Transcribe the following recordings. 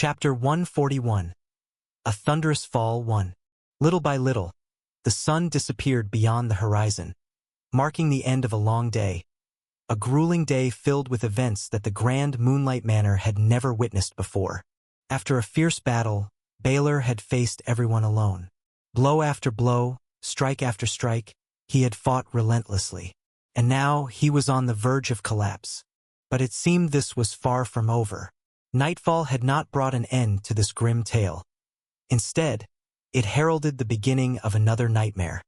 Chapter 141. A Thunderous Fall 1. Little by little, the sun disappeared beyond the horizon, marking the end of a long day. A grueling day filled with events that the grand Moonlight Manor had never witnessed before. After a fierce battle, Baylor had faced everyone alone. Blow after blow, strike after strike, he had fought relentlessly. And now he was on the verge of collapse. But it seemed this was far from over. Nightfall had not brought an end to this grim tale. Instead, it heralded the beginning of another nightmare.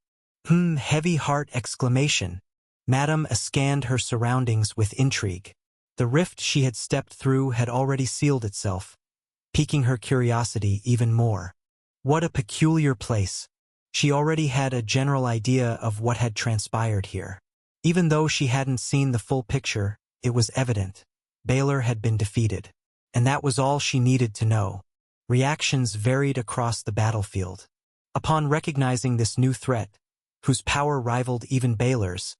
Heavy heart exclamation. Madame scanned her surroundings with intrigue. The rift she had stepped through had already sealed itself, piquing her curiosity even more. What a peculiar place. She already had a general idea of what had transpired here. Even though she hadn't seen the full picture, it was evident. Baylor had been defeated. And that was all she needed to know. Reactions varied across the battlefield. Upon recognizing this new threat, whose power rivaled even Baylor's,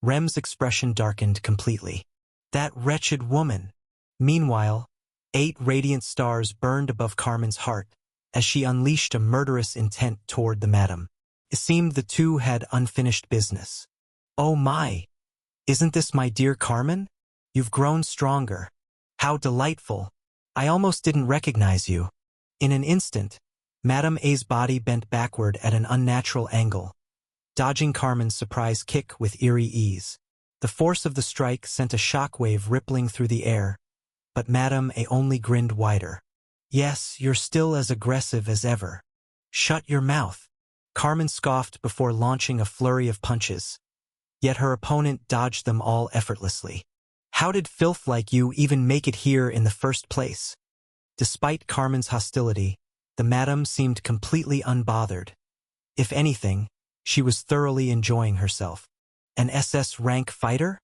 Rem's expression darkened completely. That wretched woman! Meanwhile, 8 radiant stars burned above Carmen's heart, as she unleashed a murderous intent toward the madam. It seemed the two had unfinished business. Oh my! Isn't this my dear Carmen? You've grown stronger. How delightful! I almost didn't recognize you. In an instant, Madame A's body bent backward at an unnatural angle, dodging Carmen's surprise kick with eerie ease. The force of the strike sent a shockwave rippling through the air, but Madame A only grinned wider. Yes, you're still as aggressive as ever. Shut your mouth. Carmen scoffed before launching a flurry of punches. Yet her opponent dodged them all effortlessly. How did filth like you even make it here in the first place? Despite Carmen's hostility, the madam seemed completely unbothered. If anything, she was thoroughly enjoying herself. An SS rank fighter?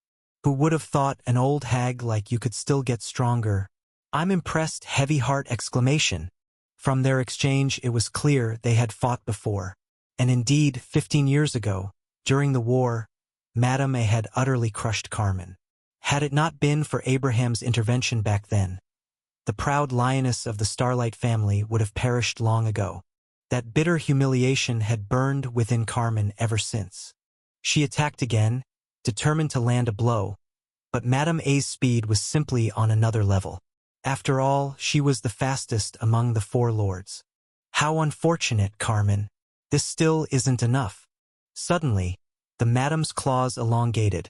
Who would have thought an old hag like you could still get stronger? I'm impressed, heavy heart exclamation. From their exchange it was clear they had fought before. And indeed, 15 years ago, during the war, Madame A had utterly crushed Carmen. Had it not been for Abraham's intervention back then, the proud lioness of the Starlight family would have perished long ago. That bitter humiliation had burned within Carmen ever since. She attacked again, determined to land a blow, but Madame A's speed was simply on another level. After all, she was the fastest among the 4 lords. How unfortunate, Carmen. This still isn't enough. Suddenly, the madame's claws elongated,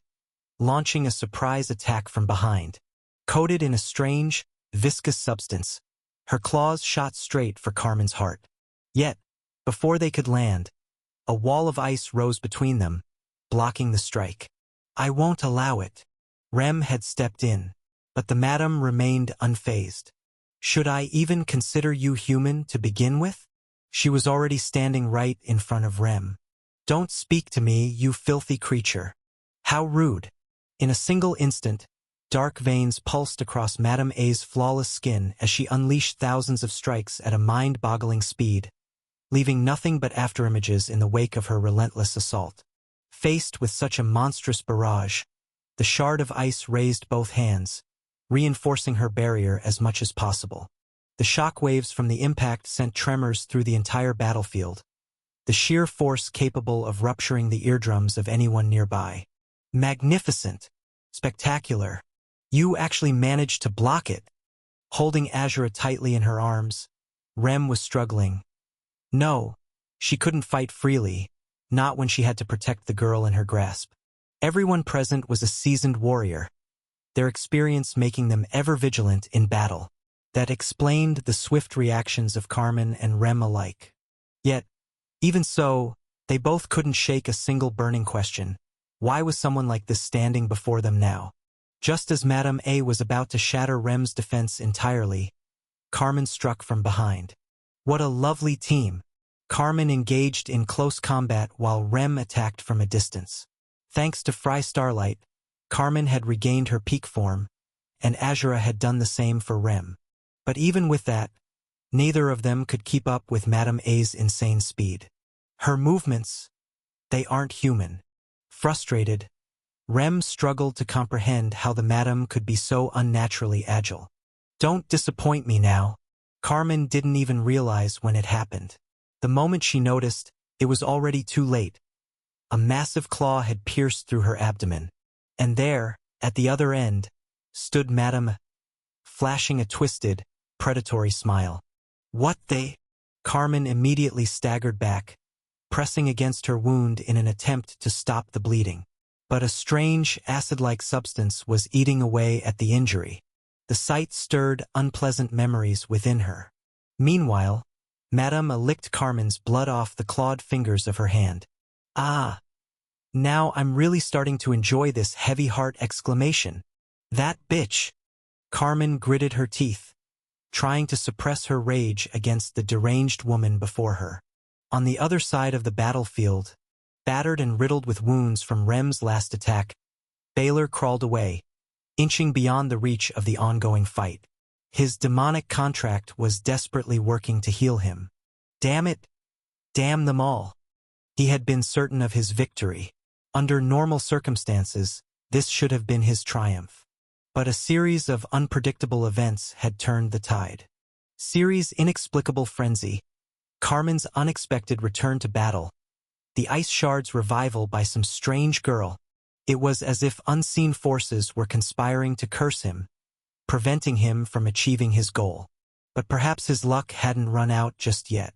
launching a surprise attack from behind. Coated in a strange, viscous substance, her claws shot straight for Carmen's heart. Yet, before they could land, a wall of ice rose between them, blocking the strike. I won't allow it. Rem had stepped in, but the madam remained unfazed. Should I even consider you human to begin with? She was already standing right in front of Rem. Don't speak to me, you filthy creature. How rude. In a single instant, dark veins pulsed across Madame A's flawless skin as she unleashed thousands of strikes at a mind-boggling speed, leaving nothing but afterimages in the wake of her relentless assault. Faced with such a monstrous barrage, the shard of ice raised both hands, reinforcing her barrier as much as possible. The shock waves from the impact sent tremors through the entire battlefield, the sheer force capable of rupturing the eardrums of anyone nearby. Magnificent. Spectacular. You actually managed to block it. Holding Azura tightly in her arms, Rem was struggling. No, she couldn't fight freely, not when she had to protect the girl in her grasp. Everyone present was a seasoned warrior, their experience making them ever vigilant in battle. That explained the swift reactions of Carmen and Rem alike. Yet, even so, they both couldn't shake a single burning question. Why was someone like this standing before them now? Just as Madame A was about to shatter Rem's defense entirely, Carmen struck from behind. What a lovely team! Carmen engaged in close combat while Rem attacked from a distance. Thanks to Fry Starlight, Carmen had regained her peak form, and Azura had done the same for Rem. But even with that, neither of them could keep up with Madame A's insane speed. Her movements, they aren't human. Frustrated, Rem struggled to comprehend how the madam could be so unnaturally agile. Don't disappoint me now. Carmen didn't even realize when it happened. The moment she noticed, it was already too late. A massive claw had pierced through her abdomen. And there, at the other end, stood Madame, flashing a twisted, predatory smile. What they? Carmen immediately staggered back, pressing against her wound in an attempt to stop the bleeding. But a strange, acid-like substance was eating away at the injury. The sight stirred unpleasant memories within her. Meanwhile, Madame licked Carmen's blood off the clawed fingers of her hand. Ah! Now I'm really starting to enjoy this heavy heart exclamation. That bitch! Carmen gritted her teeth, trying to suppress her rage against the deranged woman before her. On the other side of the battlefield, battered and riddled with wounds from Rem's last attack, Baylor crawled away, inching beyond the reach of the ongoing fight. His demonic contract was desperately working to heal him. Damn it! Damn them all! He had been certain of his victory. Under normal circumstances, this should have been his triumph. But a series of unpredictable events had turned the tide. Ciri's inexplicable frenzy, Carmen's unexpected return to battle, the ice shard's revival by some strange girl. It was as if unseen forces were conspiring to curse him, preventing him from achieving his goal. But perhaps his luck hadn't run out just yet.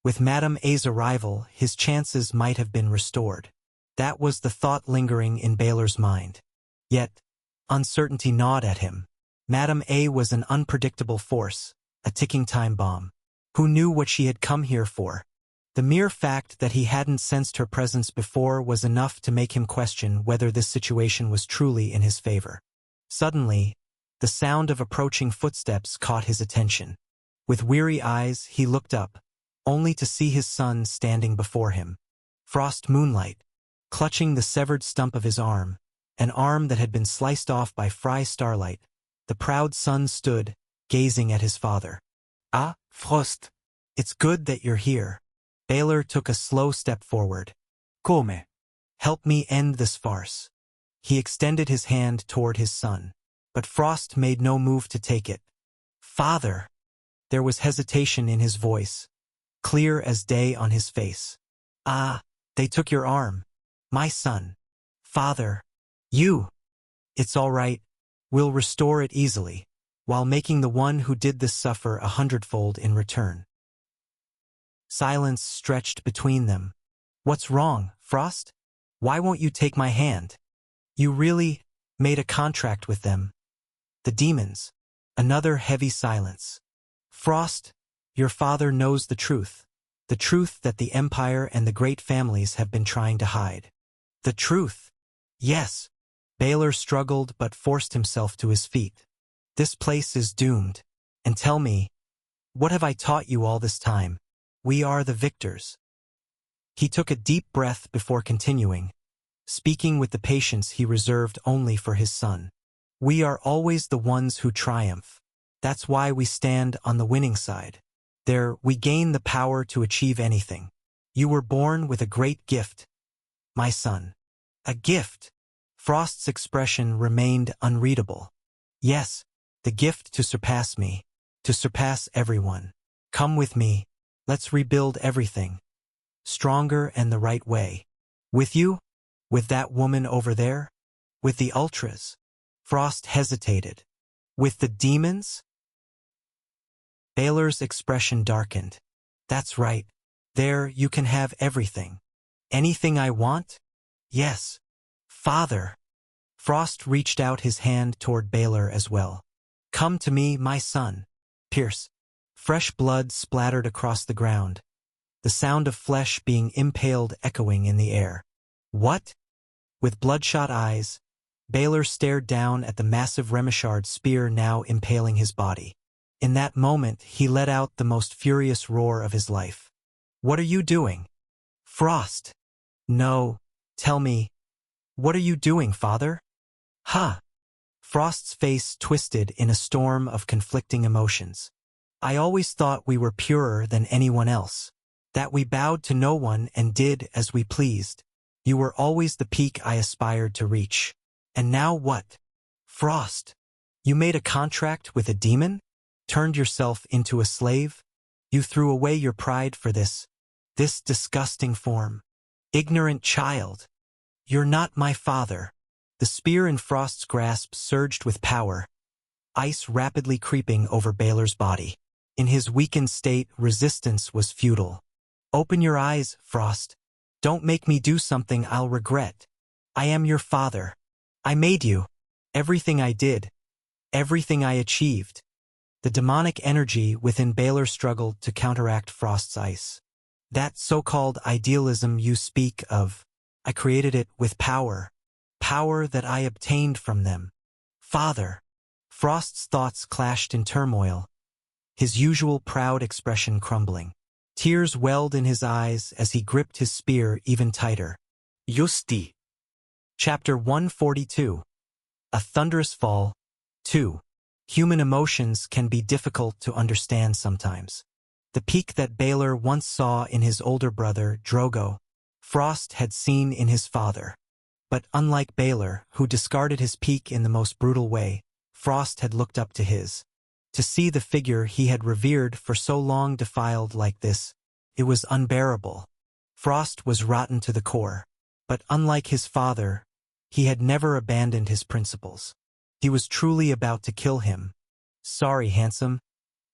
With Madame A's arrival, his chances might have been restored. That was the thought lingering in Baylor's mind. Yet, uncertainty gnawed at him. Madame A was an unpredictable force, a ticking time bomb. Who knew what she had come here for? The mere fact that he hadn't sensed her presence before was enough to make him question whether this situation was truly in his favor. Suddenly, the sound of approaching footsteps caught his attention. With weary eyes, he looked up, only to see his son standing before him. Frost Moonlight, clutching the severed stump of his arm, an arm that had been sliced off by Fry Starlight, the proud son stood, gazing at his father. Ah, Frost. It's good that you're here. Baylor took a slow step forward. Come. Help me end this farce. He extended his hand toward his son, but Frost made no move to take it. Father! There was hesitation in his voice, clear as day on his face. Ah, they took your arm. My son. Father. You. It's all right. We'll restore it easily, while making the one who did this suffer 100-fold in return. Silence stretched between them. What's wrong, Frost? Why won't you take my hand? You really made a contract with them. The demons. Another heavy silence. Frost, your father knows the truth that the Empire and the great families have been trying to hide. The truth. Yes. Baylor struggled but forced himself to his feet. This place is doomed. And tell me, what have I taught you all this time? We are the victors. He took a deep breath before continuing, speaking with the patience he reserved only for his son. We are always the ones who triumph. That's why we stand on the winning side. There, we gain the power to achieve anything. You were born with a great gift, my son. A gift. Frost's expression remained unreadable. Yes, the gift to surpass me, to surpass everyone. Come with me. Let's rebuild everything. Stronger and the right way. With you? With that woman over there? With the Ultras? Frost hesitated. With the demons? Baylor's expression darkened. That's right. There you can have everything. Anything I want? Yes. Father. Frost reached out his hand toward Baylor as well. Come to me, my son. Pierce. Fresh blood splattered across the ground, the sound of flesh being impaled echoing in the air. What? With bloodshot eyes, Baylor stared down at the massive Remishard spear now impaling his body. In that moment, he let out the most furious roar of his life. What are you doing? Frost! No, tell me. What are you doing, father? Ha! Frost's face twisted in a storm of conflicting emotions. I always thought we were purer than anyone else, that we bowed to no one and did as we pleased. You were always the peak I aspired to reach. And now what? Frost, you made a contract with a demon? Turned yourself into a slave? You threw away your pride for this disgusting form. Ignorant child. You're not my father. The spear in Frost's grasp surged with power, ice rapidly creeping over Baylor's body. In his weakened state, resistance was futile. Open your eyes, Frost. Don't make me do something I'll regret. I am your father. I made you. Everything I did. Everything I achieved. The demonic energy within Baylor struggled to counteract Frost's ice. That so-called idealism you speak of, I created it with power. Power that I obtained from them. Father. Frost's thoughts clashed in turmoil, his usual proud expression crumbling. Tears welled in his eyes as he gripped his spear even tighter. Justi. Chapter 142. A Thunderous Fall. 2. Human emotions can be difficult to understand sometimes. The peak that Baylor once saw in his older brother, Drogo, Frost had seen in his father. But unlike Baylor, who discarded his peak in the most brutal way, Frost had looked up to his. To see the figure he had revered for so long defiled like this, it was unbearable. Frost was rotten to the core. But unlike his father, he had never abandoned his principles. He was truly about to kill him. Sorry, handsome,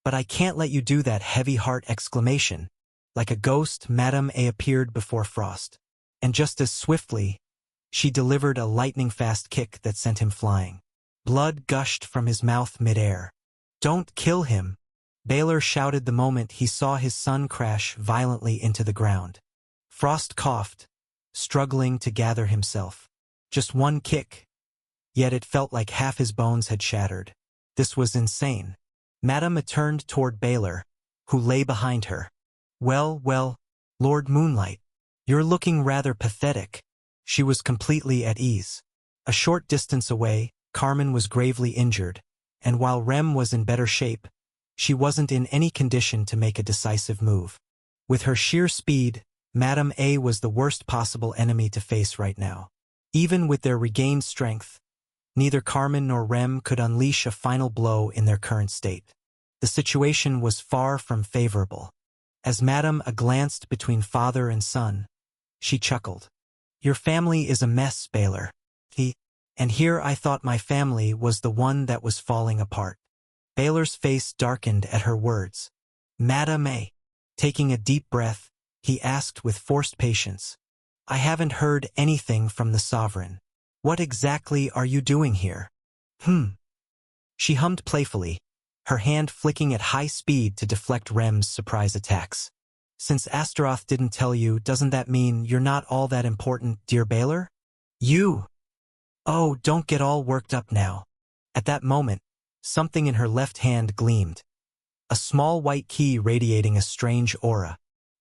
but I can't let you do that. Heavy heart exclamation. Like a ghost, Madame A appeared before Frost. And just as swiftly, she delivered a lightning-fast kick that sent him flying. Blood gushed from his mouth mid-air. Don't kill him, Baylor shouted the moment he saw his son crash violently into the ground. Frost coughed, struggling to gather himself. Just one kick. Yet it felt like half his bones had shattered. This was insane. Madame turned toward Baylor, who lay behind her. Well, Lord Moonlight, you're looking rather pathetic. She was completely at ease. A short distance away, Carmen was gravely injured, and while Rem was in better shape, she wasn't in any condition to make a decisive move. With her sheer speed, Madame A was the worst possible enemy to face right now. Even with their regained strength, neither Carmen nor Rem could unleash a final blow in their current state. The situation was far from favorable. As Madame A glanced between father and son, she chuckled. Your family is a mess, Baylor. And here I thought my family was the one that was falling apart. Baylor's face darkened at her words. Madame A. Taking a deep breath, he asked with forced patience. I haven't heard anything from the sovereign. What exactly are you doing here? She hummed playfully, her hand flicking at high speed to deflect Rem's surprise attacks. Since Astaroth didn't tell you, doesn't that mean you're not all that important, dear Baylor? You! Oh, don't get all worked up now. At that moment, something in her left hand gleamed. A small white key radiating a strange aura.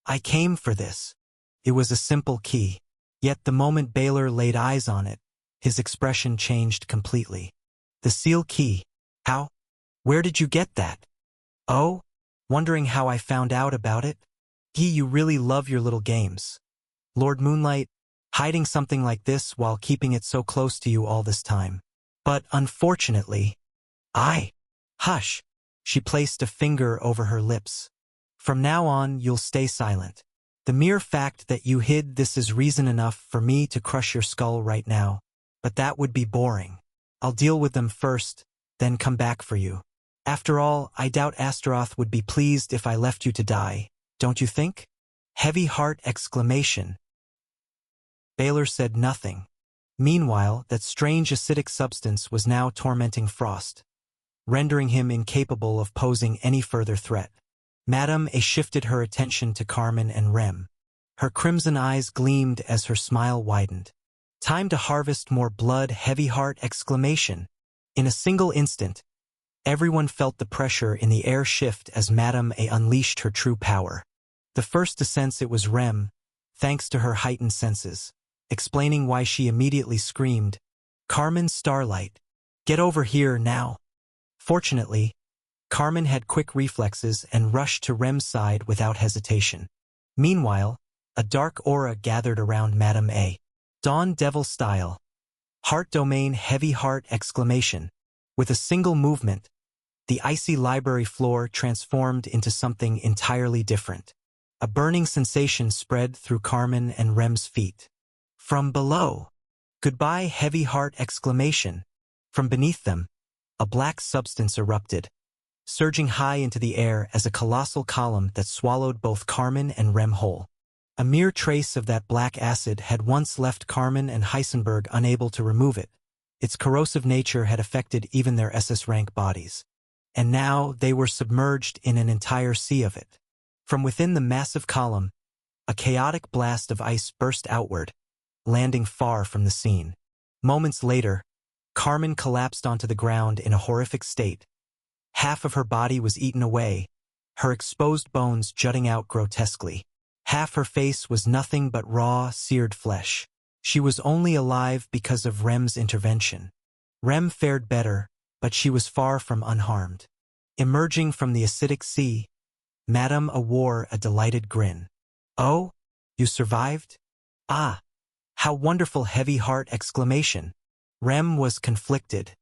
I came for this. It was a simple key. Yet the moment Baylor laid eyes on it, his expression changed completely. The seal key. How? Where did you get that? Oh? Wondering how I found out about it? You really love your little games. Lord Moonlight, hiding something like this while keeping it so close to you all this time. But unfortunately, Hush. She placed a finger over her lips. From now on, you'll stay silent. The mere fact that you hid this is reason enough for me to crush your skull right now. But that would be boring. I'll deal with them first, then come back for you. After all, I doubt Astaroth would be pleased if I left you to die, don't you think? Heavy heart exclamation. Baylor said nothing. Meanwhile, that strange acidic substance was now tormenting Frost, rendering him incapable of posing any further threat. Madame A shifted her attention to Carmen and Rem. Her crimson eyes gleamed as her smile widened. Time to harvest more blood, heavy heart exclamation. In a single instant, everyone felt the pressure in the air shift as Madame A unleashed her true power. The first to sense it was Rem, thanks to her heightened senses, explaining why she immediately screamed, Carmen Starlight, get over here now. Fortunately, Carmen had quick reflexes and rushed to Rem's side without hesitation. Meanwhile, a dark aura gathered around Madame A. Dawn Devil style. Heart domain heavy heart exclamation. With a single movement, The icy library floor transformed into something entirely different. A burning sensation spread through Carmen and Rem's feet. From below, "Goodbye, heavy heart!" exclamation. From beneath them, a black substance erupted, surging high into the air as a colossal column that swallowed both Carmen and Rem whole. A mere trace of that black acid had once left Carmen and Heisenberg unable to remove it. Its corrosive nature had affected even their SS-rank bodies. And now they were submerged in an entire sea of it. From within the massive column, a chaotic blast of ice burst outward, landing far from the scene. Moments later, Carmen collapsed onto the ground in a horrific state. Half of her body was eaten away, her exposed bones jutting out grotesquely. Half her face was nothing but raw, seared flesh. She was only alive because of Rem's intervention. Rem fared better, but she was far from unharmed. Emerging from the acidic sea, Madame A wore a delighted grin. "Oh, you survived? Ah, how wonderful!" heavy heart exclamation. Rem was conflicted.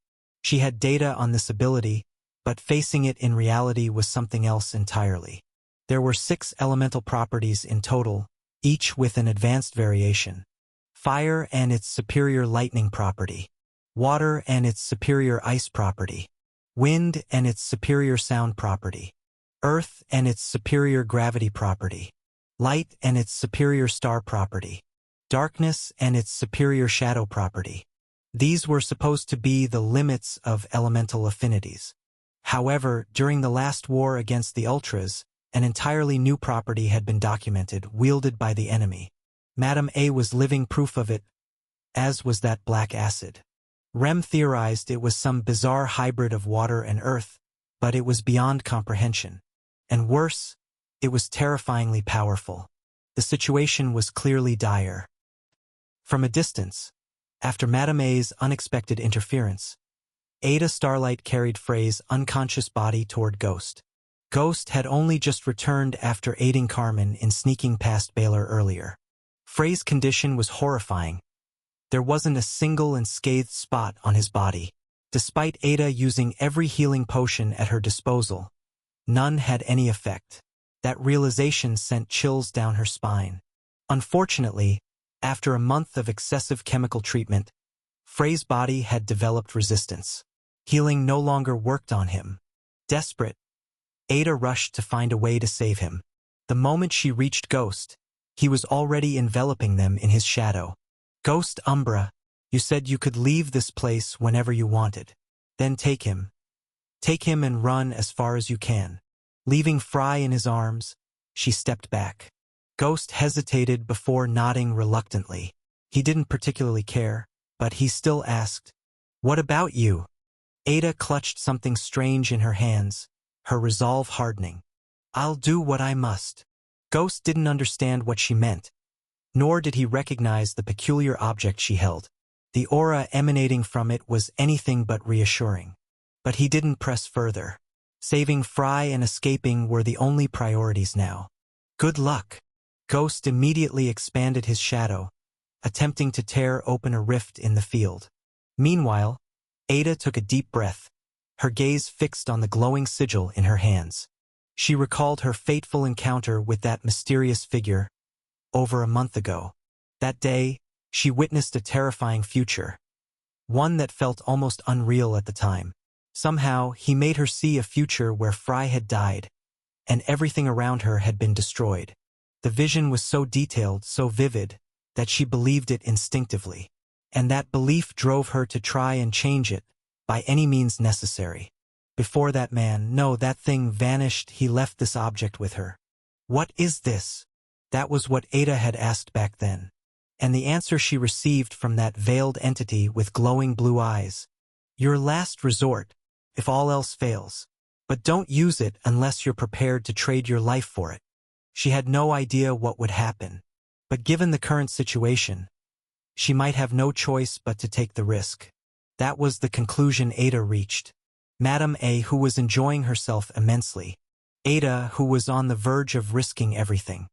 She had data on this ability, but facing it in reality was something else entirely. There were 6 elemental properties in total, each with an advanced variation. Fire and its superior lightning property. Water and its superior ice property. Wind and its superior sound property. Earth and its superior gravity property. Light and its superior star property. Darkness and its superior shadow property. These were supposed to be the limits of elemental affinities. However, during the last war against the Ultras, an entirely new property had been documented, wielded by the enemy. Madame A was living proof of it, as was that black acid. Rem theorized it was some bizarre hybrid of water and earth, but it was beyond comprehension. And worse, it was terrifyingly powerful. The situation was clearly dire. From a distance, after Madame A's unexpected interference, Ada Starlight carried Frey's unconscious body toward Ghost. Ghost had only just returned after aiding Carmen in sneaking past Baylor earlier. Frey's condition was horrifying. There wasn't a single unscathed spot on his body. Despite Ada using every healing potion at her disposal, none had any effect. That realization sent chills down her spine. Unfortunately, after a month of excessive chemical treatment, Frey's body had developed resistance. Healing no longer worked on him. Desperate, Ada rushed to find a way to save him. The moment she reached Ghost, he was already enveloping them in his shadow. "Ghost Umbra, you said you could leave this place whenever you wanted. Then take him. Take him and run as far as you can." Leaving Fry in his arms, she stepped back. Ghost hesitated before nodding reluctantly. He didn't particularly care, but he still asked, "What about you?" Ada clutched something strange in her hands, her resolve hardening. "I'll do what I must." Ghost didn't understand what she meant, nor did he recognize the peculiar object she held. The aura emanating from it was anything but reassuring. But he didn't press further. Saving Fry and escaping were the only priorities now. "Good luck." Ghost immediately expanded his shadow, attempting to tear open a rift in the field. Meanwhile, Ada took a deep breath, her gaze fixed on the glowing sigil in her hands. She recalled her fateful encounter with that mysterious figure over a month ago. That day, she witnessed a terrifying future, one that felt almost unreal at the time. Somehow, he made her see a future where Fry had died, and everything around her had been destroyed. The vision was so detailed, so vivid, that she believed it instinctively. And that belief drove her to try and change it, by any means necessary. Before that man, no, that thing vanished, he left this object with her. "What is this?" That was what Ada had asked back then. And the answer she received from that veiled entity with glowing blue eyes: "Your last resort, if all else fails. But don't use it unless you're prepared to trade your life for it." She had no idea what would happen. But given the current situation, she might have no choice but to take the risk. That was the conclusion Ada reached. Madame A, who was enjoying herself immensely. Ada, who was on the verge of risking everything.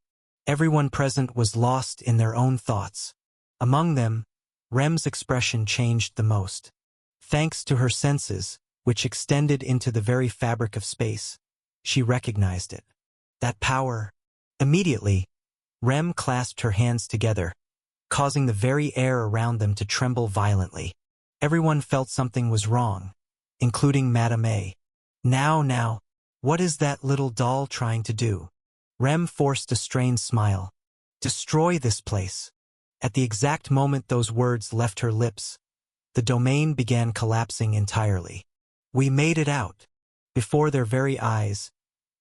Everyone present was lost in their own thoughts. Among them, Rem's expression changed the most. Thanks to her senses, which extended into the very fabric of space. She recognized it. That power. Immediately, Rem clasped her hands together, causing the very air around them to tremble violently. Everyone felt something was wrong, including Madame A. Now, what is that little doll trying to do? Rem forced a strained smile. Destroy this place. At the exact moment those words left her lips, the domain began collapsing entirely. We made it out. Before their very eyes,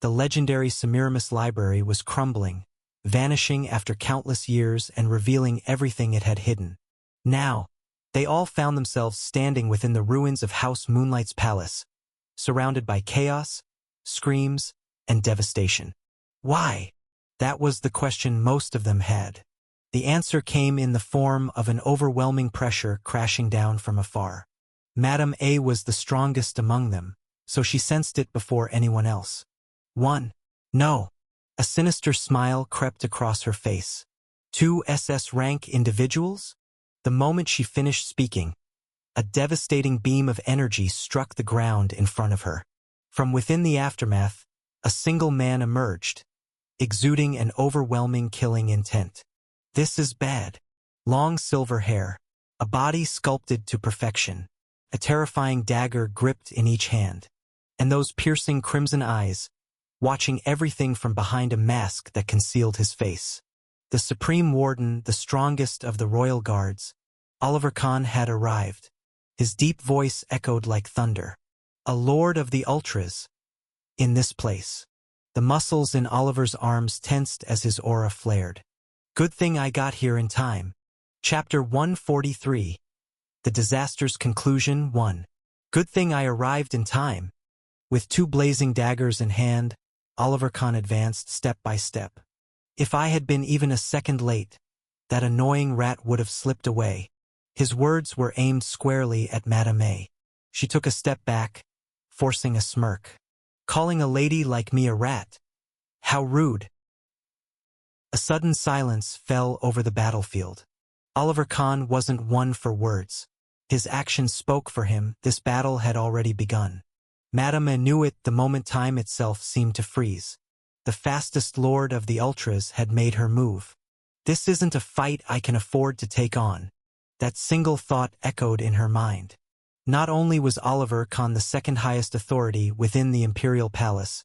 the legendary Semiramis library was crumbling, vanishing after countless years and revealing everything it had hidden. Now, they all found themselves standing within the ruins of House Moonlight's palace, surrounded by chaos, screams, and devastation. Why? That was the question most of them had. The answer came in the form of an overwhelming pressure crashing down from afar. Madame A was the strongest among them, so she sensed it before anyone else. No. A sinister smile crept across her face. 2 SS-rank individuals? The moment she finished speaking, a devastating beam of energy struck the ground in front of her. From within the aftermath, a single man emerged, exuding an overwhelming killing intent. This is bad. Long silver hair, a body sculpted to perfection, a terrifying dagger gripped in each hand, and those piercing crimson eyes, watching everything from behind a mask that concealed his face. The Supreme Warden, the strongest of the royal guards, Oliver Kahn, had arrived. His deep voice echoed like thunder. A lord of the Ultras. In this place. The muscles in Oliver's arms tensed as his aura flared. Good thing I got here in time. Chapter 143. The Disaster's Conclusion 1. Good thing I arrived in time. With 2 blazing daggers in hand, Oliver Kahn advanced step by step. If I had been even a second late, that annoying rat would have slipped away. His words were aimed squarely at Madame A. She took a step back, forcing a smirk. Calling a lady like me a rat? How rude. A sudden silence fell over the battlefield. Oliver Kahn wasn't one for words. His actions spoke for him. This battle had already begun. Madame A knew it the moment time itself seemed to freeze. The fastest lord of the Ultras had made her move. This isn't a fight I can afford to take on. That single thought echoed in her mind. Not only was Oliver Kahn the second highest authority within the Imperial Palace,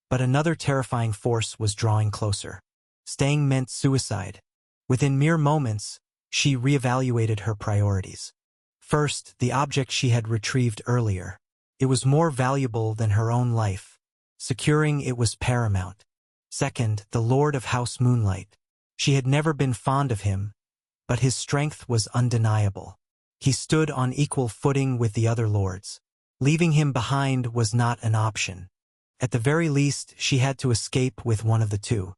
but another terrifying force was drawing closer. Staying meant suicide. Within mere moments, she reevaluated her priorities. First, the object she had retrieved earlier. It was more valuable than her own life. Securing it was paramount. Second, the Lord of House Moonlight. She had never been fond of him, but his strength was undeniable. He stood on equal footing with the other lords. Leaving him behind was not an option. At the very least, she had to escape with one of the 2.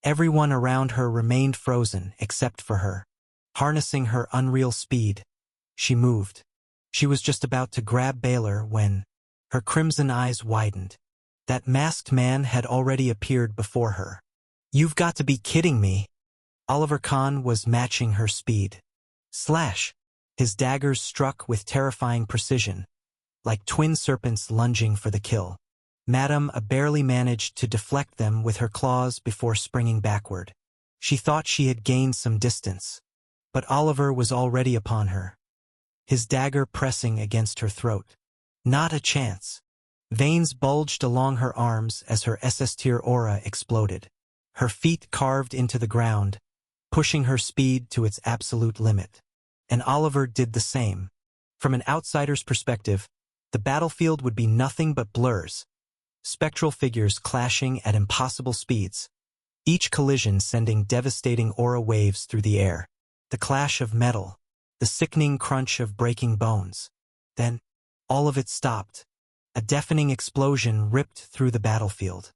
Everyone around her remained frozen except for her. Harnessing her unreal speed, she moved. She was just about to grab Baylor when her crimson eyes widened. That masked man had already appeared before her. You've got to be kidding me. Oliver Kahn was matching her speed. Slash! His daggers struck with terrifying precision, like twin serpents lunging for the kill. Madame A barely managed to deflect them with her claws before springing backward. She thought she had gained some distance, but Oliver was already upon her, his dagger pressing against her throat. Not a chance. Veins bulged along her arms as her SS-tier aura exploded. Her feet carved into the ground, pushing her speed to its absolute limit. And Oliver did the same. From an outsider's perspective, the battlefield would be nothing but blurs. Spectral figures clashing at impossible speeds, each collision sending devastating aura waves through the air. The clash of metal, the sickening crunch of breaking bones. Then, all of it stopped. A deafening explosion ripped through the battlefield.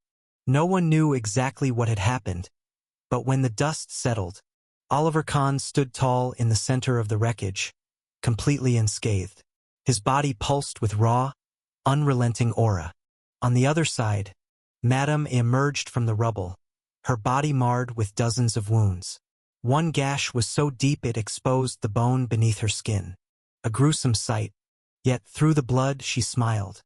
No one knew exactly what had happened, but when the dust settled, Oliver Kahn stood tall in the center of the wreckage, completely unscathed. His body pulsed with raw, unrelenting aura. On the other side, Madame emerged from the rubble, her body marred with dozens of wounds. One gash was so deep it exposed the bone beneath her skin. A gruesome sight, Yet through the blood she smiled.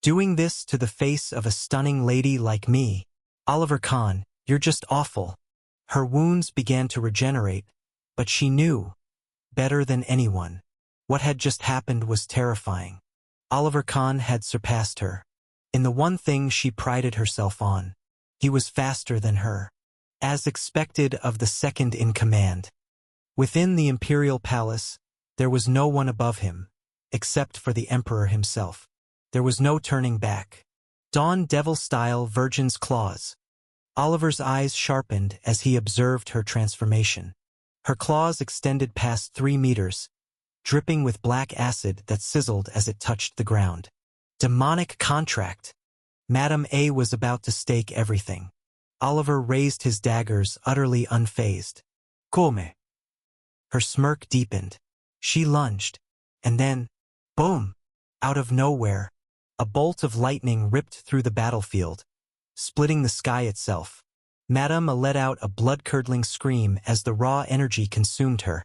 Doing this to the face of a stunning lady like me? Oliver Kahn, you're just awful. Her wounds began to regenerate, but she knew, better than anyone, what had just happened was terrifying. Oliver Kahn had surpassed her. In the one thing she prided herself on, he was faster than her. As expected of the second in command. Within the imperial palace, there was no one above him, except for the emperor himself. There was no turning back. Dawn devil-style virgin's claws. Oliver's eyes sharpened as he observed her transformation. Her claws extended past 3 meters, dripping with black acid that sizzled as it touched the ground. Demonic contract. Madame A was about to stake everything. Oliver raised his daggers, utterly unfazed. Come. Her smirk deepened. She lunged. And then, boom! Out of nowhere, a bolt of lightning ripped through the battlefield, splitting the sky itself. Madame A let out a blood-curdling scream as the raw energy consumed her,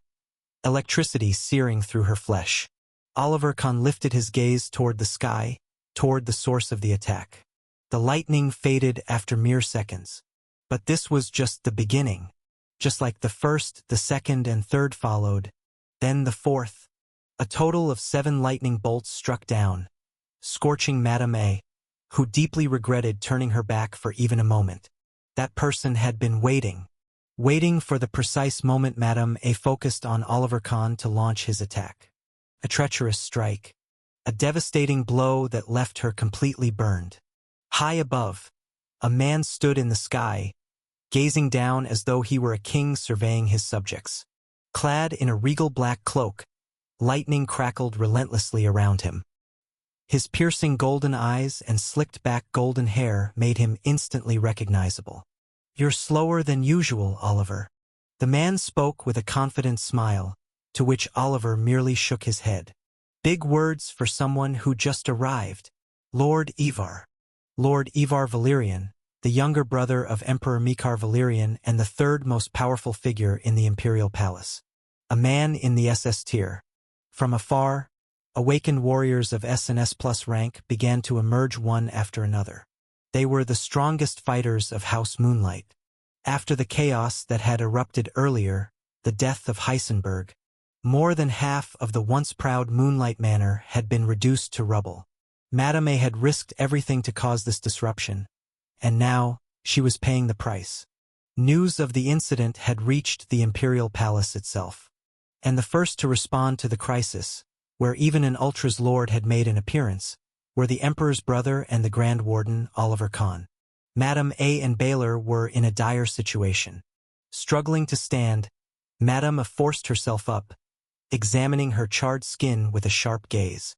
electricity searing through her flesh. Oliver Kahn lifted his gaze toward the sky, toward the source of the attack. The lightning faded after mere seconds. But this was just the beginning. Just like the first, the second and third followed, then the fourth. A total of 7 lightning bolts struck down, scorching Madame A, who deeply regretted turning her back for even a moment. That person had been waiting for the precise moment Madame A focused on Oliver Kahn to launch his attack. A treacherous strike. A devastating blow that left her completely burned. High above, a man stood in the sky, gazing down as though he were a king surveying his subjects. Clad in a regal black cloak, lightning crackled relentlessly around him. His piercing golden eyes and slicked-back golden hair made him instantly recognizable. "You're slower than usual, Oliver." The man spoke with a confident smile, to which Oliver merely shook his head. Big words for someone who just arrived. Lord Ivar. Lord Ivar Valerian, the younger brother of Emperor Mikar Valerian and the third most powerful figure in the imperial palace. A man in the SS tier. From afar, awakened warriors of S and S+ rank began to emerge one after another. They were the strongest fighters of House Moonlight. After the chaos that had erupted earlier, the death of Heisenberg, more than half of the once proud Moonlight Manor had been reduced to rubble. Madame A had risked everything to cause this disruption, and now she was paying the price. News of the incident had reached the imperial palace itself. And the first to respond to the crisis, where even an Ultra's lord had made an appearance, were the Emperor's brother and the Grand Warden, Oliver Kahn. Madame A and Baylor were in a dire situation. Struggling to stand, Madame A forced herself up, examining her charred skin with a sharp gaze.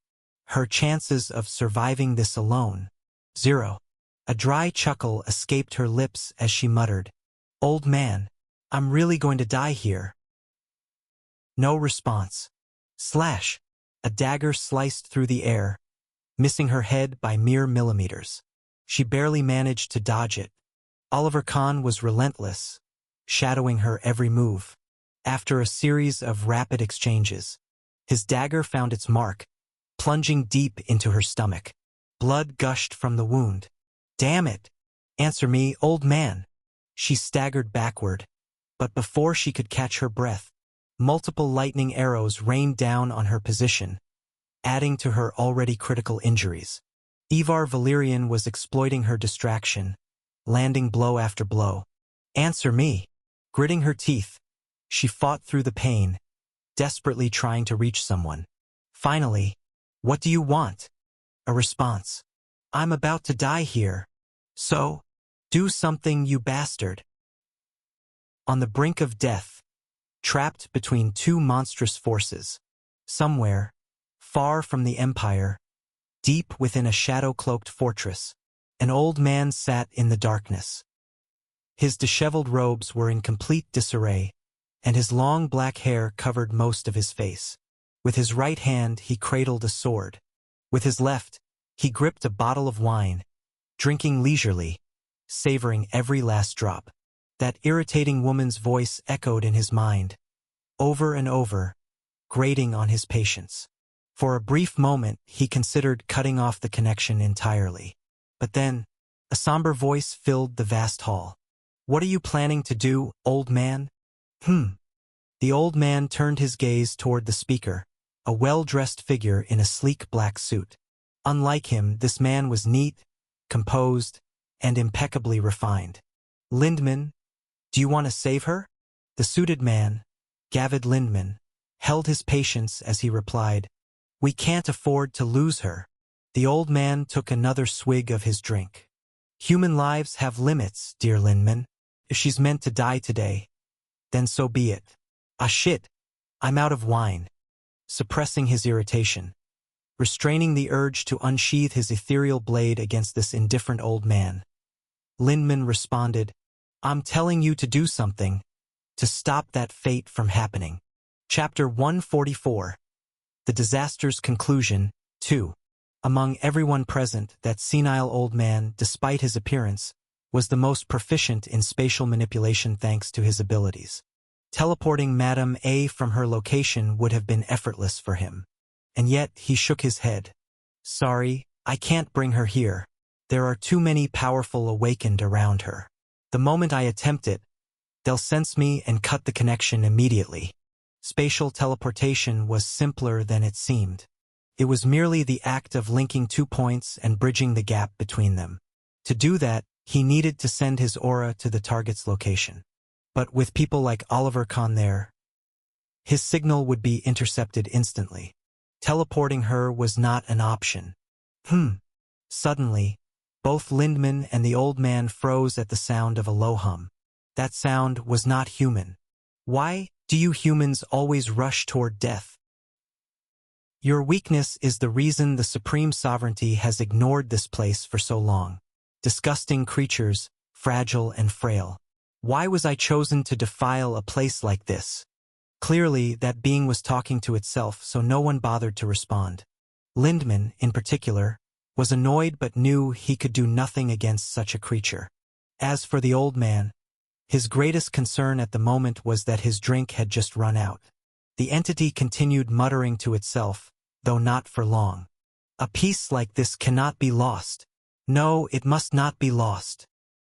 Her chances of surviving this alone? 0. A dry chuckle escaped her lips as she muttered, "Old man, I'm really going to die here." No response. Slash! A dagger sliced through the air, missing her head by mere millimeters. She barely managed to dodge it. Oliver Kahn was relentless, shadowing her every move. After a series of rapid exchanges, his dagger found its mark, plunging deep into her stomach. Blood gushed from the wound. "Damn it! Answer me, old man!" She staggered backward, but before she could catch her breath, multiple lightning arrows rained down on her position, adding to her already critical injuries. Ivar Valerian was exploiting her distraction, landing blow after blow. "Answer me!" Gritting her teeth, she fought through the pain, desperately trying to reach someone. Finally, "What do you want?" A response. "I'm about to die here. So, do something, you bastard." On the brink of death, trapped between 2 monstrous forces, somewhere, far from the Empire, deep within a shadow-cloaked fortress, an old man sat in the darkness. His disheveled robes were in complete disarray, and his long black hair covered most of his face. With his right hand he cradled a sword. With his left, he gripped a bottle of wine, drinking leisurely, savoring every last drop. That irritating woman's voice echoed in his mind, over and over, grating on his patience. For a brief moment, he considered cutting off the connection entirely. But then, a somber voice filled the vast hall. "What are you planning to do, old man?" The old man turned his gaze toward the speaker, a well-dressed figure in a sleek black suit. Unlike him, this man was neat, composed, and impeccably refined. "Lindman, do you want to save her?" The suited man, Gavid Lindman, held his patience as he replied, "We can't afford to lose her." The old man took another swig of his drink. "Human lives have limits, dear Lindman. If she's meant to die today, then so be it." "Ah shit, I'm out of wine." Suppressing his irritation, restraining the urge to unsheathe his ethereal blade against this indifferent old man, Lindman responded, "I'm telling you to do something, to stop that fate from happening." Chapter 144. The Disaster's Conclusion, 2. Among everyone present, that senile old man, despite his appearance, was the most proficient in spatial manipulation thanks to his abilities. Teleporting Madame A from her location would have been effortless for him. And yet he shook his head. "Sorry, I can't bring her here. There are too many powerful awakened around her. The moment I attempt it, they'll sense me and cut the connection immediately." Spatial teleportation was simpler than it seemed. It was merely the act of linking 2 points and bridging the gap between them. To do that, he needed to send his aura to the target's location. But with people like Oliver Kahn there, his signal would be intercepted instantly. Teleporting her was not an option. Suddenly, both Lindman and the old man froze at the sound of a low hum. That sound was not human. "Why do you humans always rush toward death? Your weakness is the reason the Supreme Sovereignty has ignored this place for so long. Disgusting creatures, fragile and frail. Why was I chosen to defile a place like this?" Clearly, that being was talking to itself, so no one bothered to respond. Lindman, in particular, was annoyed but knew he could do nothing against such a creature. As for the old man, his greatest concern at the moment was that his drink had just run out. The entity continued muttering to itself, though not for long. "A piece like this cannot be lost. No, it must not be lost."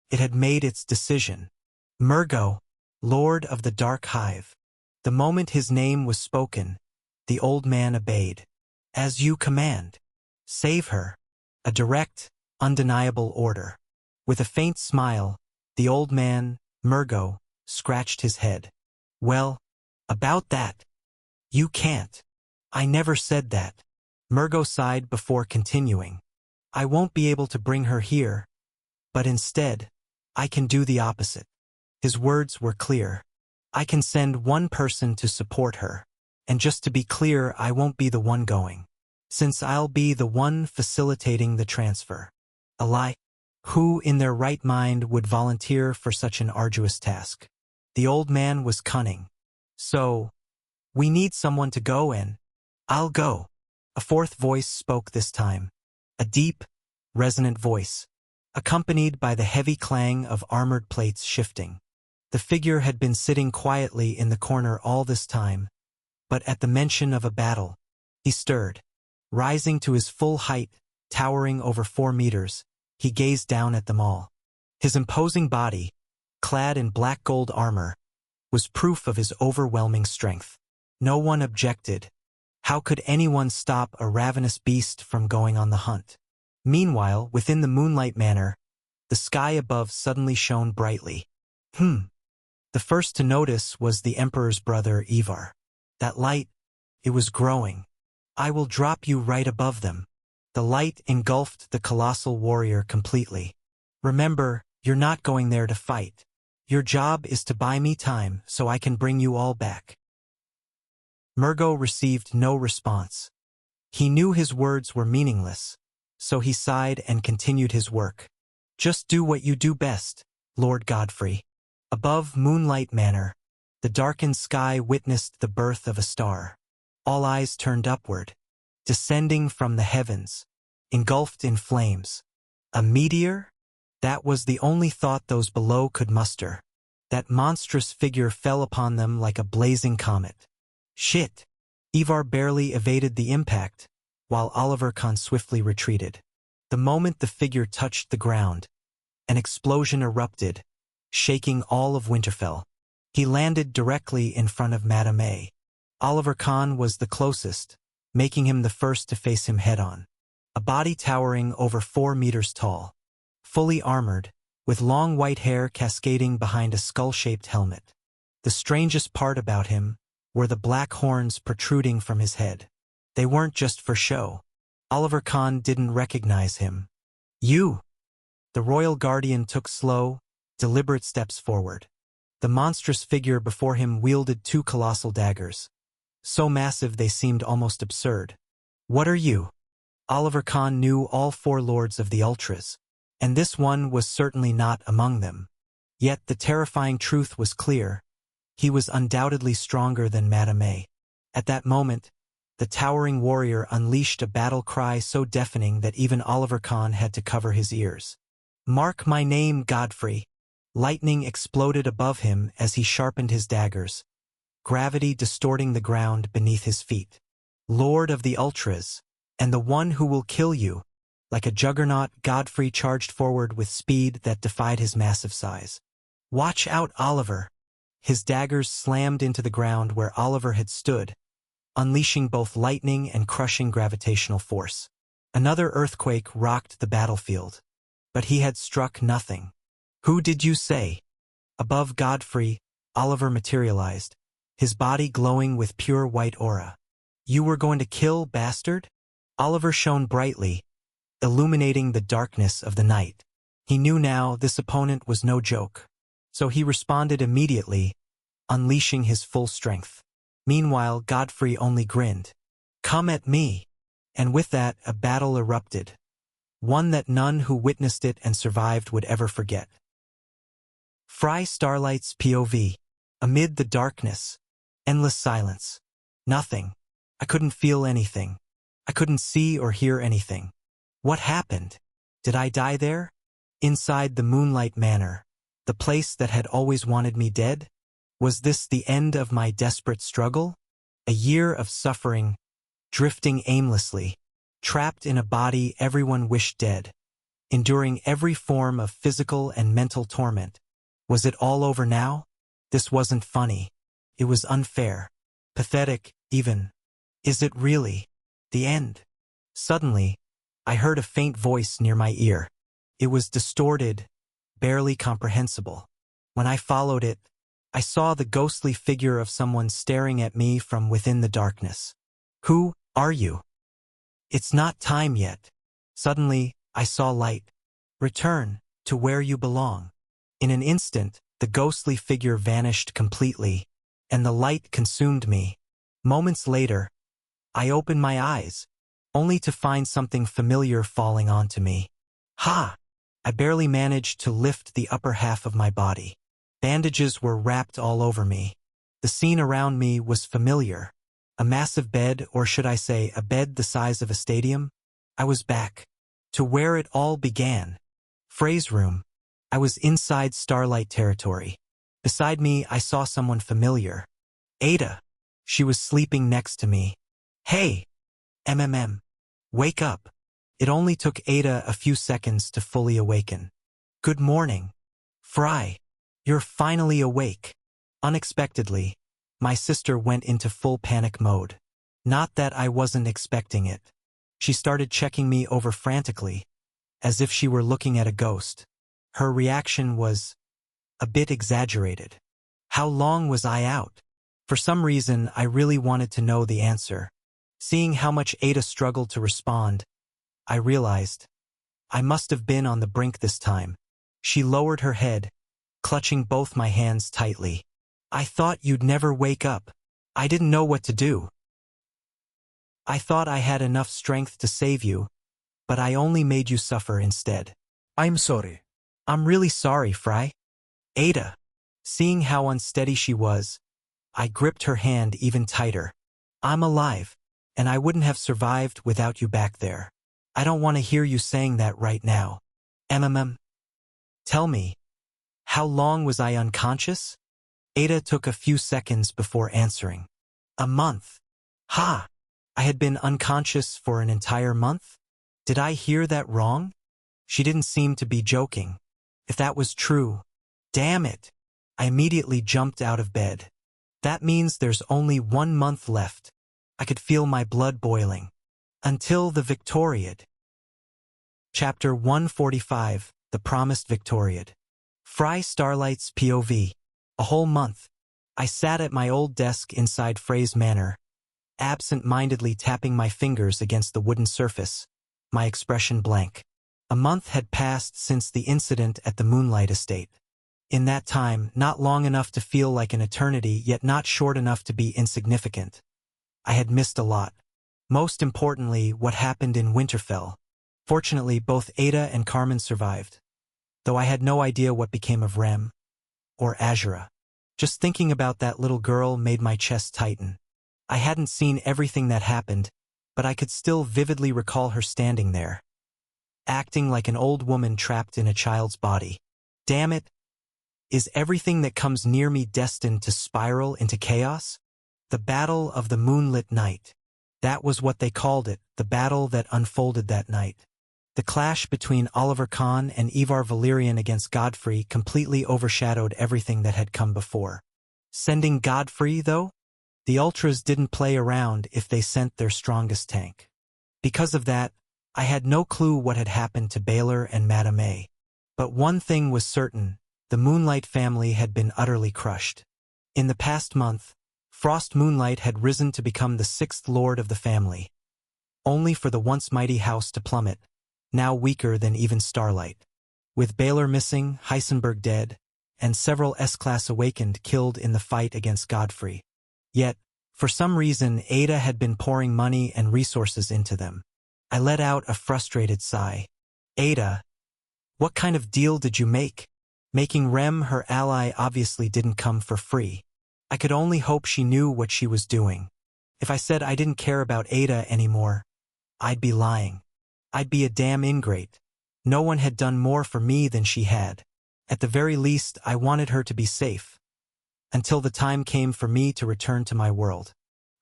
It had made its decision. "Murgo, Lord of the Dark Hive." The moment his name was spoken, the old man obeyed. "As you command. Save her." A direct, undeniable order. With a faint smile, the old man, Murgo, scratched his head. "Well, about that. You can't." "I never said that." Murgo sighed before continuing. "I won't be able to bring her here, but instead, I can do the opposite." His words were clear. "I can send one person to support her. And just to be clear, I won't be the one going, since I'll be the one facilitating the transfer." A lie. Who in their right mind would volunteer for such an arduous task? The old man was cunning. "So, we need someone to go and I'll go." A fourth voice spoke this time. A deep, resonant voice, accompanied by the heavy clang of armored plates shifting. The figure had been sitting quietly in the corner all this time, but at the mention of a battle, he stirred. Rising to his full height, towering over 4 meters, he gazed down at them all. His imposing body, clad in black gold armor, was proof of his overwhelming strength. No one objected. How could anyone stop a ravenous beast from going on the hunt? Meanwhile, within the Moonlight Manor, the sky above suddenly shone brightly. The first to notice was the Emperor's brother, Ivar. That light, it was growing. "I will drop you right above them." The light engulfed the colossal warrior completely. "Remember, you're not going there to fight. Your job is to buy me time so I can bring you all back." Murgo received no response. He knew his words were meaningless, so he sighed and continued his work. "Just do what you do best, Lord Godfrey." Above Moonlight Manor, the darkened sky witnessed the birth of a star. All eyes turned upward, descending from the heavens, engulfed in flames. A meteor? That was the only thought those below could muster. That monstrous figure fell upon them like a blazing comet. "Shit!" Ivar barely evaded the impact, while Oliver Kahn swiftly retreated. The moment the figure touched the ground, an explosion erupted, shaking all of Winterfell. He landed directly in front of Madame A. Oliver Kahn was the closest, making him the first to face him head-on. A body towering over 4 meters tall, fully armored, with long white hair cascading behind a skull-shaped helmet. The strangest part about him were the black horns protruding from his head. They weren't just for show. Oliver Kahn didn't recognize him. "You!" The royal guardian took slow, deliberate steps forward. The monstrous figure before him wielded 2 colossal daggers, so massive they seemed almost absurd. "What are you?" Oliver Kahn knew all 4 lords of the Ultras, and this one was certainly not among them. Yet the terrifying truth was clear. He was undoubtedly stronger than Madame A. At that moment, the towering warrior unleashed a battle cry so deafening that even Oliver Kahn had to cover his ears. "Mark my name, Godfrey." Lightning exploded above him as he sharpened his daggers, gravity distorting the ground beneath his feet. "Lord of the Ultras, and the one who will kill you." Like a juggernaut, Godfrey charged forward with speed that defied his massive size. "Watch out, Oliver!" His daggers slammed into the ground where Oliver had stood, unleashing both lightning and crushing gravitational force. Another earthquake rocked the battlefield, but he had struck nothing. "Who did you say?" Above Godfrey, Oliver materialized, his body glowing with pure white aura. "You were going to kill, bastard?" Oliver shone brightly, illuminating the darkness of the night. He knew now this opponent was no joke, so he responded immediately, unleashing his full strength. Meanwhile, Godfrey only grinned. "Come at me." And with that, a battle erupted, one that none who witnessed it and survived would ever forget. Fry Starlight's POV. Amid the darkness, endless silence. Nothing. I couldn't feel anything. I couldn't see or hear anything. What happened? Did I die there? Inside the Moonlight Manor, the place that had always wanted me dead? Was this the end of my desperate struggle? A year of suffering, drifting aimlessly, trapped in a body everyone wished dead, enduring every form of physical and mental torment. Was it all over now? This wasn't funny. It was unfair. Pathetic, even. Is it really the end? Suddenly, I heard a faint voice near my ear. It was distorted, barely comprehensible. When I followed it, I saw the ghostly figure of someone staring at me from within the darkness. "Who are you?" "It's not time yet." Suddenly, I saw light. "Return to where you belong." In an instant, the ghostly figure vanished completely, and the light consumed me. Moments later, I opened my eyes, only to find something familiar falling onto me. Ha! I barely managed to lift the upper half of my body. Bandages were wrapped all over me. The scene around me was familiar. A massive bed, or should I say, a bed the size of a stadium. I was back to where it all began. Frey's room. I was inside Starlight territory. Beside me, I saw someone familiar. Ada. She was sleeping next to me. "Hey, wake up." It only took Ada a few seconds to fully awaken. "Good morning, Fry. You're finally awake." Unexpectedly, my sister went into full panic mode. Not that I wasn't expecting it. She started checking me over frantically, as if she were looking at a ghost. Her reaction was a bit exaggerated. How long was I out? For some reason, I really wanted to know the answer. Seeing how much Ada struggled to respond, I realized I must have been on the brink this time. She lowered her head, clutching both my hands tightly. "I thought you'd never wake up. I didn't know what to do. I thought I had enough strength to save you, but I only made you suffer instead." I'm sorry. "I'm really sorry, Fry." Ada. Seeing how unsteady she was, I gripped her hand even tighter. "I'm alive, and I wouldn't have survived without you back there. I don't want to hear you saying that right now. Tell me, how long was I unconscious?" Ada took a few seconds before answering. "A month." Ha! I had been unconscious for an entire month? Did I hear that wrong? She didn't seem to be joking. If that was true, damn it! I immediately jumped out of bed. That means there's only 1 month left. I could feel my blood boiling. Until the Victoriad. Chapter 145, The Promised Victoriad. Fry Starlight's POV. A whole month. I sat at my old desk inside Frey's Manor, absent-mindedly tapping my fingers against the wooden surface, my expression blank. A month had passed since the incident at the Moonlight Estate. In that time, not long enough to feel like an eternity, yet not short enough to be insignificant. I had missed a lot. Most importantly, what happened in Winterfell. Fortunately, both Ada and Carmen survived, though I had no idea what became of Rem or Azura. Just thinking about that little girl made my chest tighten. I hadn't seen everything that happened, but I could still vividly recall her standing there, acting like an old woman trapped in a child's body. Damn it! Is everything that comes near me destined to spiral into chaos? The Battle of the Moonlit Night. That was what they called it, the battle that unfolded that night. The clash between Oliver Kahn and Ivar Valerian against Godfrey completely overshadowed everything that had come before. Sending Godfrey, though? The Ultras didn't play around if they sent their strongest tank. Because of that, I had no clue what had happened to Baylor and Madame A. But one thing was certain, the Moonlight family had been utterly crushed. In the past month, Frost Moonlight had risen to become the 6th lord of the family, only for the once mighty house to plummet, now weaker than even Starlight. With Baylor missing, Heisenberg dead, and several S-Class awakened killed in the fight against Godfrey. Yet, for some reason, Ada had been pouring money and resources into them. I let out a frustrated sigh. Ada, what kind of deal did you make? Making Rem her ally obviously didn't come for free. I could only hope she knew what she was doing. If I said I didn't care about Ada anymore, I'd be lying. I'd be a damn ingrate. No one had done more for me than she had. At the very least, I wanted her to be safe. Until the time came for me to return to my world.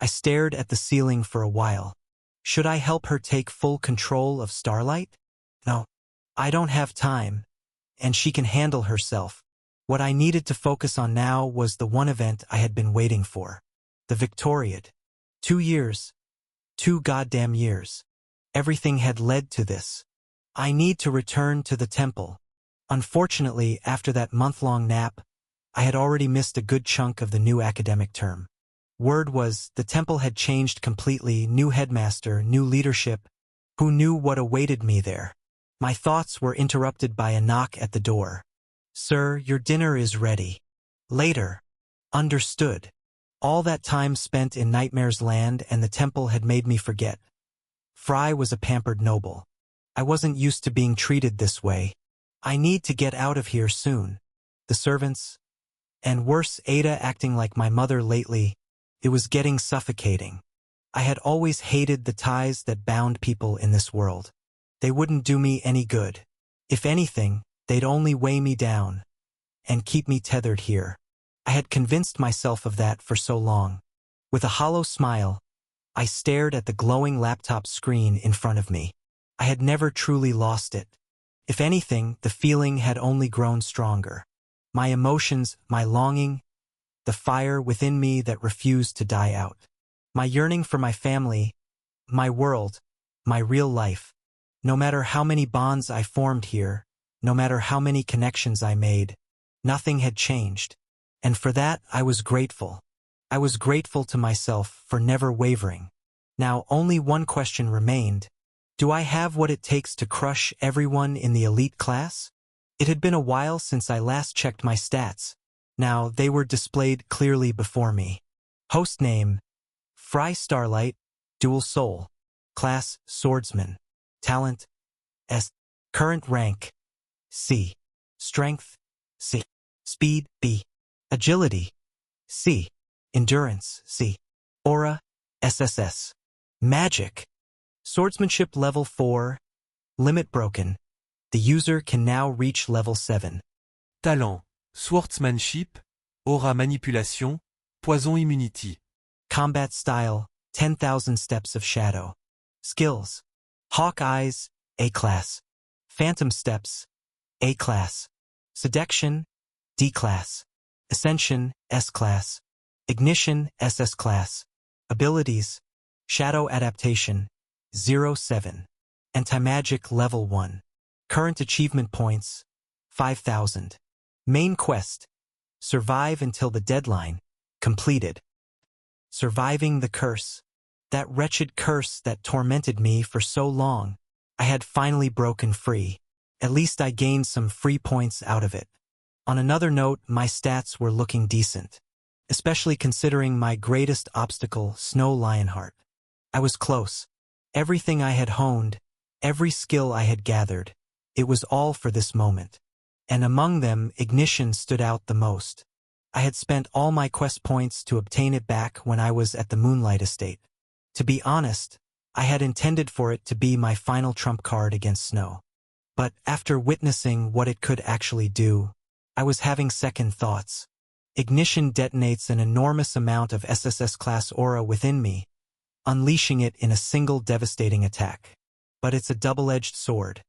I stared at the ceiling for a while. Should I help her take full control of Starlight? No. I don't have time, and she can handle herself. What I needed to focus on now was the one event I had been waiting for. The Victoriad. 2 years. 2 goddamn years. Everything had led to this. I need to return to the temple. Unfortunately, after that month-long nap, I had already missed a good chunk of the new academic term. Word was, the temple had changed completely, new headmaster, new leadership. Who knew what awaited me there? My thoughts were interrupted by a knock at the door. Sir, your dinner is ready. Later. Understood. All that time spent in Nightmare's Land and the temple had made me forget. Fry was a pampered noble. I wasn't used to being treated this way. I need to get out of here soon. The servants, and worse, Ada acting like my mother lately, it was getting suffocating. I had always hated the ties that bound people in this world. They wouldn't do me any good. If anything, they'd only weigh me down and keep me tethered here. I had convinced myself of that for so long. With a hollow smile, I stared at the glowing laptop screen in front of me. I had never truly lost it. If anything, the feeling had only grown stronger. My emotions, my longing, the fire within me that refused to die out. My yearning for my family, my world, my real life. No matter how many bonds I formed here, no matter how many connections I made, nothing had changed. And for that, I was grateful. I was grateful to myself for never wavering. Now, only one question remained. Do I have what it takes to crush everyone in the elite class? It had been a while since I last checked my stats. Now, they were displayed clearly before me. Host name, Fry Starlight, Dual Soul. Class, Swordsman. Talent, S. Current rank, C. Strength, C. Speed, B. Agility, C. Endurance, C. Aura, SSS. Magic. Swordsmanship level 4. Limit broken. The user can now reach level 7. Talent, Swordsmanship, Aura Manipulation, Poison Immunity. Combat style, 10,000 steps of shadow. Skills. Hawk eyes, A-class. Phantom steps, A-class. Seduction, D-class. Ascension, S-class. Ignition, SS-class. Abilities. Shadow adaptation, 07. Anti-magic level 1. Current achievement points, 5,000. Main quest. Survive until the deadline. Completed. Surviving the curse. That wretched curse that tormented me for so long. I had finally broken free. At least I gained some free points out of it. On another note, my stats were looking decent, especially considering my greatest obstacle, Snow Lionheart. I was close. Everything I had honed, every skill I had gathered, it was all for this moment. And among them, Ignition stood out the most. I had spent all my quest points to obtain it back when I was at the Moonlight Estate. To be honest, I had intended for it to be my final trump card against Snow. But after witnessing what it could actually do, I was having second thoughts. Ignition detonates an enormous amount of SSS-class aura within me, unleashing it in a single devastating attack. But it's a double-edged sword.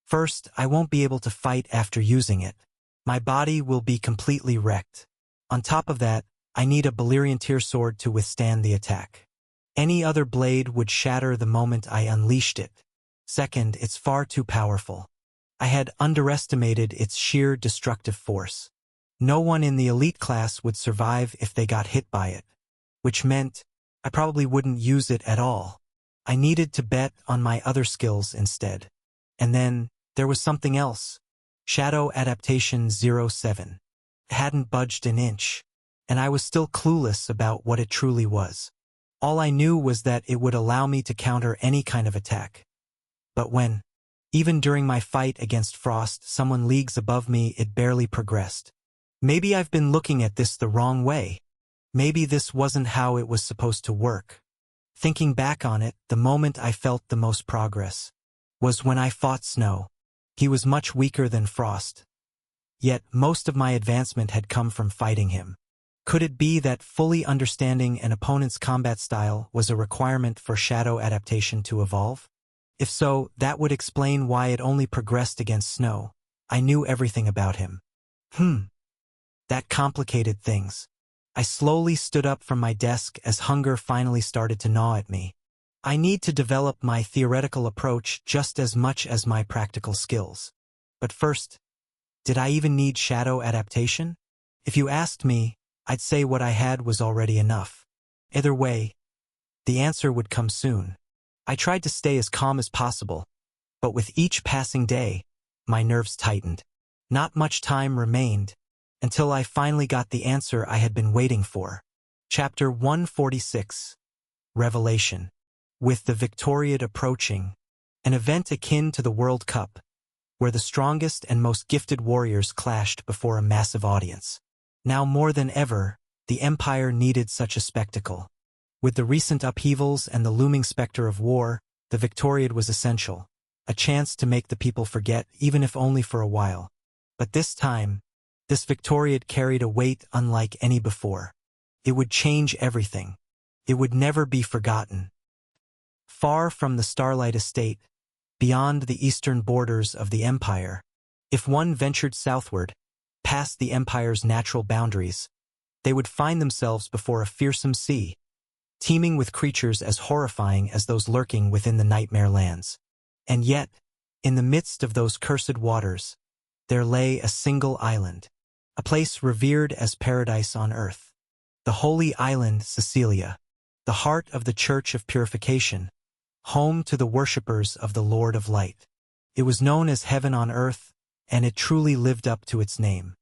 First, I won't be able to fight after using it. My body will be completely wrecked. On top of that, I need a Balerian tier sword to withstand the attack. Any other blade would shatter the moment I unleashed it. Second, it's far too powerful. I had underestimated its sheer destructive force. No one in the elite class would survive if they got hit by it, which meant I probably wouldn't use it at all. I needed to bet on my other skills instead. And then, there was something else. Shadow adaptation 07. It hadn't budged an inch, and I was still clueless about what it truly was. All I knew was that it would allow me to counter any kind of attack. But when, even during my fight against Frost, someone leagues above me, it barely progressed. Maybe I've been looking at this the wrong way. Maybe this wasn't how it was supposed to work. Thinking back on it, the moment I felt the most progress was when I fought Snow. He was much weaker than Frost. Yet most of my advancement had come from fighting him. Could it be that fully understanding an opponent's combat style was a requirement for shadow adaptation to evolve? If so, that would explain why it only progressed against Snow. I knew everything about him. That complicated things. I slowly stood up from my desk as hunger finally started to gnaw at me. I need to develop my theoretical approach just as much as my practical skills. But first, did I even need shadow adaptation? If you asked me, I'd say what I had was already enough. Either way, the answer would come soon. I tried to stay as calm as possible, but with each passing day, my nerves tightened. Not much time remained until I finally got the answer I had been waiting for. Chapter 146. Revelation. With the Victoriad approaching, an event akin to the World Cup, where the strongest and most gifted warriors clashed before a massive audience. Now more than ever, the Empire needed such a spectacle. With the recent upheavals and the looming specter of war, the Victoriad was essential, a chance to make the people forget, even if only for a while. But this time, this Victoriad carried a weight unlike any before. It would change everything. It would never be forgotten. Far from the Starlight Estate, beyond the eastern borders of the Empire, if one ventured southward, past the Empire's natural boundaries, they would find themselves before a fearsome sea, teeming with creatures as horrifying as those lurking within the Nightmare Lands. And yet, in the midst of those cursed waters, there lay a single island, a place revered as paradise on earth. The holy island Cecilia, the heart of the Church of Purification, home to the worshippers of the Lord of Light. It was known as heaven on earth, and it truly lived up to its name.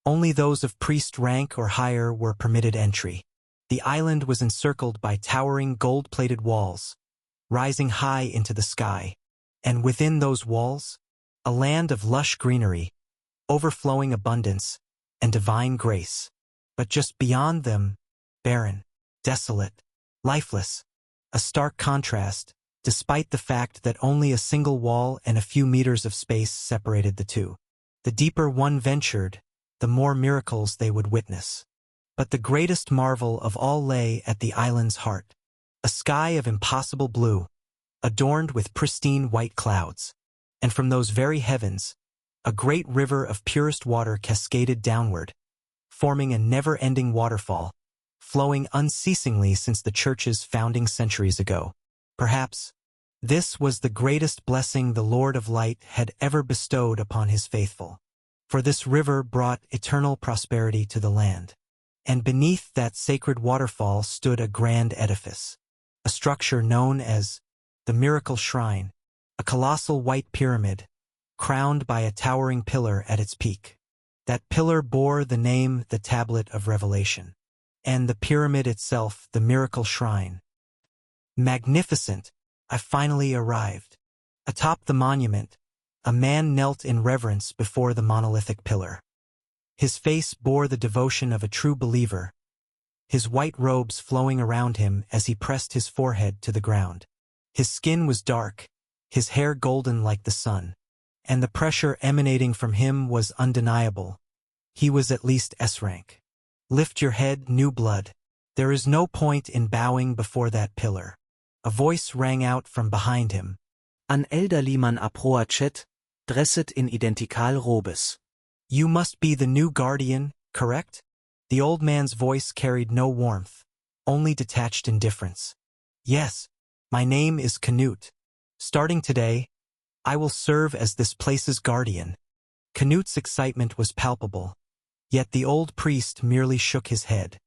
Only those of priest rank or higher were permitted entry. The island was encircled by towering gold-plated walls, rising high into the sky, and within those walls, a land of lush greenery, overflowing abundance, and divine grace. But just beyond them, barren, desolate, lifeless, a stark contrast, despite the fact that only a single wall and a few meters of space separated the two. The deeper one ventured, the more miracles they would witness. But the greatest marvel of all lay at the island's heart, a sky of impossible blue, adorned with pristine white clouds. And from those very heavens, a great river of purest water cascaded downward, forming a never-ending waterfall, flowing unceasingly since the church's founding centuries ago. Perhaps this was the greatest blessing the Lord of Light had ever bestowed upon his faithful. For this river brought eternal prosperity to the land. And beneath that sacred waterfall stood a grand edifice, a structure known as the Miracle Shrine, a colossal white pyramid, crowned by a towering pillar at its peak. That pillar bore the name the Tablet of Revelation, and the pyramid itself the Miracle Shrine. Magnificent! I finally arrived. Atop the monument, a man knelt in reverence before the monolithic pillar. His face bore the devotion of a true believer, his white robes flowing around him as he pressed his forehead to the ground. His skin was dark, his hair golden like the sun, and the pressure emanating from him was undeniable. He was at least S-rank. Lift your head, new blood. There is no point in bowing before that pillar. A voice rang out from behind him. An elderly man approachet, dresset in identical robes. You must be the new guardian, correct? The old man's voice carried no warmth, only detached indifference. Yes, my name is Canute. Starting today, I will serve as this place's guardian. Canute's excitement was palpable, yet the old priest merely shook his head.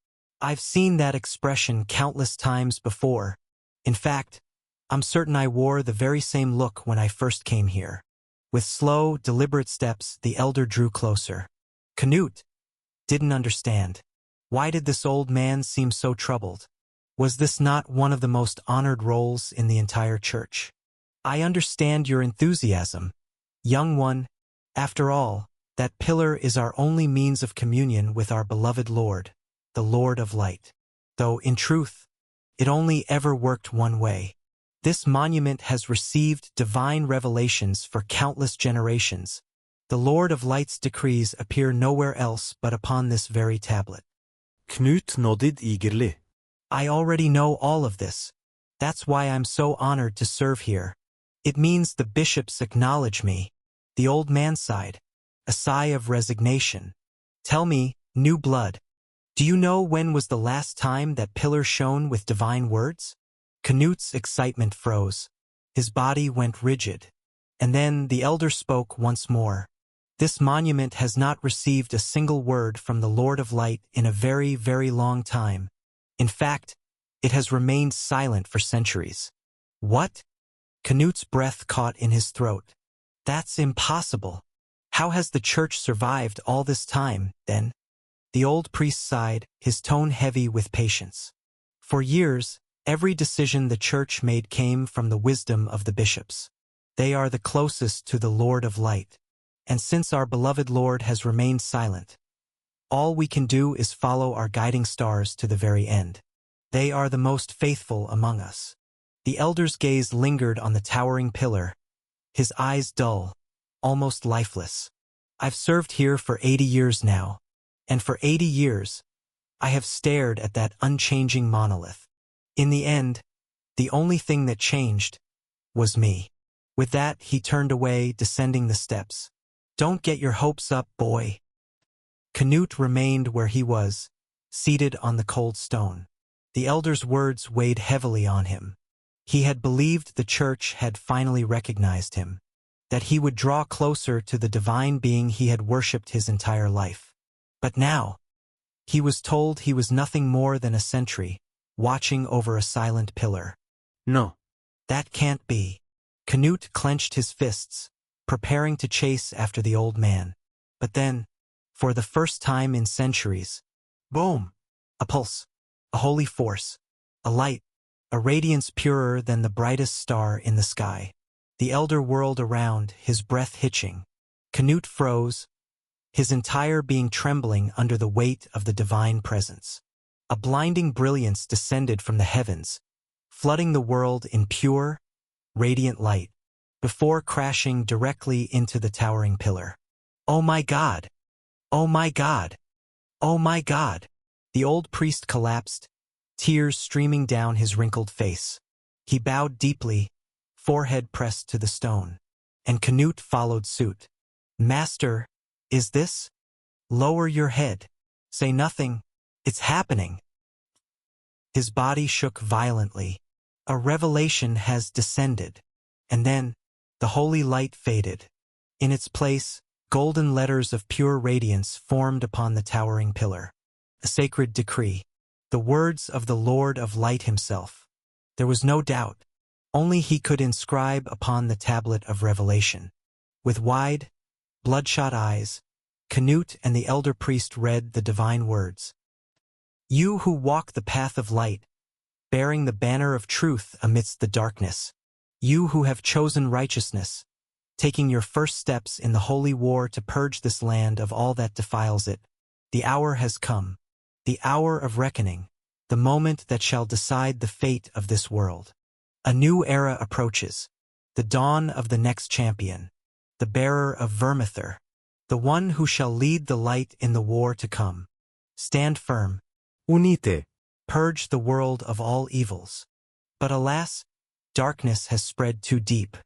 I've seen that expression countless times before. In fact, I'm certain I wore the very same look when I first came here. With slow, deliberate steps, the elder drew closer. Canute didn't understand. Why did this old man seem so troubled? Was this not one of the most honored roles in the entire church? I understand your enthusiasm, young one. After all, that pillar is our only means of communion with our beloved Lord, the Lord of Light. Though, in truth, it only ever worked one way. This monument has received divine revelations for countless generations. The Lord of Light's decrees appear nowhere else but upon this very tablet. Knut nodded eagerly. I already know all of this. That's why I'm so honored to serve here. It means the bishops acknowledge me. The old man sighed, a sigh of resignation. Tell me, new blood, do you know when was the last time that pillar shone with divine words? Canute's excitement froze. His body went rigid. And then the elder spoke once more. This monument has not received a single word from the Lord of Light in a very, very long time. In fact, it has remained silent for centuries. What? Canute's breath caught in his throat. That's impossible. How has the church survived all this time, then? The old priest sighed, his tone heavy with patience. For years, every decision the church made came from the wisdom of the bishops. They are the closest to the Lord of Light. And since our beloved Lord has remained silent, all we can do is follow our guiding stars to the very end. They are the most faithful among us. The elder's gaze lingered on the towering pillar, his eyes dull, almost lifeless. I've served here for 80 years now, and for 80 years, I have stared at that unchanging monolith. In the end, the only thing that changed was me. With that, he turned away, descending the steps. Don't get your hopes up, boy. Canute remained where he was, seated on the cold stone. The elder's words weighed heavily on him. He had believed the church had finally recognized him, that he would draw closer to the divine being he had worshipped his entire life. But now, he was told he was nothing more than a sentry, watching over a silent pillar. No. That can't be. Canute clenched his fists, preparing to chase after the old man. But then, for the first time in centuries, boom! A pulse, a holy force, a light, a radiance purer than the brightest star in the sky. The elder whirled around, his breath hitching. Canute froze, his entire being trembling under the weight of the divine presence. A blinding brilliance descended from the heavens, flooding the world in pure, radiant light, before crashing directly into the towering pillar. Oh my God! Oh my God! Oh my God! The old priest collapsed, tears streaming down his wrinkled face. He bowed deeply, forehead pressed to the stone, and Canute followed suit. Master, is this? Lower your head. Say nothing. It's happening. His body shook violently. A revelation has descended. And then, the holy light faded. In its place, golden letters of pure radiance formed upon the towering pillar. A sacred decree. The words of the Lord of Light himself. There was no doubt. Only he could inscribe upon the tablet of revelation. With wide, bloodshot eyes, Canute and the elder priest read the divine words. You who walk the path of light, bearing the banner of truth amidst the darkness. You who have chosen righteousness, taking your first steps in the holy war to purge this land of all that defiles it. The hour has come, the hour of reckoning, the moment that shall decide the fate of this world. A new era approaches, the dawn of the next champion, the bearer of Vermithor, the one who shall lead the light in the war to come. Stand firm. Unite. Purge the world of all evils. But alas, darkness has spread too deep.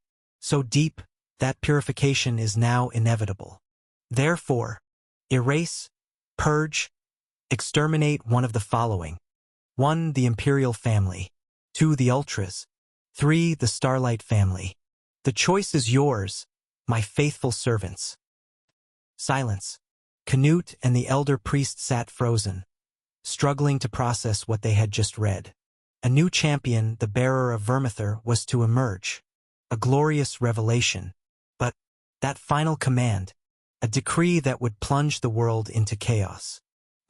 So deep that purification is now inevitable. Therefore, erase, purge, exterminate one of the following. 1. The imperial family. 2. The ultras. 3. The starlight family. The choice is yours, my faithful servants. Silence. Canute and the elder priest sat frozen, struggling to process what they had just read. A new champion, the bearer of Vermithor, was to emerge. A glorious revelation. But that final command, a decree that would plunge the world into chaos.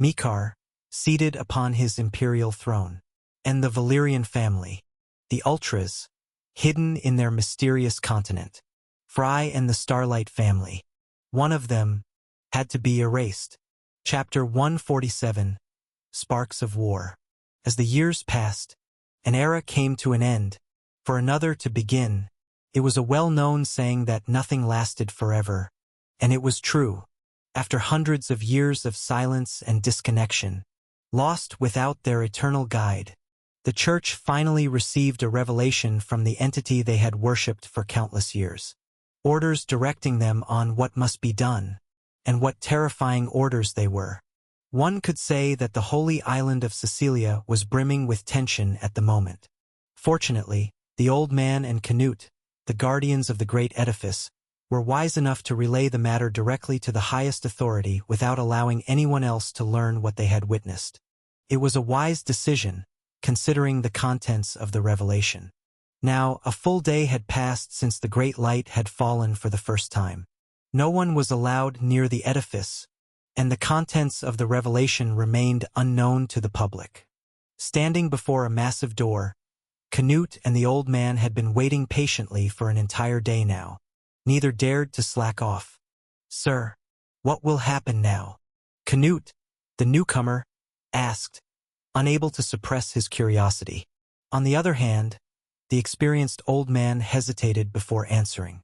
Mikar, seated upon his imperial throne, and the Valyrian family, the Ultras, hidden in their mysterious continent. Fry and the Starlight family. One of them had to be erased. Chapter 147. Sparks of War. As the years passed, an era came to an end, for another to begin. It was a well-known saying that nothing lasted forever, and it was true. After hundreds of years of silence and disconnection, lost without their eternal guide, the Church finally received a revelation from the entity they had worshipped for countless years. Orders directing them on what must be done, and what terrifying orders they were. One could say that the holy island of Sicilia was brimming with tension at the moment. Fortunately, the old man and Canute, the guardians of the great edifice, were wise enough to relay the matter directly to the highest authority without allowing anyone else to learn what they had witnessed. It was a wise decision, considering the contents of the revelation. Now, a full day had passed since the great light had fallen for the first time. No one was allowed near the edifice, and the contents of the revelation remained unknown to the public. Standing before a massive door, Canute and the old man had been waiting patiently for an entire day now. Neither dared to slack off. Sir, what will happen now? Canute, the newcomer, asked, unable to suppress his curiosity. On the other hand, the experienced old man hesitated before answering.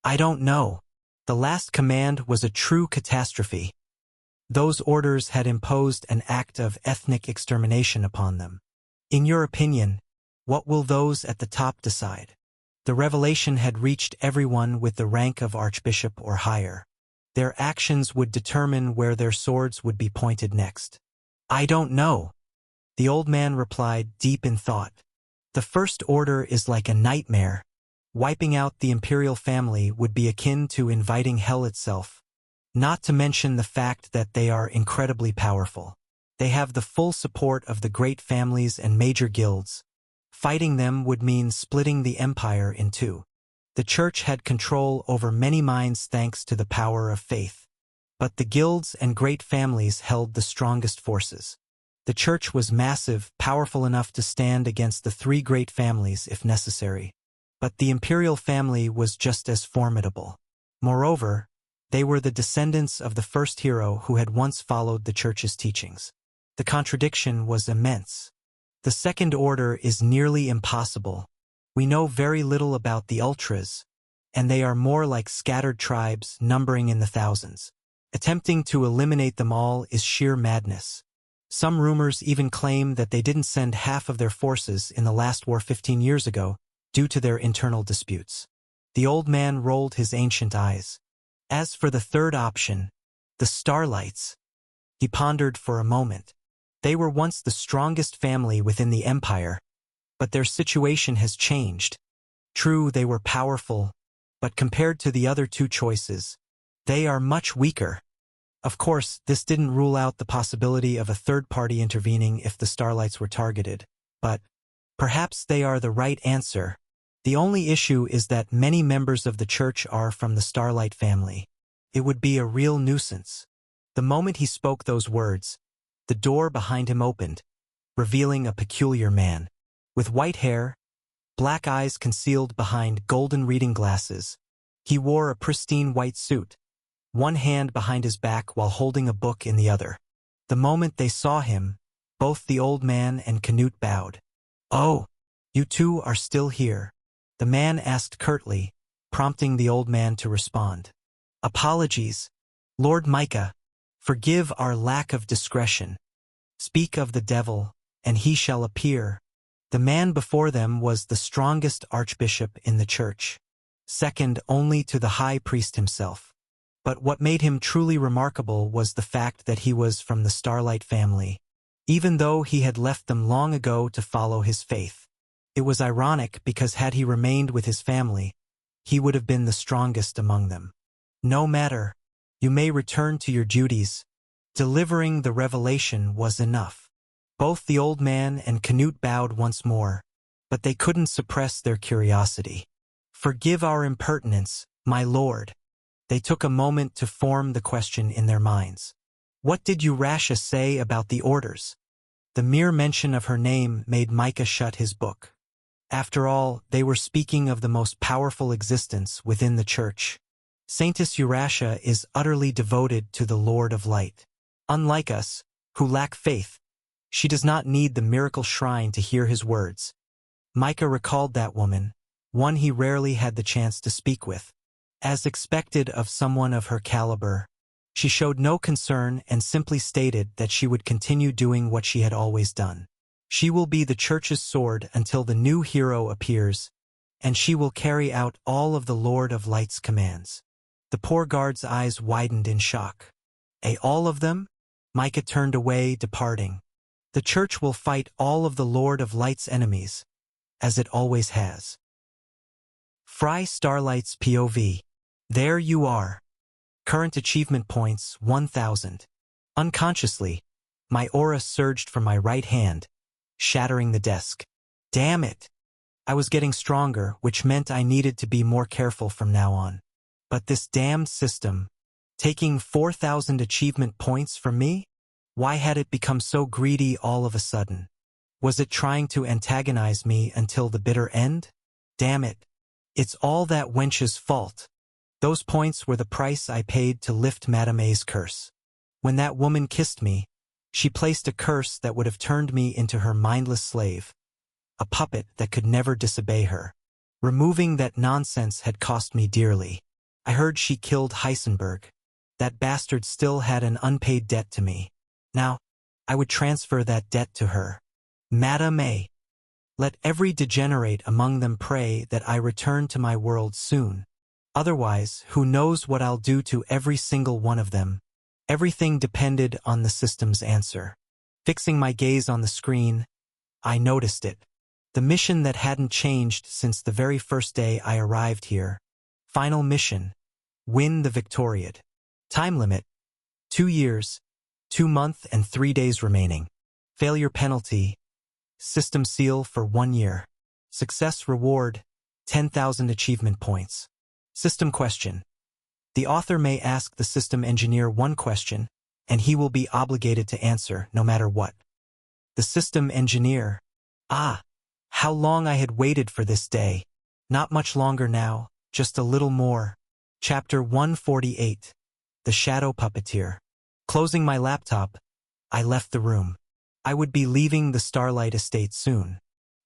I don't know. The last command was a true catastrophe. Those orders had imposed an act of ethnic extermination upon them. In your opinion, what will those at the top decide? The revelation had reached everyone with the rank of archbishop or higher. Their actions would determine where their swords would be pointed next. I don't know. The old man replied, deep in thought. The first order is like a nightmare. Wiping out the imperial family would be akin to inviting hell itself. Not to mention the fact that they are incredibly powerful. They have the full support of the great families and major guilds. Fighting them would mean splitting the empire in two. The Church had control over many minds thanks to the power of faith. But the guilds and great families held the strongest forces. The Church was massive, powerful enough to stand against the three great families if necessary. But the imperial family was just as formidable. Moreover, they were the descendants of the first hero who had once followed the Church's teachings. The contradiction was immense. The second order is nearly impossible. We know very little about the Ultras, and they are more like scattered tribes numbering in the thousands. Attempting to eliminate them all is sheer madness. Some rumors even claim that they didn't send half of their forces in the last war 15 years ago due to their internal disputes. The old man rolled his ancient eyes. As for the third option, the Starlights, he pondered for a moment. They were once the strongest family within the empire, but their situation has changed. True, they were powerful, but compared to the other two choices, they are much weaker. Of course, this didn't rule out the possibility of a third party intervening if the Starlights were targeted, but perhaps they are the right answer. The only issue is that many members of the church are from the Starlight family. It would be a real nuisance. The moment he spoke those words, the door behind him opened, revealing a peculiar man. With white hair, black eyes concealed behind golden reading glasses, he wore a pristine white suit, one hand behind his back while holding a book in the other. The moment they saw him, both the old man and Canute bowed. "Oh, you two are still here," the man asked curtly, prompting the old man to respond. "Apologies, Lord Micah. Forgive our lack of discretion. Speak of the devil, and he shall appear." The man before them was the strongest archbishop in the church, second only to the high priest himself. But what made him truly remarkable was the fact that he was from the Starlight family, even though he had left them long ago to follow his faith. It was ironic because had he remained with his family, he would have been the strongest among them. "No matter, you may return to your duties." Delivering the revelation was enough. Both the old man and Canute bowed once more, but they couldn't suppress their curiosity. "Forgive our impertinence, my lord." They took a moment to form the question in their minds. "What did Urasha say about the orders?" The mere mention of her name made Micah shut his book. After all, they were speaking of the most powerful existence within the church. Saintess Urasha is utterly devoted to the Lord of Light. Unlike us, who lack faith, she does not need the miracle shrine to hear his words. Micah recalled that woman, one he rarely had the chance to speak with. As expected of someone of her caliber, she showed no concern and simply stated that she would continue doing what she had always done. She will be the church's sword until the new hero appears, and she will carry out all of the Lord of Light's commands. The poor guard's eyes widened in shock. All of them?" Micah turned away, departing. "The church will fight all of the Lord of Light's enemies, as it always has." Fry Starlight's POV. There you are. Current achievement points 1000. Unconsciously, my aura surged from my right hand, shattering the desk. Damn it! I was getting stronger, which meant I needed to be more careful from now on. But this damned system, taking 4000 achievement points from me? Why had it become so greedy all of a sudden? Was it trying to antagonize me until the bitter end? Damn it. It's all that wench's fault. Those points were the price I paid to lift Madame A's curse. When that woman kissed me, she placed a curse that would have turned me into her mindless slave, a puppet that could never disobey her. Removing that nonsense had cost me dearly. I heard she killed Heisenberg. That bastard still had an unpaid debt to me. Now, I would transfer that debt to her. Madame A. Let every degenerate among them pray that I return to my world soon. Otherwise, who knows what I'll do to every single one of them. Everything depended on the system's answer. Fixing my gaze on the screen, I noticed it. The mission that hadn't changed since the very first day I arrived here. Final mission. Win the Victoriad. Time limit. 2 years, 2 months and 3 days remaining. Failure penalty. System seal for 1 year. Success reward. 10,000 achievement points. System question. The author may ask the system engineer one question, and he will be obligated to answer no matter what. The system engineer. Ah, how long I had waited for this day. Not much longer now, just a little more. Chapter 148. The Shadow Puppeteer. Closing my laptop, I left the room. I would be leaving the Starlight Estate soon.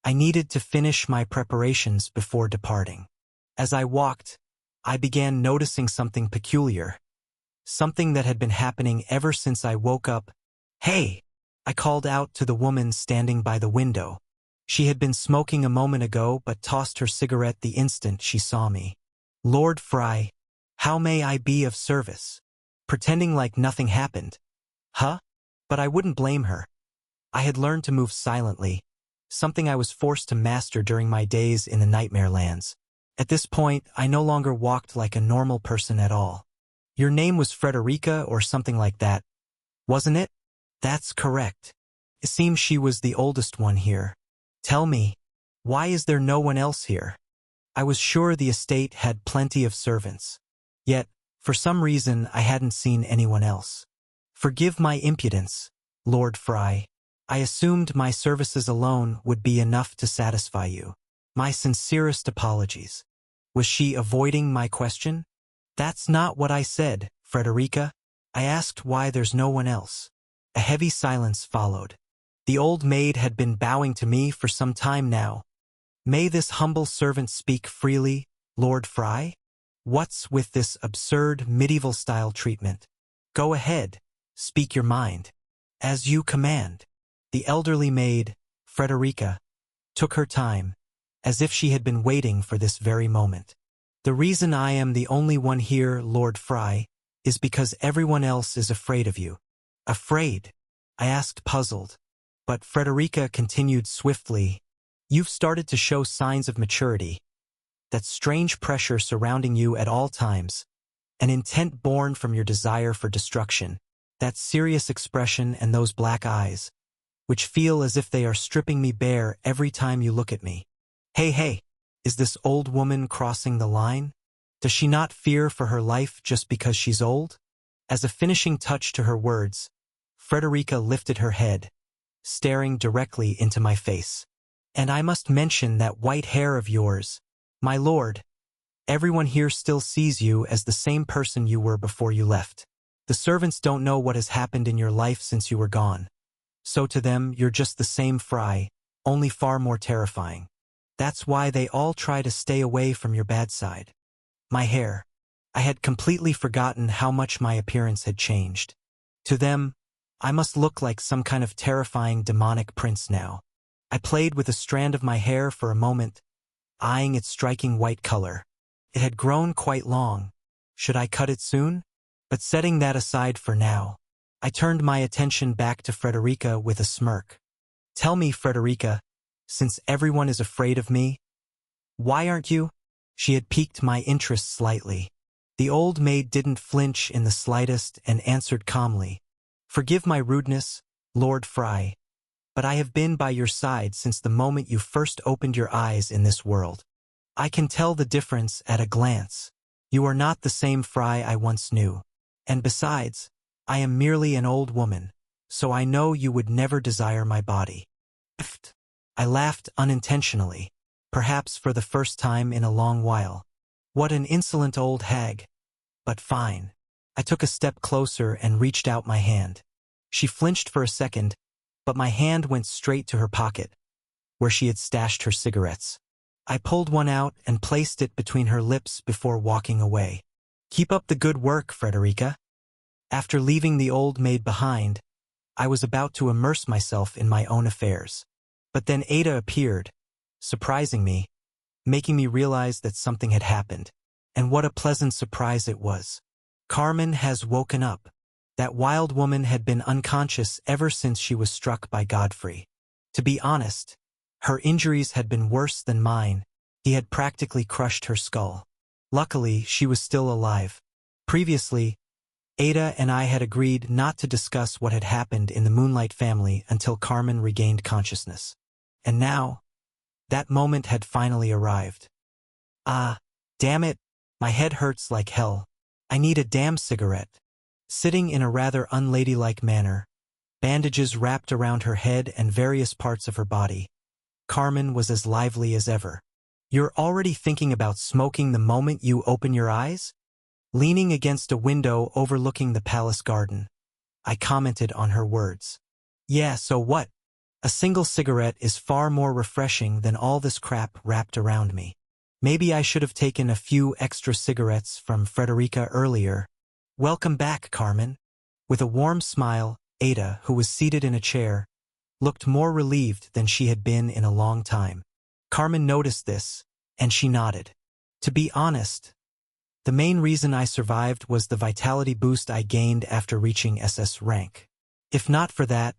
I needed to finish my preparations before departing. As I walked, I began noticing something peculiar. Something that had been happening ever since I woke up. Hey! I called out to the woman standing by the window. She had been smoking a moment ago but tossed her cigarette the instant she saw me. Lord Fry, how may I be of service? Pretending like nothing happened. Huh? But I wouldn't blame her. I had learned to move silently, something I was forced to master during my days in the nightmare lands. At this point, I no longer walked like a normal person at all. Your name was Frederica or something like that, wasn't it? That's correct. It seems she was the oldest one here. Tell me, why is there no one else here? I was sure the estate had plenty of servants. Yet, for some reason, I hadn't seen anyone else. Forgive my impudence, Lord Fry. I assumed my services alone would be enough to satisfy you. My sincerest apologies. Was she avoiding my question? That's not what I said, Frederica. I asked why there's no one else. A heavy silence followed. The old maid had been bowing to me for some time now. May this humble servant speak freely, Lord Fry? What's with this absurd medieval-style treatment? Go ahead, speak your mind. As you command. The elderly maid, Frederica, took her time, as if she had been waiting for this very moment. The reason I am the only one here, Lord Fry, is because everyone else is afraid of you. Afraid? I asked, puzzled. But Frederica continued swiftly, you've started to show signs of maturity. That strange pressure surrounding you at all times, an intent born from your desire for destruction, that serious expression and those black eyes, which feel as if they are stripping me bare every time you look at me. Hey, is this old woman crossing the line? Does she not fear for her life just because she's old? As a finishing touch to her words, Frederica lifted her head, staring directly into my face. And I must mention that white hair of yours. My lord, everyone here still sees you as the same person you were before you left. The servants don't know what has happened in your life since you were gone. So to them, you're just the same Fry, only far more terrifying. That's why they all try to stay away from your bad side. My hair. I had completely forgotten how much my appearance had changed. To them, I must look like some kind of terrifying demonic prince now. I played with a strand of my hair for a moment, eyeing its striking white color. It had grown quite long. Should I cut it soon? But setting that aside for now, I turned my attention back to Frederica with a smirk. Tell me, Frederica, since everyone is afraid of me, why aren't you? She had piqued my interest slightly. The old maid didn't flinch in the slightest and answered calmly. Forgive my rudeness, Lord Fry, but I have been by your side since the moment you first opened your eyes in this world. I can tell the difference at a glance. You are not the same Fry I once knew. And besides, I am merely an old woman, so I know you would never desire my body. I laughed unintentionally, perhaps for the first time in a long while. What an insolent old hag. But fine. I took a step closer and reached out my hand. She flinched for a second, but my hand went straight to her pocket, where she had stashed her cigarettes. I pulled one out and placed it between her lips before walking away. Keep up the good work, Frederica. After leaving the old maid behind, I was about to immerse myself in my own affairs. But then Ada appeared, surprising me, making me realize that something had happened. And what a pleasant surprise it was. Carmen has woken up. That wild woman had been unconscious ever since she was struck by Godfrey. To be honest, her injuries had been worse than mine. He had practically crushed her skull. Luckily, she was still alive. Previously, Ada and I had agreed not to discuss what had happened in the Moonlight family until Carmen regained consciousness. And now, that moment had finally arrived. Ah, damn it, my head hurts like hell. I need a damn cigarette. Sitting in a rather unladylike manner, bandages wrapped around her head and various parts of her body, Carmen was as lively as ever. You're already thinking about smoking the moment you open your eyes? Leaning against a window overlooking the palace garden, I commented on her words. Yeah, so what? A single cigarette is far more refreshing than all this crap wrapped around me. Maybe I should have taken a few extra cigarettes from Frederica earlier. Welcome back, Carmen. With a warm smile, Ada, who was seated in a chair, looked more relieved than she had been in a long time. Carmen noticed this, and she nodded. To be honest, the main reason I survived was the vitality boost I gained after reaching SS rank. If not for that,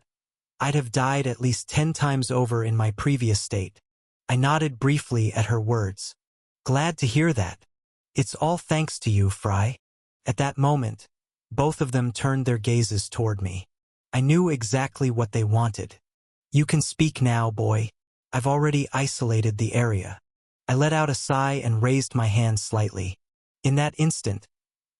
I'd have died at least 10 times over in my previous state. I nodded briefly at her words. Glad to hear that. It's all thanks to you, Fry. At that moment, both of them turned their gazes toward me. I knew exactly what they wanted. You can speak now, boy. I've already isolated the area. I let out a sigh and raised my hand slightly. In that instant,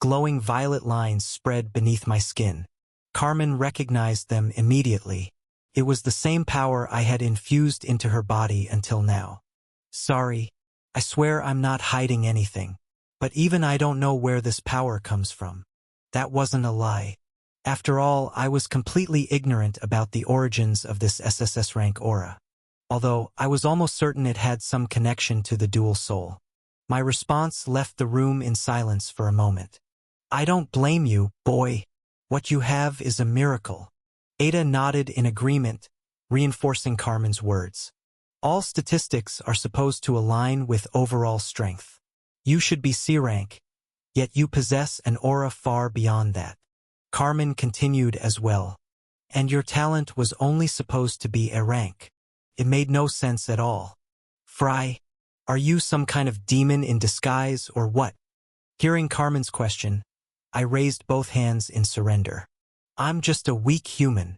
glowing violet lines spread beneath my skin. Carmen recognized them immediately. It was the same power I had infused into her body until now. Sorry, I swear I'm not hiding anything. But even I don't know where this power comes from. That wasn't a lie. After all, I was completely ignorant about the origins of this SSS rank aura. Although, I was almost certain it had some connection to the dual soul. My response left the room in silence for a moment. I don't blame you, boy. What you have is a miracle. Ada nodded in agreement, reinforcing Carmen's words. All statistics are supposed to align with overall strength. You should be C rank, yet you possess an aura far beyond that. Carmen continued as well. And your talent was only supposed to be A rank. It made no sense at all. Fry, are you some kind of demon in disguise or what? Hearing Carmen's question, I raised both hands in surrender. I'm just a weak human.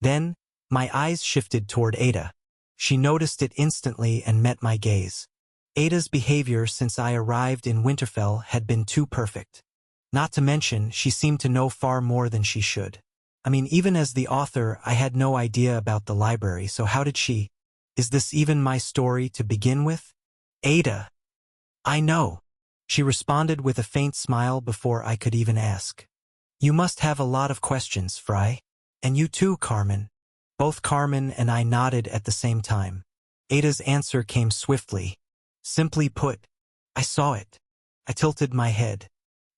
Then, my eyes shifted toward Ada. She noticed it instantly and met my gaze. Ada's behavior since I arrived in Winterfell had been too perfect. Not to mention, she seemed to know far more than she should. I mean, even as the author, I had no idea about the library, so how did she? Is this even my story to begin with? Ada. I know. She responded with a faint smile before I could even ask. You must have a lot of questions, Fry. And you too, Carmen. Both Carmen and I nodded at the same time. Ada's answer came swiftly. Simply put, I saw it. I tilted my head.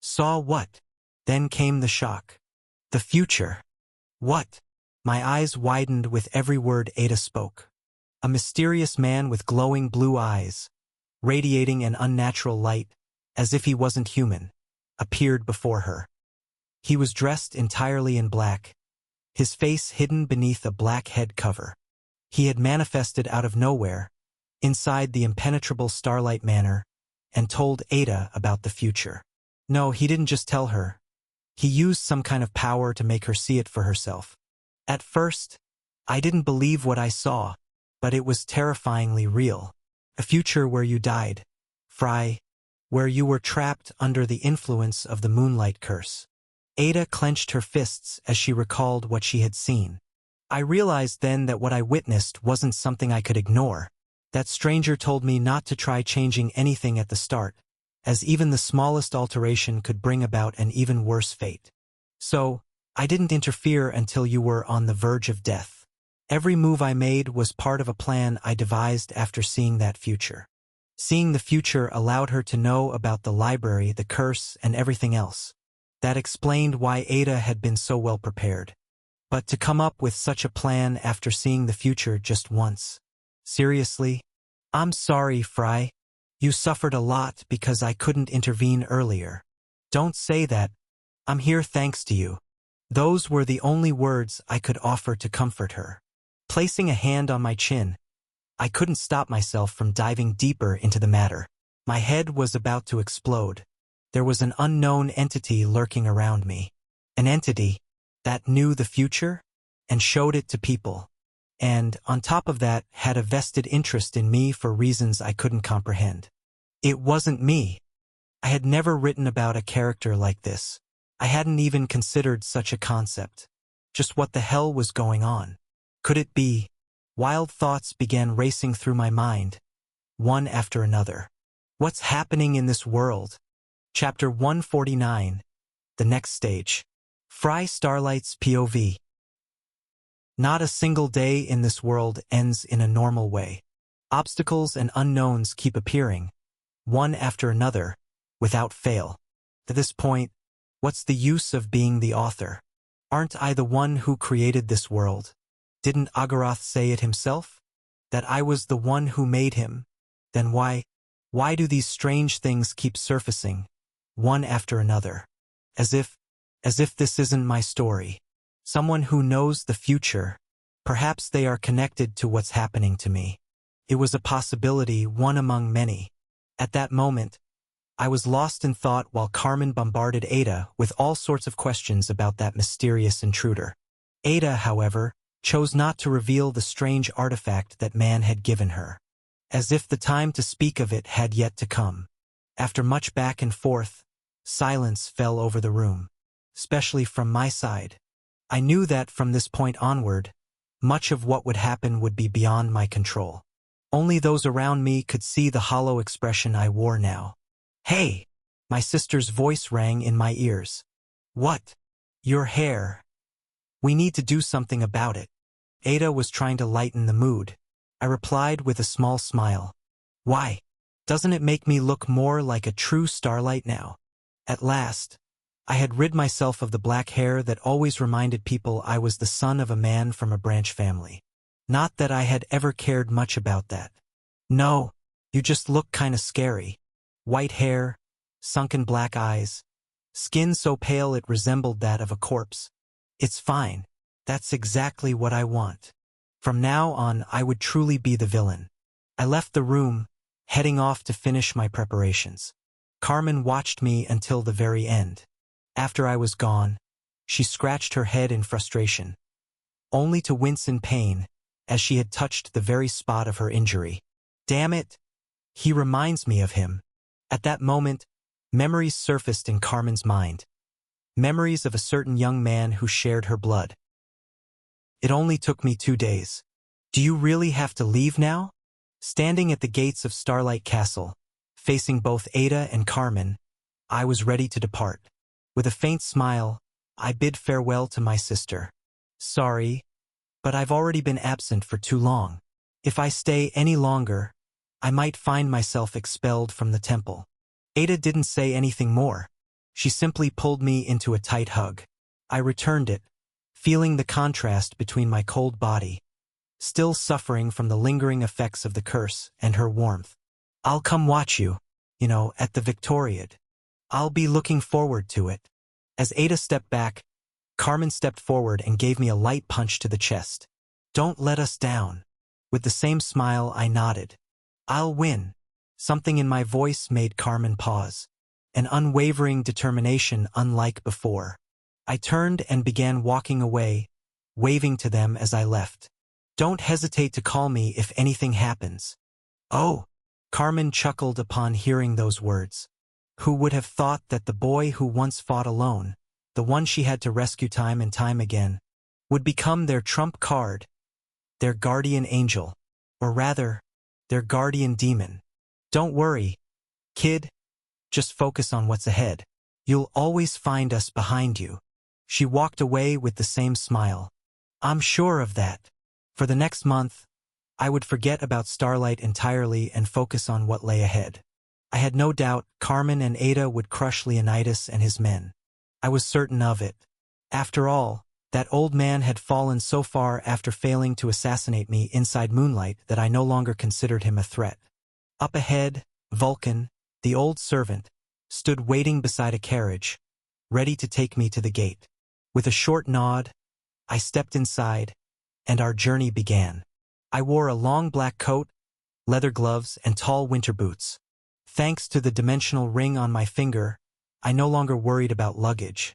Saw what? Then came the shock. The future. What? My eyes widened with every word Ada spoke. A mysterious man with glowing blue eyes, radiating an unnatural light, as if he wasn't human, appeared before her. He was dressed entirely in black, his face hidden beneath a black head cover. He had manifested out of nowhere, inside the impenetrable Starlight Manor, and told Ada about the future. No, he didn't just tell her. He used some kind of power to make her see it for herself. At first, I didn't believe what I saw, but it was terrifyingly real. A future where you died, Fry, where you were trapped under the influence of the moonlight curse. Ada clenched her fists as she recalled what she had seen. I realized then that what I witnessed wasn't something I could ignore. That stranger told me not to try changing anything at the start, as even the smallest alteration could bring about an even worse fate. So, I didn't interfere until you were on the verge of death. Every move I made was part of a plan I devised after seeing that future. Seeing the future allowed her to know about the library, the curse, and everything else. That explained why Ada had been so well prepared. But to come up with such a plan after seeing the future just once. Seriously? I'm sorry, Fry. You suffered a lot because I couldn't intervene earlier. Don't say that. I'm here thanks to you. Those were the only words I could offer to comfort her. Placing a hand on my chin, I couldn't stop myself from diving deeper into the matter. My head was about to explode. There was an unknown entity lurking around me. An entity that knew the future and showed it to people. And, on top of that, had a vested interest in me for reasons I couldn't comprehend. It wasn't me. I had never written about a character like this. I hadn't even considered such a concept. Just what the hell was going on? Could it be? Wild thoughts began racing through my mind, one after another. What's happening in this world? Chapter 149. The next stage. Fry Starlight's POV. Not a single day in this world ends in a normal way. Obstacles and unknowns keep appearing, one after another, without fail. At this point, what's the use of being the author? Aren't I the one who created this world? Didn't Agaroth say it himself? That I was the one who made him? Then why do these strange things keep surfacing, one after another? As if this isn't my story. Someone who knows the future. Perhaps they are connected to what's happening to me. It was a possibility, one among many. At that moment, I was lost in thought while Carmen bombarded Ada with all sorts of questions about that mysterious intruder. Ada, however, chose not to reveal the strange artifact that man had given her, as if the time to speak of it had yet to come. After much back and forth, silence fell over the room, especially from my side. I knew that from this point onward, much of what would happen would be beyond my control. Only those around me could see the hollow expression I wore now. "Hey!" My sister's voice rang in my ears. "What?" "Your hair. We need to do something about it." Ada was trying to lighten the mood. I replied with a small smile. "Why? Doesn't it make me look more like a true starlight now?" At last, I had rid myself of the black hair that always reminded people I was the son of a man from a branch family. Not that I had ever cared much about that. "No, you just look kinda scary. White hair, sunken black eyes, skin so pale it resembled that of a corpse. It's fine. That's exactly what I want." From now on, I would truly be the villain. I left the room, heading off to finish my preparations. Carmen watched me until the very end. After I was gone, she scratched her head in frustration, only to wince in pain, as she had touched the very spot of her injury. Damn it! He reminds me of him. At that moment, memories surfaced in Carmen's mind. Memories of a certain young man who shared her blood. It only took me 2 days. "Do you really have to leave now?" Standing at the gates of Starlight Castle, facing both Ada and Carmen, I was ready to depart. With a faint smile, I bid farewell to my sister. "Sorry, but I've already been absent for too long. If I stay any longer, I might find myself expelled from the temple." Ada didn't say anything more. She simply pulled me into a tight hug. I returned it, feeling the contrast between my cold body, still suffering from the lingering effects of the curse, and her warmth. "I'll come watch you, at the Victoriad. I'll be looking forward to it." As Ada stepped back, Carmen stepped forward and gave me a light punch to the chest. "Don't let us down." With the same smile, I nodded. "I'll win." Something in my voice made Carmen pause. An unwavering determination unlike before. I turned and began walking away, waving to them as I left. "Don't hesitate to call me if anything happens." "Oh," Carmen chuckled upon hearing those words. Who would have thought that the boy who once fought alone, the one she had to rescue time and time again, would become their trump card, their guardian angel, or rather, their guardian demon. "Don't worry, kid. Just focus on what's ahead. You'll always find us behind you." She walked away with the same smile. I'm sure of that. For the next month, I would forget about Starlight entirely and focus on what lay ahead. I had no doubt Carmen and Ada would crush Leonidas and his men. I was certain of it. After all, that old man had fallen so far after failing to assassinate me inside Moonlight that I no longer considered him a threat. Up ahead, Vulcan, the old servant, stood waiting beside a carriage, ready to take me to the gate. With a short nod, I stepped inside, and our journey began. I wore a long black coat, leather gloves, and tall winter boots. Thanks to the dimensional ring on my finger, I no longer worried about luggage.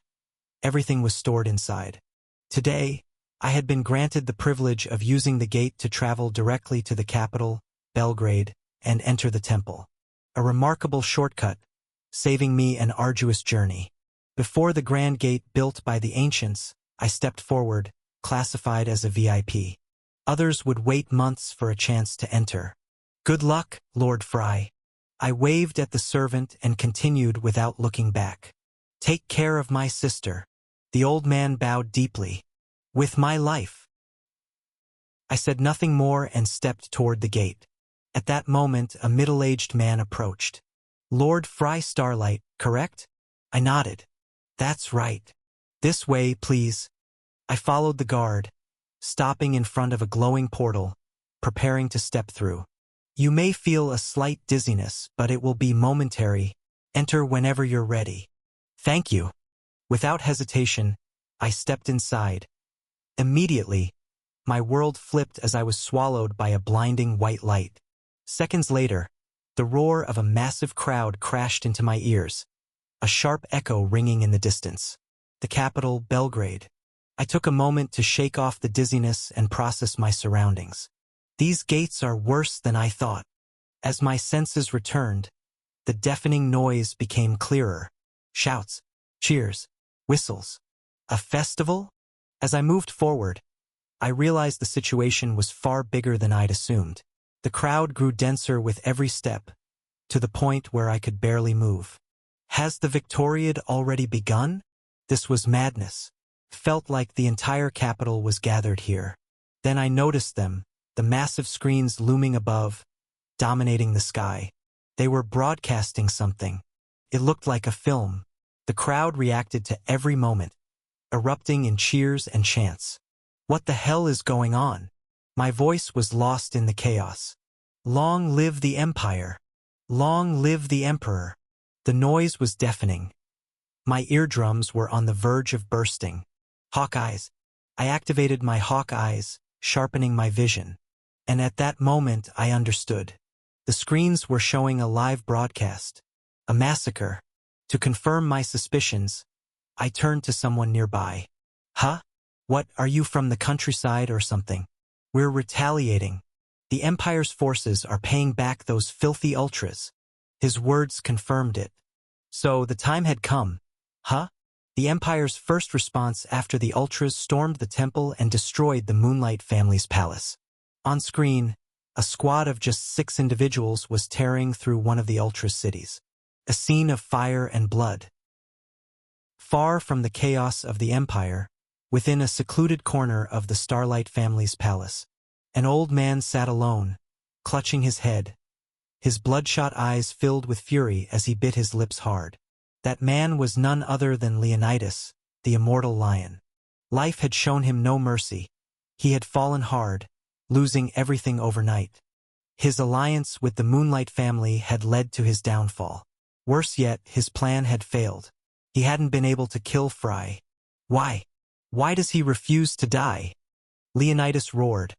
Everything was stored inside. Today, I had been granted the privilege of using the gate to travel directly to the capital, Belgrade, and enter the temple. A remarkable shortcut, saving me an arduous journey. Before the grand gate built by the ancients, I stepped forward, classified as a VIP. Others would wait months for a chance to enter. "Good luck, Lord Fry." I waved at the servant and continued without looking back. "Take care of my sister." The old man bowed deeply. "With my life." I said nothing more and stepped toward the gate. At that moment, a middle-aged man approached. "Lord Fry Starlight, correct?" I nodded. "That's right. This way, please." I followed the guard, stopping in front of a glowing portal, preparing to step through. You may feel a slight dizziness, but it will be momentary. Enter whenever you're ready. Thank you. Without hesitation, I stepped inside. Immediately, my world flipped as I was swallowed by a blinding white light. Seconds later, the roar of a massive crowd crashed into my ears, a sharp echo ringing in the distance. The capital, Belgrade. I took a moment to shake off the dizziness and process my surroundings. These gates are worse than I thought. As my senses returned, the deafening noise became clearer. Shouts, cheers, whistles. A festival? As I moved forward, I realized the situation was far bigger than I'd assumed. The crowd grew denser with every step, to the point where I could barely move. Has the Victoriad already begun? This was madness. Felt like the entire capital was gathered here. Then I noticed them, the massive screens looming above, dominating the sky. They were broadcasting something. It looked like a film. The crowd reacted to every moment, erupting in cheers and chants. What the hell is going on? My voice was lost in the chaos. Long live the Empire! Long live the Emperor! The noise was deafening. My eardrums were on the verge of bursting. Hawk eyes. I activated my hawk eyes, sharpening my vision. And at that moment I understood. The screens were showing a live broadcast. A massacre. To confirm my suspicions, I turned to someone nearby. Huh? What, are you from the countryside or something? We're retaliating. The Empire's forces are paying back those filthy ultras. His words confirmed it. So the time had come. Huh? The Empire's first response after the ultras stormed the temple and destroyed the Moonlight family's palace. On screen, a squad of just 6 individuals was tearing through one of the ultras' cities. A scene of fire and blood. Far from the chaos of the Empire, within a secluded corner of the Starlight family's palace, an old man sat alone, clutching his head. His bloodshot eyes filled with fury as he bit his lips hard. That man was none other than Villainous, the immortal lion. Life had shown him no mercy. He had fallen hard, losing everything overnight. His alliance with the Moonlight family had led to his downfall. Worse yet, his plan had failed. He hadn't been able to kill Fry. Why? Why does he refuse to die? Villainous roared,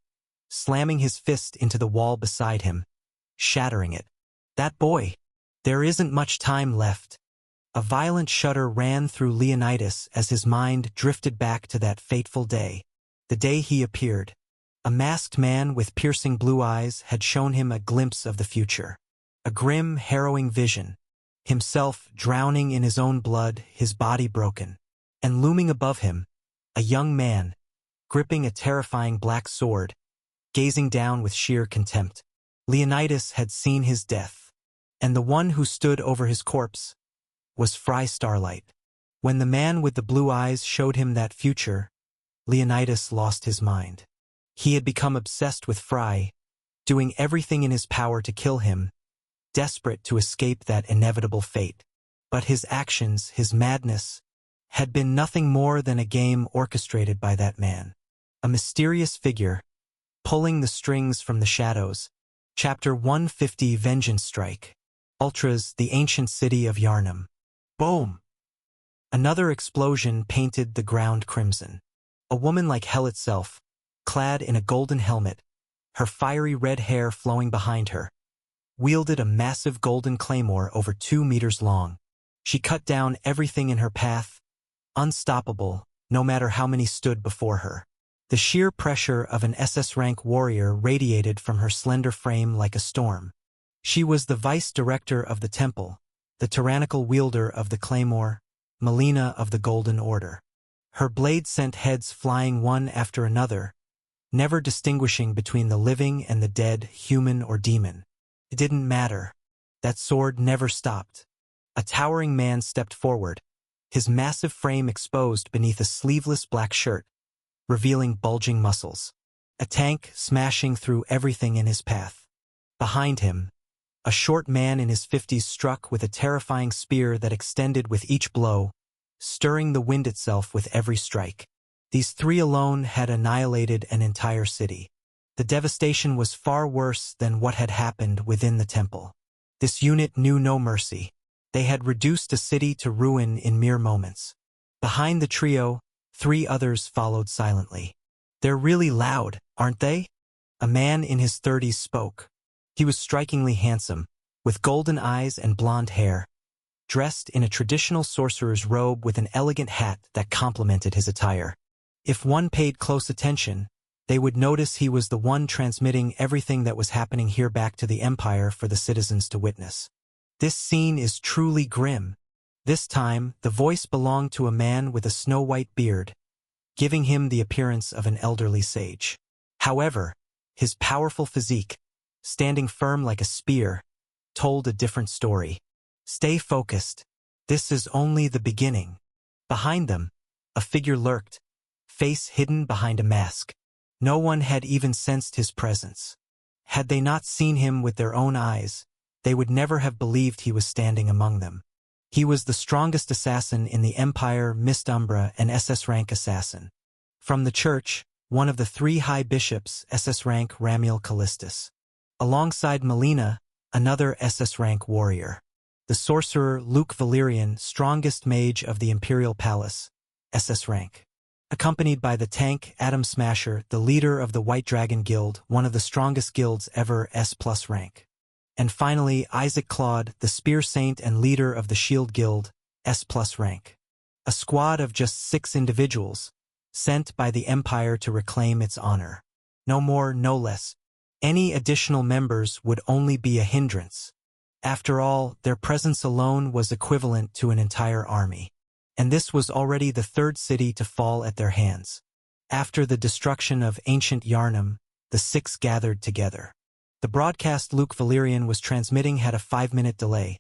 slamming his fist into the wall beside him, shattering it. That boy! There isn't much time left. A violent shudder ran through Villainous as his mind drifted back to that fateful day. The day he appeared. A masked man with piercing blue eyes had shown him a glimpse of the future. A grim, harrowing vision. Himself drowning in his own blood, his body broken. And looming above him, a young man, gripping a terrifying black sword, gazing down with sheer contempt. Villainous had seen his death, and the one who stood over his corpse was Fry Starlight. When the man with the blue eyes showed him that future, Villainous lost his mind. He had become obsessed with Fry, doing everything in his power to kill him, desperate to escape that inevitable fate. But his actions, his madness, had been nothing more than a game orchestrated by that man. A mysterious figure, pulling the strings from the shadows. Chapter 150 Vengeance Strike. Ultras, the ancient city of Yharnam. Boom! Another explosion painted the ground crimson. A woman like hell itself, clad in a golden helmet, her fiery red hair flowing behind her, wielded a massive golden claymore over 2 meters long. She cut down everything in her path, unstoppable, no matter how many stood before her. The sheer pressure of an SS-rank warrior radiated from her slender frame like a storm. She was the vice-director of the temple, the tyrannical wielder of the claymore, Melina of the Golden Order. Her blade sent heads flying one after another, never distinguishing between the living and the dead, human or demon. It didn't matter. That sword never stopped. A towering man stepped forward, his massive frame exposed beneath a sleeveless black shirt, revealing bulging muscles. A tank smashing through everything in his path. Behind him, a short man in his 50s struck with a terrifying spear that extended with each blow, stirring the wind itself with every strike. These three alone had annihilated an entire city. The devastation was far worse than what had happened within the temple. This unit knew no mercy. They had reduced a city to ruin in mere moments. Behind the trio, three others followed silently. "They're really loud, aren't they?" A man in his 30s spoke. He was strikingly handsome, with golden eyes and blonde hair, dressed in a traditional sorcerer's robe with an elegant hat that complemented his attire. If one paid close attention, they would notice he was the one transmitting everything that was happening here back to the Empire for the citizens to witness. This scene is truly grim. This time, the voice belonged to a man with a snow-white beard, giving him the appearance of an elderly sage. However, his powerful physique, standing firm like a spear, told a different story. "Stay focused. This is only the beginning." Behind them, a figure lurked, face hidden behind a mask. No one had even sensed his presence. Had they not seen him with their own eyes, they would never have believed he was standing among them. He was the strongest assassin in the Empire, Mist Umbra, an SS rank assassin. From the church, one of the three high bishops, SS rank Ramiel Callistus. Alongside Melina, another SS rank warrior. The sorcerer Luke Valerian, strongest mage of the Imperial Palace, SS rank. Accompanied by the tank Atom Smasher, the leader of the White Dragon Guild, one of the strongest guilds ever, S+ rank. And finally, Isaac Claude, the Spear Saint and leader of the Shield Guild, S+ rank. A squad of just 6 individuals, sent by the Empire to reclaim its honor. No more, no less. Any additional members would only be a hindrance. After all, their presence alone was equivalent to an entire army. And this was already the third city to fall at their hands. After the destruction of ancient Yarnum, the 6 gathered together. The broadcast Luke Valerian was transmitting had a 5-minute delay,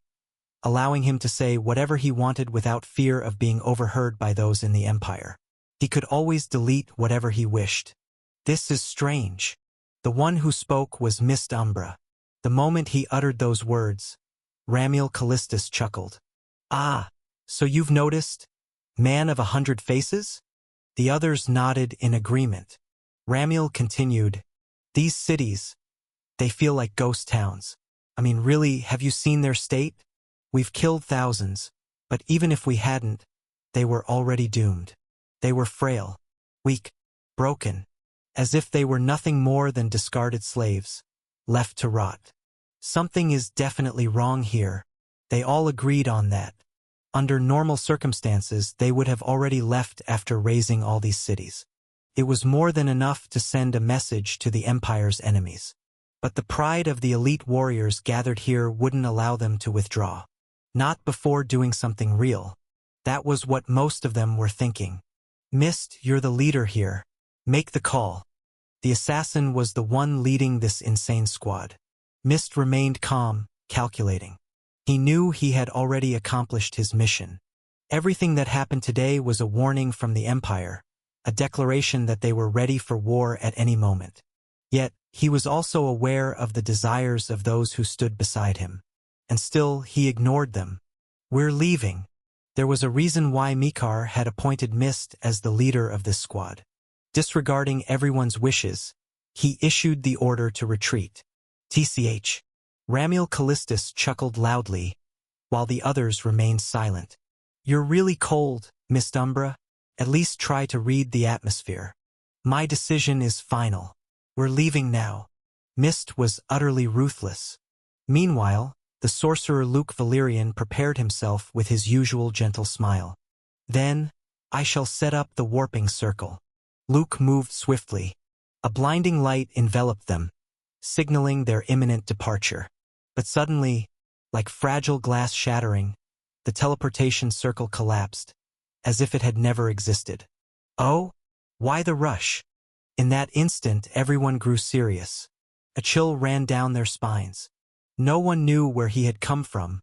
allowing him to say whatever he wanted without fear of being overheard by those in the Empire. He could always delete whatever he wished. "This is strange." The one who spoke was Mist Umbra. The moment he uttered those words, Ramiel Callistus chuckled. "Ah, so you've noticed? Man of 100 faces?" The others nodded in agreement. Ramiel continued, "These cities, they feel like ghost towns. I mean, really, have you seen their state? We've killed thousands, but even if we hadn't, they were already doomed. They were frail, weak, broken, as if they were nothing more than discarded slaves, left to rot. Something is definitely wrong here." They all agreed on that. Under normal circumstances, they would have already left after razing all these cities. It was more than enough to send a message to the Empire's enemies. But the pride of the elite warriors gathered here wouldn't allow them to withdraw. Not before doing something real. That was what most of them were thinking. "Mist, you're the leader here. Make the call." The assassin was the one leading this insane squad. Mist remained calm, calculating. He knew he had already accomplished his mission. Everything that happened today was a warning from the Empire, a declaration that they were ready for war at any moment. Yet, he was also aware of the desires of those who stood beside him. And still, he ignored them. "We're leaving." There was a reason why Mikar had appointed Mist as the leader of this squad. Disregarding everyone's wishes, he issued the order to retreat. TCH. Ramiel Callistus chuckled loudly, while the others remained silent. "You're really cold, Mist Umbra. At least try to read the atmosphere. My decision is final. We're leaving now." Mist was utterly ruthless. Meanwhile, the sorcerer Luke Valerian prepared himself with his usual gentle smile. "Then, I shall set up the warping circle." Luke moved swiftly. A blinding light enveloped them, signaling their imminent departure. But suddenly, like fragile glass shattering, the teleportation circle collapsed, as if it had never existed. Oh, why the rush? In that instant, everyone grew serious. A chill ran down their spines. No one knew where he had come from,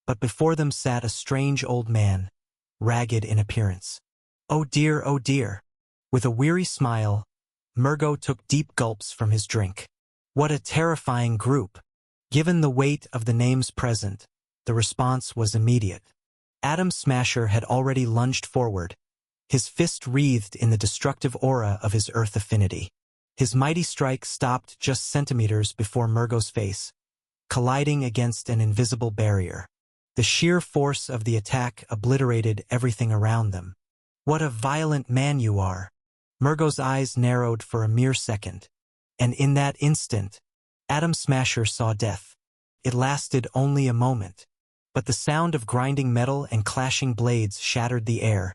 but before them sat a strange old man, ragged in appearance. Oh dear, oh dear. With a weary smile, Murgo took deep gulps from his drink. What a terrifying group. Given the weight of the names present, the response was immediate. Atom Smasher had already lunged forward, his fist wreathed in the destructive aura of his earth affinity. His mighty strike stopped just centimeters before Murgo's face, colliding against an invisible barrier. The sheer force of the attack obliterated everything around them. "What a violent man you are!" Murgo's eyes narrowed for a mere second. And in that instant, Atom Smasher saw death. It lasted only a moment, but the sound of grinding metal and clashing blades shattered the air,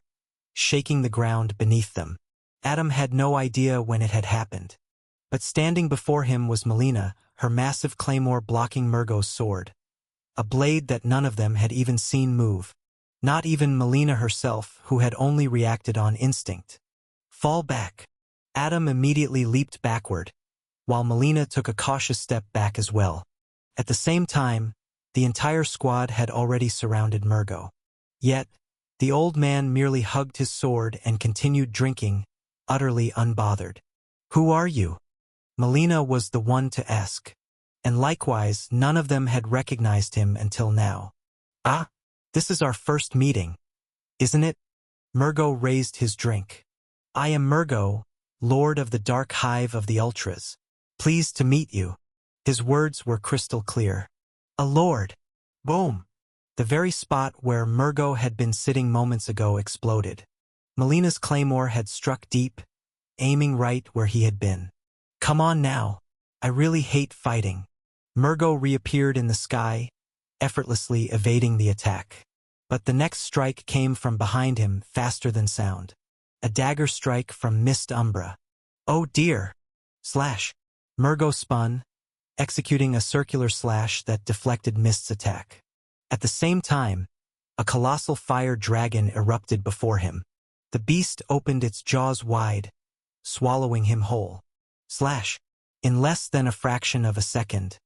shaking the ground beneath them. Atom had no idea when it had happened. But standing before him was Melina, her massive claymore blocking Murgo's sword. A blade that none of them had even seen move. Not even Melina herself, who had only reacted on instinct. "Fall back." Atom immediately leaped backward, while Melina took a cautious step back as well. At the same time, the entire squad had already surrounded Murgo. Yet, the old man merely hugged his sword and continued drinking, utterly unbothered. "Who are you?" Melina was the one to ask. And likewise, none of them had recognized him until now. "Ah, this is our first meeting, isn't it?" Murgo raised his drink. "I am Murgo, Lord of the Dark Hive of the Ultras. Pleased to meet you." His words were crystal clear. A lord. Boom! The very spot where Murgo had been sitting moments ago exploded. Melina's claymore had struck deep, aiming right where he had been. "Come on now. I really hate fighting." Murgo reappeared in the sky, effortlessly evading the attack. But the next strike came from behind him faster than sound. A dagger strike from Mist Umbra. "Oh dear!" Slash. Murgo spun, executing a circular slash that deflected Mist's attack. At the same time, a colossal fire dragon erupted before him. The beast opened its jaws wide, swallowing him whole. Slash. In less than a fraction of a second,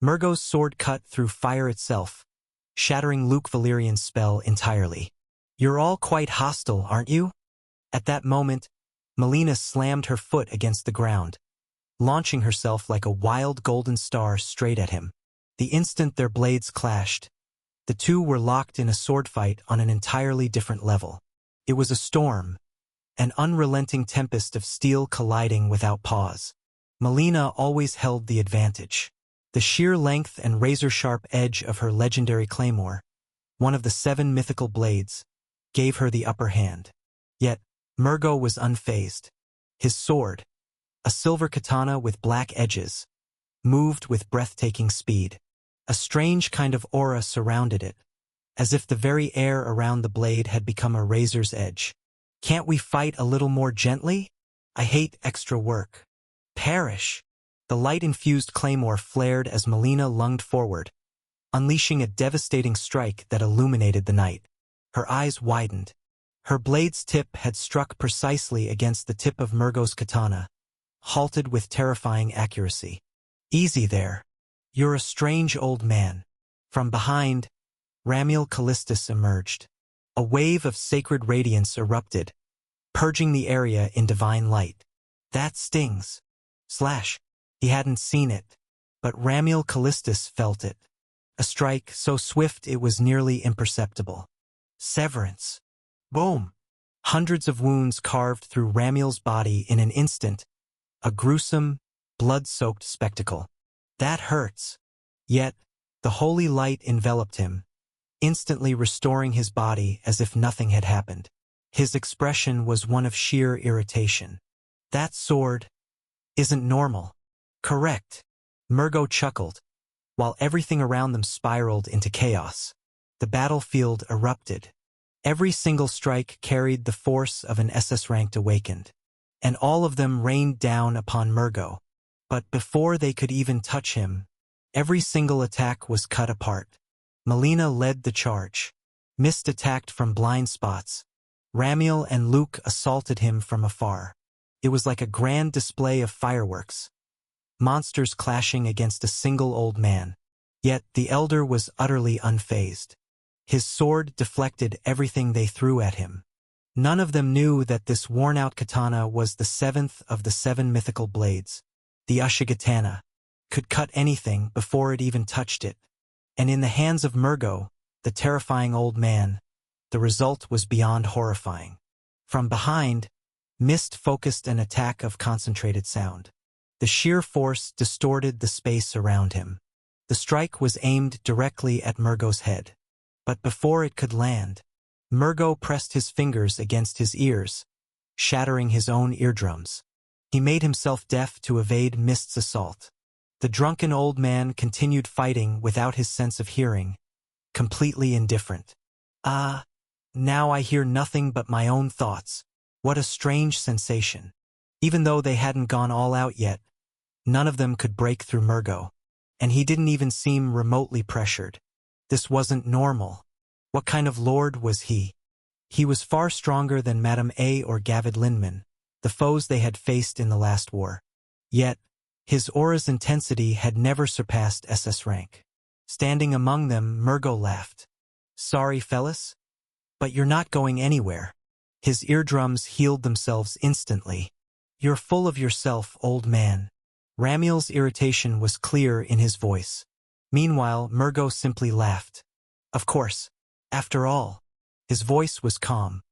Murgo's sword cut through fire itself, shattering Luke Valerian's spell entirely. "You're all quite hostile, aren't you?" At that moment, Melina slammed her foot against the ground, launching herself like a wild golden star straight at him. The instant their blades clashed, the two were locked in a sword fight on an entirely different level. It was a storm, an unrelenting tempest of steel colliding without pause. Melina always held the advantage. The sheer length and razor-sharp edge of her legendary claymore, one of the 7 mythical blades, gave her the upper hand. Yet, Murgo was unfazed. His sword, a silver katana with black edges, moved with breathtaking speed. A strange kind of aura surrounded it, as if the very air around the blade had become a razor's edge. "Can't we fight a little more gently? I hate extra work." "Perish!" The light-infused claymore flared as Melina lunged forward, unleashing a devastating strike that illuminated the night. Her eyes widened. Her blade's tip had struck precisely against the tip of Murgo's katana, halted with terrifying accuracy. "Easy there. You're a strange old man." From behind, Ramiel Callistus emerged. A wave of sacred radiance erupted, purging the area in divine light. "That stings." Slash. He hadn't seen it, but Ramiel Callistus felt it. A strike so swift it was nearly imperceptible. Severance. Boom! Hundreds of wounds carved through Ramiel's body in an instant, a gruesome, blood-soaked spectacle. "That hurts." Yet, the holy light enveloped him, instantly restoring his body as if nothing had happened. His expression was one of sheer irritation. "That sword isn't normal." "Correct." Murgo chuckled, while everything around them spiraled into chaos. The battlefield erupted. Every single strike carried the force of an SS-ranked awakened, and all of them rained down upon Murgo. But before they could even touch him, every single attack was cut apart. Melina led the charge. Mist attacked from blind spots. Ramiel and Luke assaulted him from afar. It was like a grand display of fireworks, monsters clashing against a single old man. Yet the elder was utterly unfazed. His sword deflected everything they threw at him. None of them knew that this worn-out katana was the 7th of the 7 mythical blades. The Ushigatana could cut anything before it even touched it. And in the hands of Murgo, the terrifying old man, the result was beyond horrifying. From behind, mist focused an attack of concentrated sound. The sheer force distorted the space around him. The strike was aimed directly at Murgo's head. But before it could land, Murgo pressed his fingers against his ears, shattering his own eardrums. He made himself deaf to evade Mist's assault. The drunken old man continued fighting without his sense of hearing, completely indifferent. Now I hear nothing but my own thoughts. What a strange sensation. Even though they hadn't gone all out yet, none of them could break through Murgo, and he didn't even seem remotely pressured. This wasn't normal. What kind of lord was he? He was far stronger than Madame A or Gavid Lindman, the foes they had faced in the last war. Yet, his aura's intensity had never surpassed SS rank. Standing among them, Murgo laughed. Sorry, fellas? But you're not going anywhere. His eardrums healed themselves instantly. You're full of yourself, old man. Ramiel's irritation was clear in his voice. Meanwhile, Murgo simply laughed. Of course. After all. His voice was calm.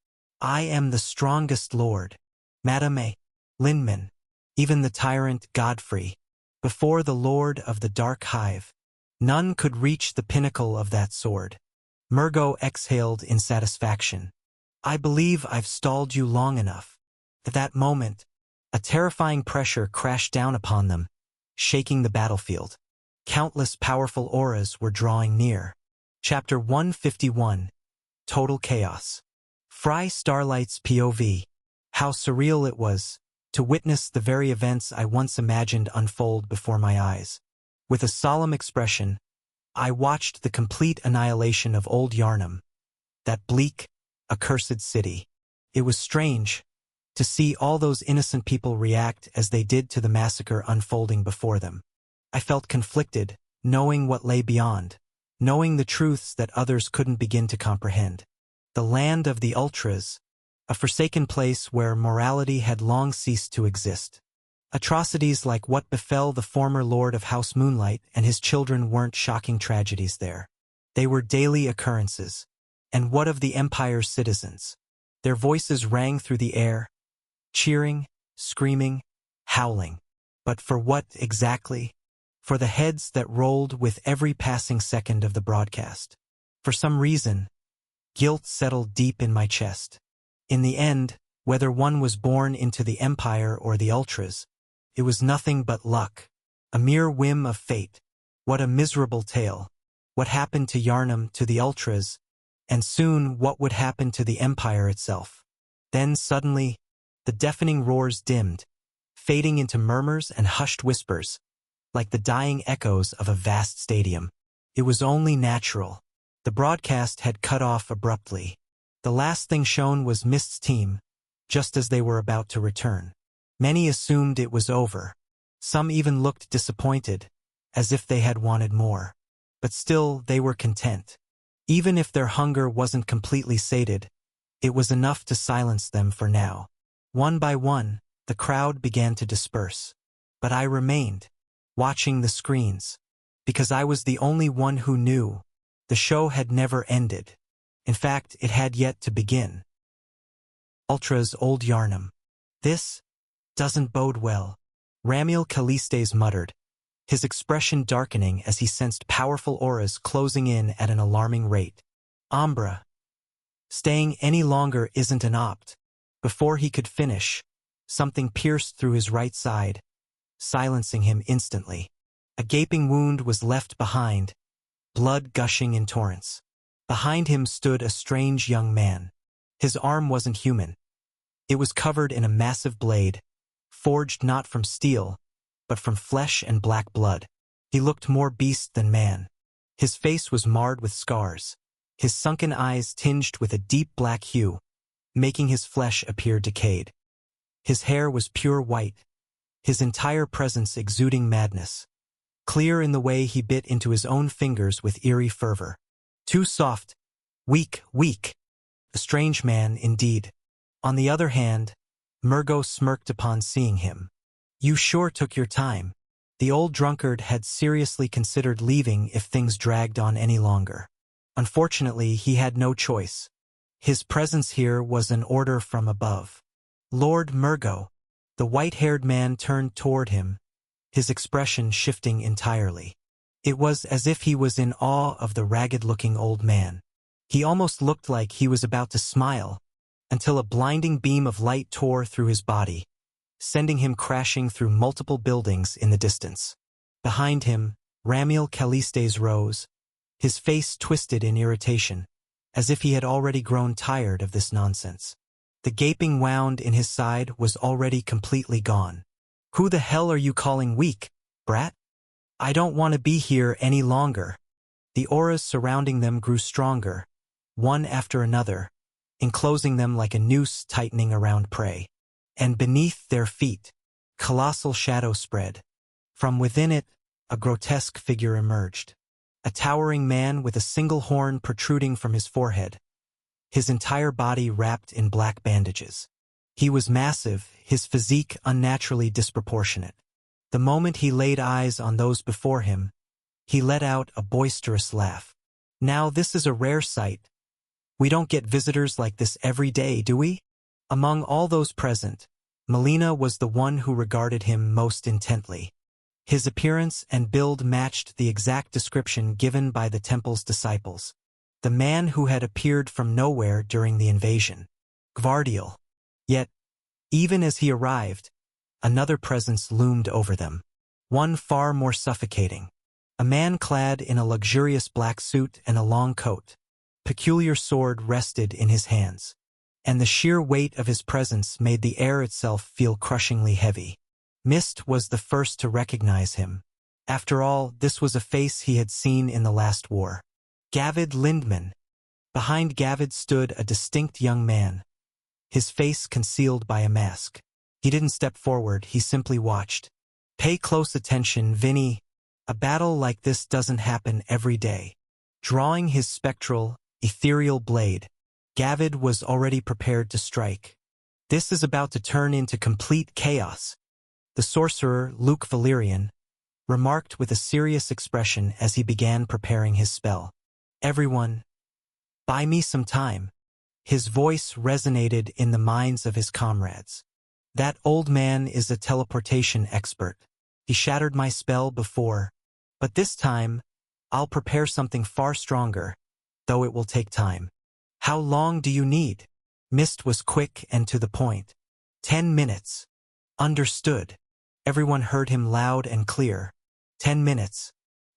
I am the strongest lord. Madame A. Lindman. Even the tyrant Godfrey. Before the lord of the Dark Hive. None could reach the pinnacle of that sword. Murgo exhaled in satisfaction. I believe I've stalled you long enough. At that moment, a terrifying pressure crashed down upon them, shaking the battlefield. Countless powerful auras were drawing near. Chapter 151. Total Chaos. Fry Starlight's POV. How surreal it was to witness the very events I once imagined unfold before my eyes. With a solemn expression, I watched the complete annihilation of Old Yarnum, that bleak, accursed city. It was strange to see all those innocent people react as they did to the massacre unfolding before them. I felt conflicted, knowing what lay beyond, knowing the truths that others couldn't begin to comprehend. The land of the Ultras, a forsaken place where morality had long ceased to exist. Atrocities like what befell the former Lord of House Moonlight and his children weren't shocking tragedies there. They were daily occurrences. And what of the Empire's citizens? Their voices rang through the air, cheering, screaming, howling. But for what exactly? For the heads that rolled with every passing second of the broadcast. For some reason, guilt settled deep in my chest. In the end, whether one was born into the Empire or the Ultras, it was nothing but luck, a mere whim of fate. What a miserable tale. What happened to Yarnum, to the Ultras, and soon what would happen to the Empire itself. Then suddenly, the deafening roars dimmed, fading into murmurs and hushed whispers, like the dying echoes of a vast stadium. It was only natural. The broadcast had cut off abruptly. The last thing shown was Mist's team, just as they were about to return. Many assumed it was over. Some even looked disappointed, as if they had wanted more. But still, they were content. Even if their hunger wasn't completely sated, it was enough to silence them for now. One by one, the crowd began to disperse. But I remained, watching the screens, because I was the only one who knew. The show had never ended. In fact, it had yet to begin. Ultra's Old Yarnum. This doesn't bode well, Ramiel Callistes muttered, his expression darkening as he sensed powerful auras closing in at an alarming rate. Umbra. Staying any longer isn't an opt. Before he could finish, something pierced through his right side, silencing him instantly. A gaping wound was left behind, blood gushing in torrents. Behind him stood a strange young man. His arm wasn't human. It was covered in a massive blade, forged not from steel, but from flesh and black blood. He looked more beast than man. His face was marred with scars, his sunken eyes tinged with a deep black hue, making his flesh appear decayed. His hair was pure white, his entire presence exuding madness, clear in the way he bit into his own fingers with eerie fervor. Too soft, weak. A strange man, indeed. On the other hand, Murgo smirked upon seeing him. You sure took your time. The old drunkard had seriously considered leaving if things dragged on any longer. Unfortunately, he had no choice. His presence here was an order from above. Lord Murgo. The white-haired man turned toward him, his expression shifting entirely. It was as if he was in awe of the ragged-looking old man. He almost looked like he was about to smile, until a blinding beam of light tore through his body, sending him crashing through multiple buildings in the distance. Behind him, Ramiel Calistes rose, his face twisted in irritation, as if he had already grown tired of this nonsense. The gaping wound in his side was already completely gone. "Who the hell are you calling weak, brat? I don't want to be here any longer." The auras surrounding them grew stronger, one after another, enclosing them like a noose tightening around prey. And beneath their feet, colossal shadow spread. From within it, a grotesque figure emerged. A towering man with a single horn protruding from his forehead, his entire body wrapped in black bandages. He was massive, his physique unnaturally disproportionate. The moment he laid eyes on those before him, he let out a boisterous laugh. "Now this is a rare sight. We don't get visitors like this every day, do we?" Among all those present, Melina was the one who regarded him most intently. His appearance and build matched the exact description given by the temple's disciples. The man who had appeared from nowhere during the invasion. Gvardiel. Yet, even as he arrived, another presence loomed over them. One far more suffocating. A man clad in a luxurious black suit and a long coat. Peculiar sword rested in his hands. And the sheer weight of his presence made the air itself feel crushingly heavy. Mist was the first to recognize him. After all, this was a face he had seen in the last war. Gavid Lindman. Behind Gavid stood a distinct young man, his face concealed by a mask. He didn't step forward, he simply watched. "Pay close attention, Vinny. A battle like this doesn't happen every day." Drawing his spectral, ethereal blade, Gavid was already prepared to strike. "This is about to turn into complete chaos," the sorcerer, Luke Valerian, remarked with a serious expression as he began preparing his spell. "Everyone, buy me some time." His voice resonated in the minds of his comrades. "That old man is a teleportation expert. He shattered my spell before, but this time, I'll prepare something far stronger, though it will take time." "How long do you need?" Mist was quick and to the point. 10 minutes. "Understood." Everyone heard him loud and clear. 10 minutes.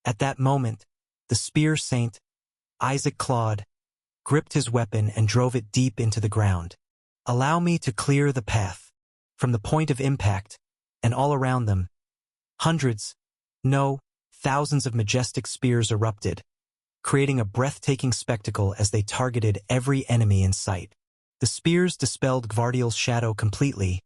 At that moment, the spear saint, Isaac Claude, gripped his weapon and drove it deep into the ground. "Allow me to clear the path." From the point of impact, and all around them, hundreds, no, thousands of majestic spears erupted, creating a breathtaking spectacle as they targeted every enemy in sight. The spears dispelled Gvardiel's shadow completely,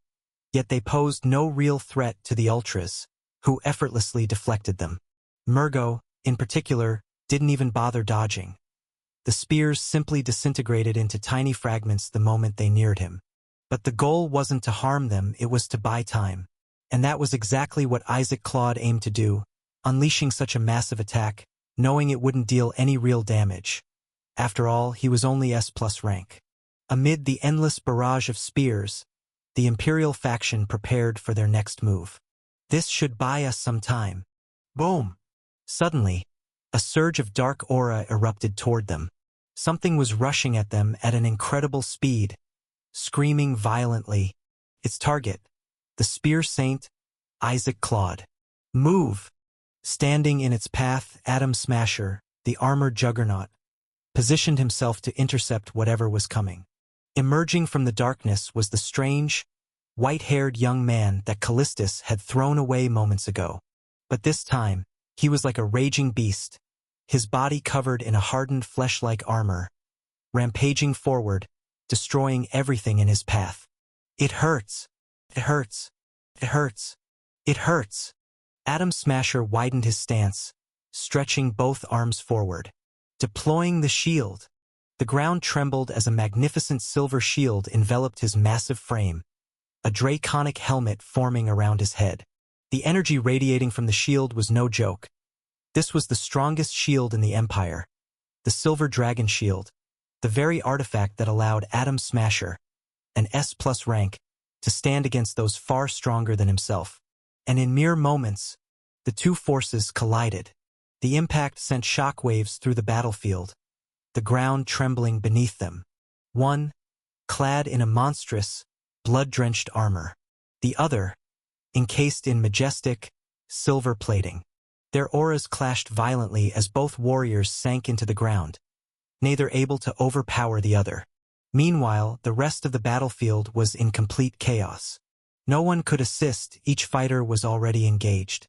yet they posed no real threat to the Ultras, who effortlessly deflected them. Murgo, in particular, didn't even bother dodging. The spears simply disintegrated into tiny fragments the moment they neared him. But the goal wasn't to harm them, it was to buy time. And that was exactly what Isaac Claude aimed to do, unleashing such a massive attack, knowing it wouldn't deal any real damage. After all, he was only S+ rank. Amid the endless barrage of spears, the Imperial faction prepared for their next move. "This should buy us some time." Boom! Suddenly, a surge of dark aura erupted toward them. Something was rushing at them at an incredible speed, screaming violently. Its target, the spear saint, Isaac Claude. "Move!" Standing in its path, Atom Smasher, the armored juggernaut, positioned himself to intercept whatever was coming. Emerging from the darkness was the strange, white-haired young man that Callistus had thrown away moments ago. But this time, he was like a raging beast, his body covered in a hardened flesh-like armor, rampaging forward, destroying everything in his path. "It hurts. It hurts. It hurts. It hurts." Atom Smasher widened his stance, stretching both arms forward, deploying the shield. The ground trembled as a magnificent silver shield enveloped his massive frame, a draconic helmet forming around his head. The energy radiating from the shield was no joke. This was the strongest shield in the Empire, the Silver Dragon Shield, the very artifact that allowed Atom Smasher, an S+ rank, to stand against those far stronger than himself. And in mere moments, the two forces collided. The impact sent shockwaves through the battlefield, the ground trembling beneath them. One, clad in a monstrous, blood-drenched armor. The other, encased in majestic, silver plating. Their auras clashed violently as both warriors sank into the ground, neither able to overpower the other. Meanwhile, the rest of the battlefield was in complete chaos. No one could assist, each fighter was already engaged.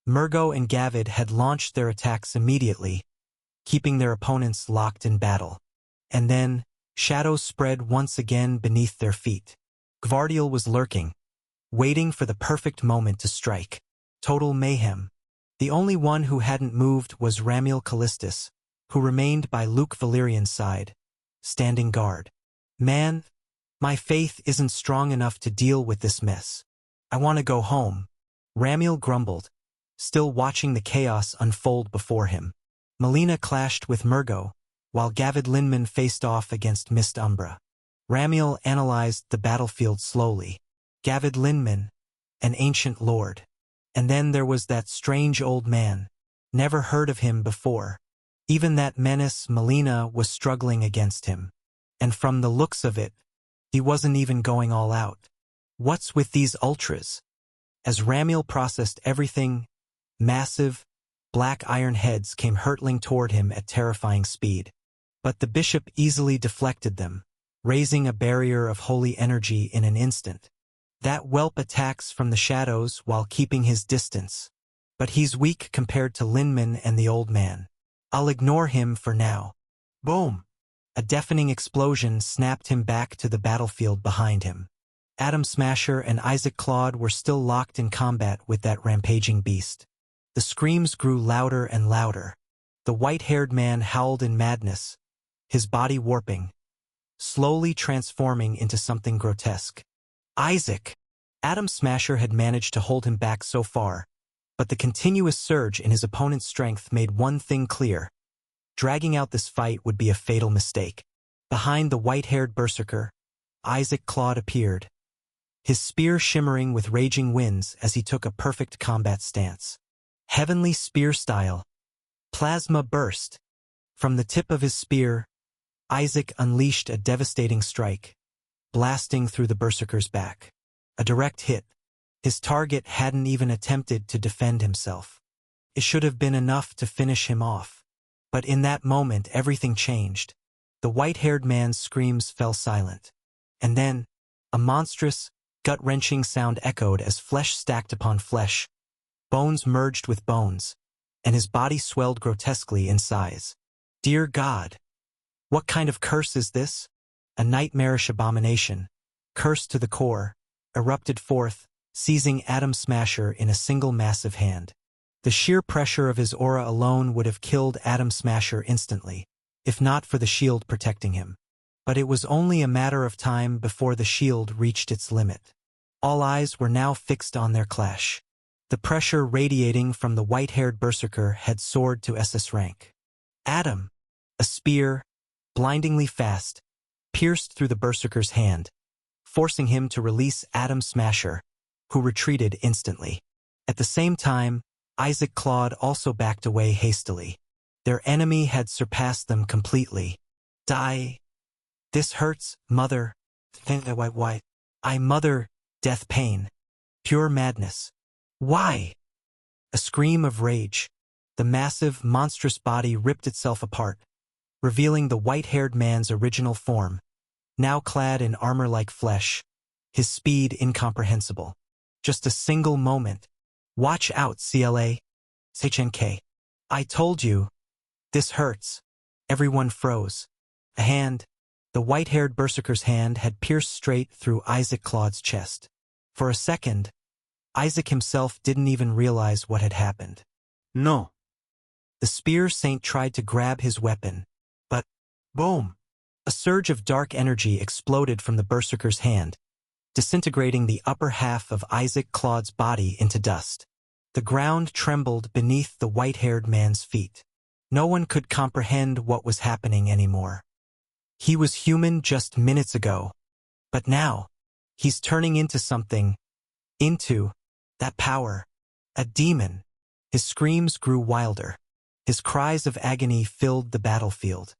Murgo and Gavid had launched their attacks immediately, keeping their opponents locked in battle. And then, shadows spread once again beneath their feet. Gvardiel was lurking, waiting for the perfect moment to strike. Total mayhem. The only one who hadn't moved was Ramiel Callistus, who remained by Luke Valerian's side, standing guard. Man, my faith isn't strong enough to deal with this mess. I want to go home, Ramiel grumbled, still watching the chaos unfold before him. Melina clashed with Murgo, while Gavid Linman faced off against Mist Umbra. Ramiel analyzed the battlefield slowly. Gavid Linman, an ancient lord. And then there was that strange old man. Never heard of him before. Even that menace Melina was struggling against him. And from the looks of it, he wasn't even going all out. What's with these ultras? As Ramiel processed everything, massive, black iron heads came hurtling toward him at terrifying speed. But the bishop easily deflected them, raising a barrier of holy energy in an instant. That whelp attacks from the shadows while keeping his distance. But he's weak compared to Linman and the old man. I'll ignore him for now. Boom! A deafening explosion snapped him back to the battlefield behind him. Atom Smasher and Isaac Claude were still locked in combat with that rampaging beast. The screams grew louder and louder. The white-haired man howled in madness, his body warping, slowly transforming into something grotesque. Isaac! Atom Smasher had managed to hold him back so far, but the continuous surge in his opponent's strength made one thing clear. Dragging out this fight would be a fatal mistake. Behind the white-haired berserker, Isaac Claude appeared, his spear shimmering with raging winds as he took a perfect combat stance. Heavenly spear style. Plasma burst. From the tip of his spear, Isaac unleashed a devastating strike, blasting through the berserker's back. A direct hit. His target hadn't even attempted to defend himself. It should have been enough to finish him off. But in that moment everything changed. The white-haired man's screams fell silent. And then, a monstrous, gut-wrenching sound echoed as flesh stacked upon flesh. Bones merged with bones, and his body swelled grotesquely in size. Dear God! What kind of curse is this? A nightmarish abomination, cursed to the core, erupted forth, seizing Atom Smasher in a single massive hand. The sheer pressure of his aura alone would have killed Atom Smasher instantly, if not for the shield protecting him. But it was only a matter of time before the shield reached its limit. All eyes were now fixed on their clash. The pressure radiating from the white-haired berserker had soared to SS rank. Atom! A spear, blindingly fast, pierced through the berserker's hand, forcing him to release Atom Smasher, who retreated instantly. At the same time, Isaac Claude also backed away hastily. Their enemy had surpassed them completely. Die. This hurts, mother. I mother, death pain. Pure madness. Why? A scream of rage. The massive, monstrous body ripped itself apart, revealing the white-haired man's original form, now clad in armor like flesh, his speed incomprehensible. Just a single moment. Watch out, CLA. SHNK. I told you. This hurts. Everyone froze. A hand, the white-haired berserker's hand, had pierced straight through Isaac Claude's chest. For a second, Isaac himself didn't even realize what had happened. No. The spear saint tried to grab his weapon, but, boom! A surge of dark energy exploded from the berserker's hand, disintegrating the upper half of Isaac Claude's body into dust. The ground trembled beneath the white-haired man's feet. No one could comprehend what was happening anymore. He was human just minutes ago. But now, he's turning into something. Into that power. A demon. His screams grew wilder. His cries of agony filled the battlefield.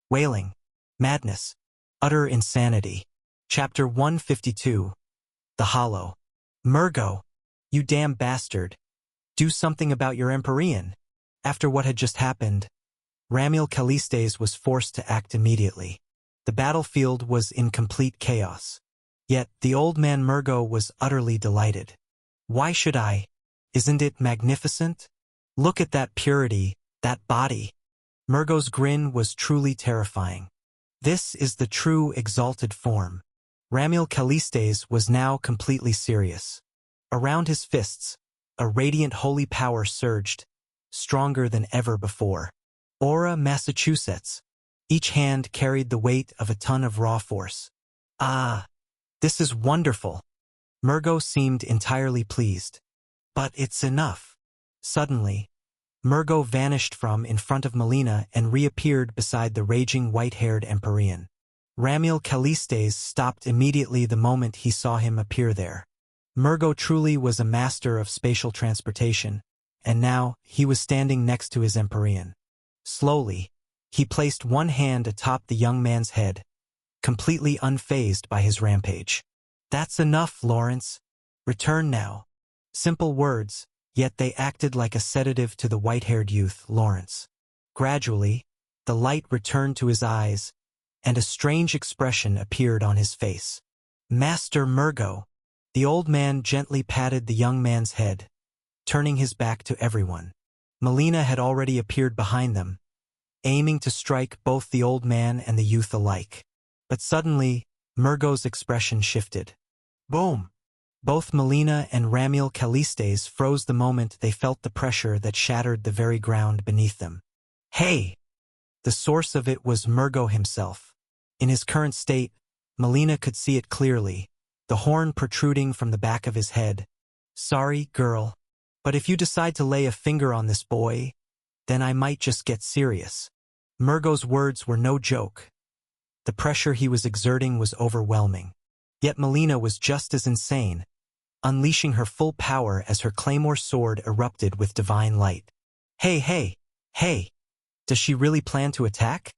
Wailing. Madness. Utter insanity. Chapter 152. The Hollow. Murgo. You damn bastard. Do something about your Empyrean. After what had just happened, Ramiel Callistes was forced to act immediately. The battlefield was in complete chaos. Yet the old man Murgo was utterly delighted. Why should I? Isn't it magnificent? Look at that purity, that body. Murgo's grin was truly terrifying. This is the true exalted form. Ramiel Callistes was now completely serious. Around his fists, a radiant holy power surged, stronger than ever before. Aura, Massachusetts. Each hand carried the weight of a ton of raw force. Ah, this is wonderful. Murgo seemed entirely pleased. But it's enough. Suddenly, Murgo vanished from in front of Melina and reappeared beside the raging white-haired Empyrean. Ramiel Callistes stopped immediately the moment he saw him appear there. Murgo truly was a master of spatial transportation, and now he was standing next to his Empyrean. Slowly, he placed one hand atop the young man's head, completely unfazed by his rampage. That's enough, Lawrence. Return now. Simple words, yet they acted like a sedative to the white-haired youth, Lawrence. Gradually, the light returned to his eyes, and a strange expression appeared on his face. Master Murgo. The old man gently patted the young man's head, turning his back to everyone. Melina had already appeared behind them, aiming to strike both the old man and the youth alike. But suddenly, Murgo's expression shifted. Boom! Both Melina and Ramiel Callistes froze the moment they felt the pressure that shattered the very ground beneath them. Hey! The source of it was Murgo himself. In his current state, Melina could see it clearly, the horn protruding from the back of his head. Sorry, girl, but if you decide to lay a finger on this boy, then I might just get serious. Murgo's words were no joke. The pressure he was exerting was overwhelming. Yet Melina was just as insane, unleashing her full power as her claymore sword erupted with divine light. Hey! Does she really plan to attack?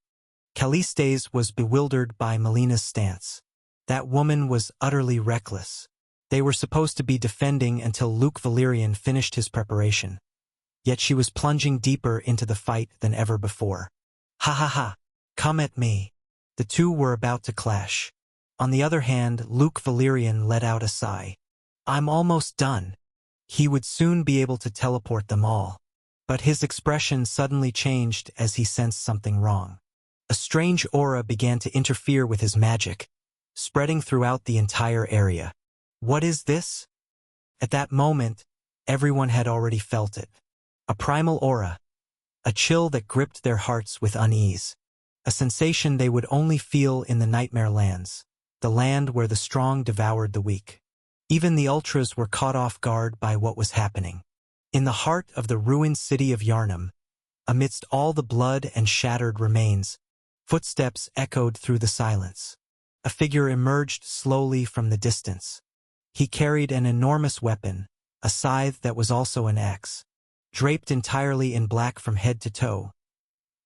Callistes was bewildered by Melina's stance. That woman was utterly reckless. They were supposed to be defending until Luke Valerian finished his preparation. Yet she was plunging deeper into the fight than ever before. Ha! Come at me. The two were about to clash. On the other hand, Luke Valerian let out a sigh. I'm almost done. He would soon be able to teleport them all. But his expression suddenly changed as he sensed something wrong. A strange aura began to interfere with his magic, spreading throughout the entire area. What is this? At that moment, everyone had already felt it. A primal aura. A chill that gripped their hearts with unease. A sensation they would only feel in the nightmare lands, the land where the strong devoured the weak. Even the ultras were caught off guard by what was happening. In the heart of the ruined city of Yharnam, amidst all the blood and shattered remains, footsteps echoed through the silence. A figure emerged slowly from the distance. He carried an enormous weapon, a scythe that was also an axe, draped entirely in black from head to toe.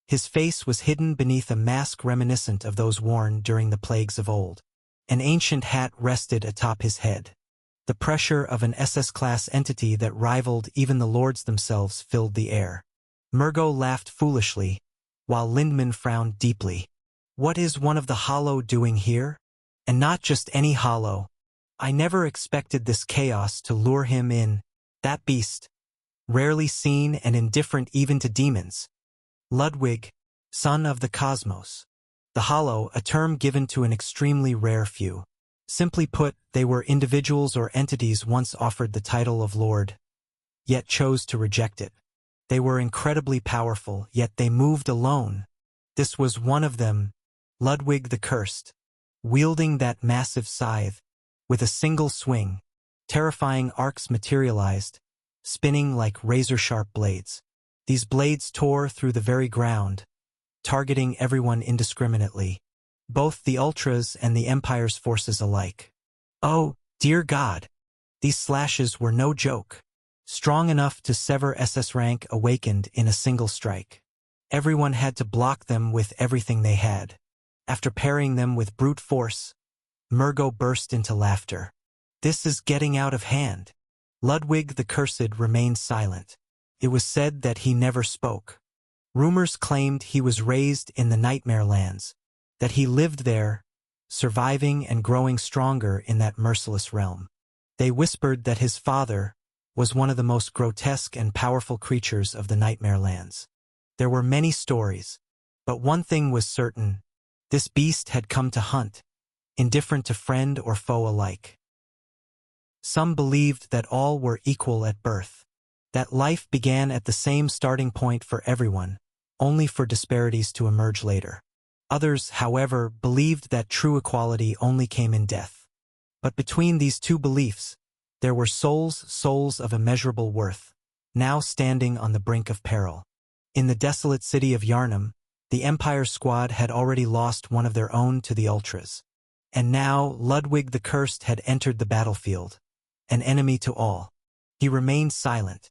His face was hidden beneath a mask reminiscent of those worn during the plagues of old. An ancient hat rested atop his head. The pressure of an SS-class entity that rivaled even the lords themselves filled the air. Murgo laughed foolishly, while Lindman frowned deeply. What is one of the Hollow doing here? And not just any Hollow. I never expected this chaos to lure him in. That beast, rarely seen and indifferent even to demons. Ludwig, son of the cosmos. The Hollow, a term given to an extremely rare few. Simply put, they were individuals or entities once offered the title of Lord, yet chose to reject it. They were incredibly powerful, yet they moved alone. This was one of them, Ludwig the Cursed, wielding that massive scythe. With a single swing, terrifying arcs materialized, spinning like razor-sharp blades. These blades tore through the very ground, targeting everyone indiscriminately. both the Ultras and the Empire's forces alike. Oh, dear God! These slashes were no joke. Strong enough to sever SS rank awakened in a single strike. Everyone had to block them with everything they had. After parrying them with brute force, Murgo burst into laughter. This is getting out of hand. Ludwig the Cursed remained silent. It was said that he never spoke. Rumors claimed he was raised in the Nightmare Lands, that he lived there, surviving and growing stronger in that merciless realm. They whispered that his father was one of the most grotesque and powerful creatures of the Nightmare Lands. There were many stories, but one thing was certain: this beast had come to hunt, indifferent to friend or foe alike. Some believed that all were equal at birth, that life began at the same starting point for everyone, only for disparities to emerge later. Others, however, believed that true equality only came in death. But between these two beliefs, there were souls of immeasurable worth, now standing on the brink of peril. In the desolate city of Yharnam, the Empire squad had already lost one of their own to the Ultras. And now Ludwig the Cursed had entered the battlefield, an enemy to all. He remained silent.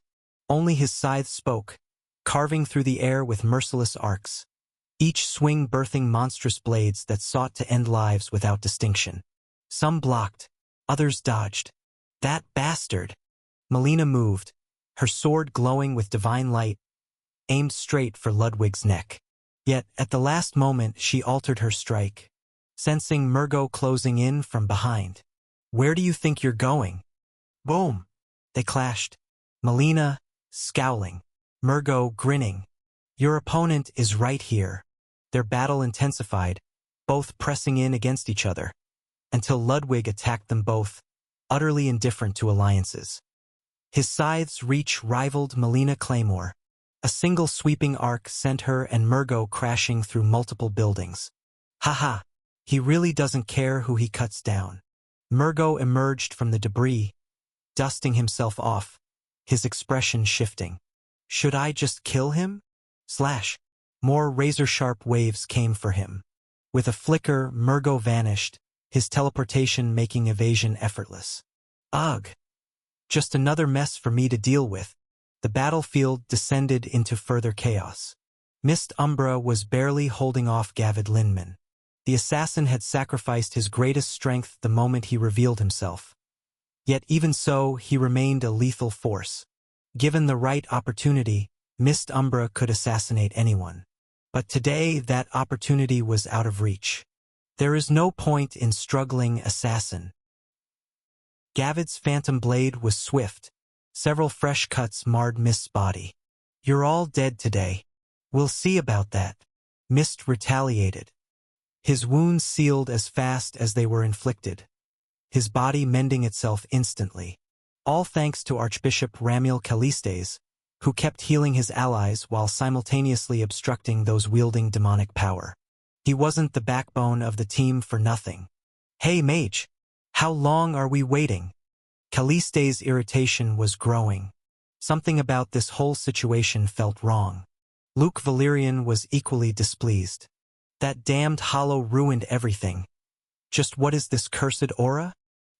Only his scythe spoke, carving through the air with merciless arcs, each swing birthing monstrous blades that sought to end lives without distinction. Some blocked, others dodged. That bastard! Melina moved, her sword glowing with divine light, aimed straight for Ludwig's neck. Yet, at the last moment, she altered her strike, sensing Murgo closing in from behind. "Where do you think you're going?" Boom! They clashed. Melina, scowling. Murgo, grinning. "Your opponent is right here." Their battle intensified, both pressing in against each other, until Ludwig attacked them both, utterly indifferent to alliances. His scythe's reach rivaled Melina Claymore. A single sweeping arc sent her and Murgo crashing through multiple buildings. Haha, he really doesn't care who he cuts down. Murgo emerged from the debris, dusting himself off, his expression shifting. Should I just kill him? Slash. More razor-sharp waves came for him. With a flicker, Murgo vanished, his teleportation making evasion effortless. Ugh. Just another mess for me to deal with. The battlefield descended into further chaos. Mist Umbra was barely holding off Gavid Linman. The assassin had sacrificed his greatest strength the moment he revealed himself. Yet even so, he remained a lethal force. Given the right opportunity, Mist Umbra could assassinate anyone. But today, that opportunity was out of reach. There is no point in struggling, assassin. Gavid's phantom blade was swift. Several fresh cuts marred Mist's body. You're all dead today. We'll see about that. Mist retaliated. His wounds sealed as fast as they were inflicted, his body mending itself instantly. All thanks to Archbishop Ramiel Callistes, who kept healing his allies while simultaneously obstructing those wielding demonic power. He wasn't the backbone of the team for nothing. Hey mage, how long are we waiting? Callistes' irritation was growing. Something about this whole situation felt wrong. Luke Valerian was equally displeased. That damned hollow ruined everything. Just what is this cursed aura?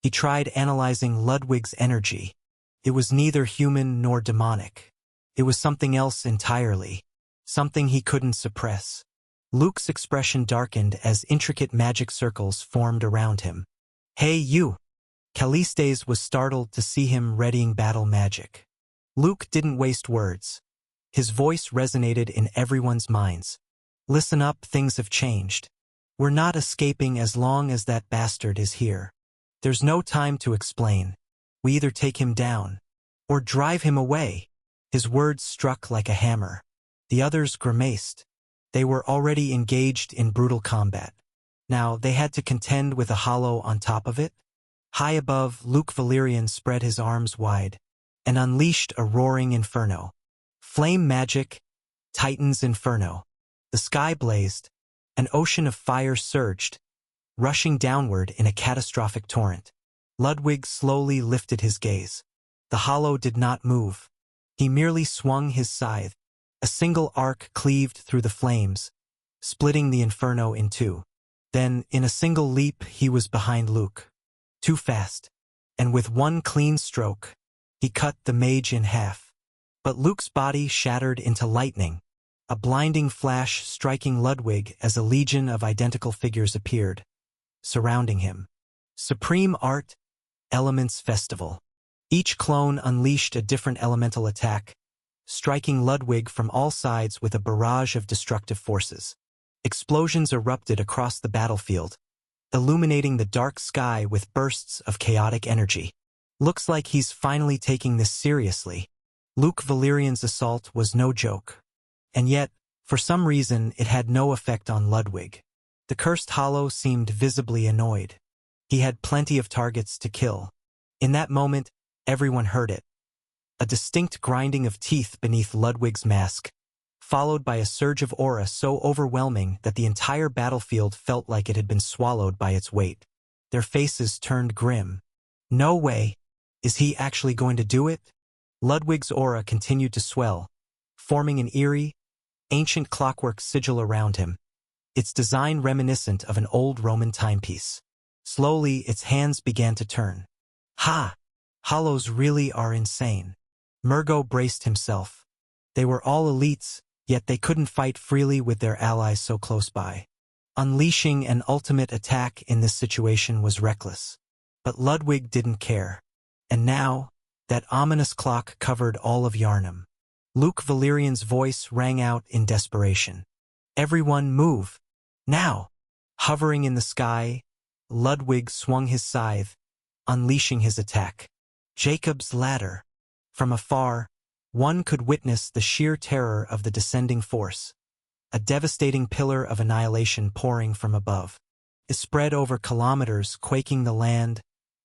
He tried analyzing Ludwig's energy. It was neither human nor demonic. It was something else entirely. Something he couldn't suppress. Luke's expression darkened as intricate magic circles formed around him. Hey you! Callistes was startled to see him readying battle magic. Luke didn't waste words. His voice resonated in everyone's minds. Listen up, things have changed. We're not escaping as long as that bastard is here. There's no time to explain. We either take him down, or drive him away. His words struck like a hammer. The others grimaced. They were already engaged in brutal combat. Now they had to contend with a hollow on top of it. High above, Luke Valerian spread his arms wide and unleashed a roaring inferno. Flame magic, Titan's inferno. The sky blazed. An ocean of fire surged, rushing downward in a catastrophic torrent. Ludwig slowly lifted his gaze. The hollow did not move. He merely swung his scythe. A single arc cleaved through the flames, splitting the inferno in two. Then, in a single leap, he was behind Luke. Too fast. And with one clean stroke, he cut the mage in half. But Luke's body shattered into lightning, a blinding flash striking Ludwig as a legion of identical figures appeared, surrounding him. Supreme Art, Elements Festival. Each clone unleashed a different elemental attack, striking Ludwig from all sides with a barrage of destructive forces. Explosions erupted across the battlefield, illuminating the dark sky with bursts of chaotic energy. Looks like he's finally taking this seriously. Luke Valerian's assault was no joke. And yet, for some reason, it had no effect on Ludwig. The cursed hollow seemed visibly annoyed. He had plenty of targets to kill. In that moment, everyone heard it. A distinct grinding of teeth beneath Ludwig's mask, followed by a surge of aura so overwhelming that the entire battlefield felt like it had been swallowed by its weight. Their faces turned grim. No way. Is he actually going to do it? Ludwig's aura continued to swell, forming an eerie, ancient clockwork sigil around him, its design reminiscent of an old Roman timepiece. Slowly, its hands began to turn. Ha! Hollows really are insane. Murgo braced himself. They were all elites, yet they couldn't fight freely with their allies so close by. Unleashing an ultimate attack in this situation was reckless. But Ludwig didn't care. And now, that ominous clock covered all of Yharnam. Luke Valerian's voice rang out in desperation. Everyone move! Now! Hovering in the sky, Ludwig swung his scythe, unleashing his attack. Jacob's ladder. From afar, one could witness the sheer terror of the descending force, a devastating pillar of annihilation pouring from above. It spread over kilometers, quaking the land,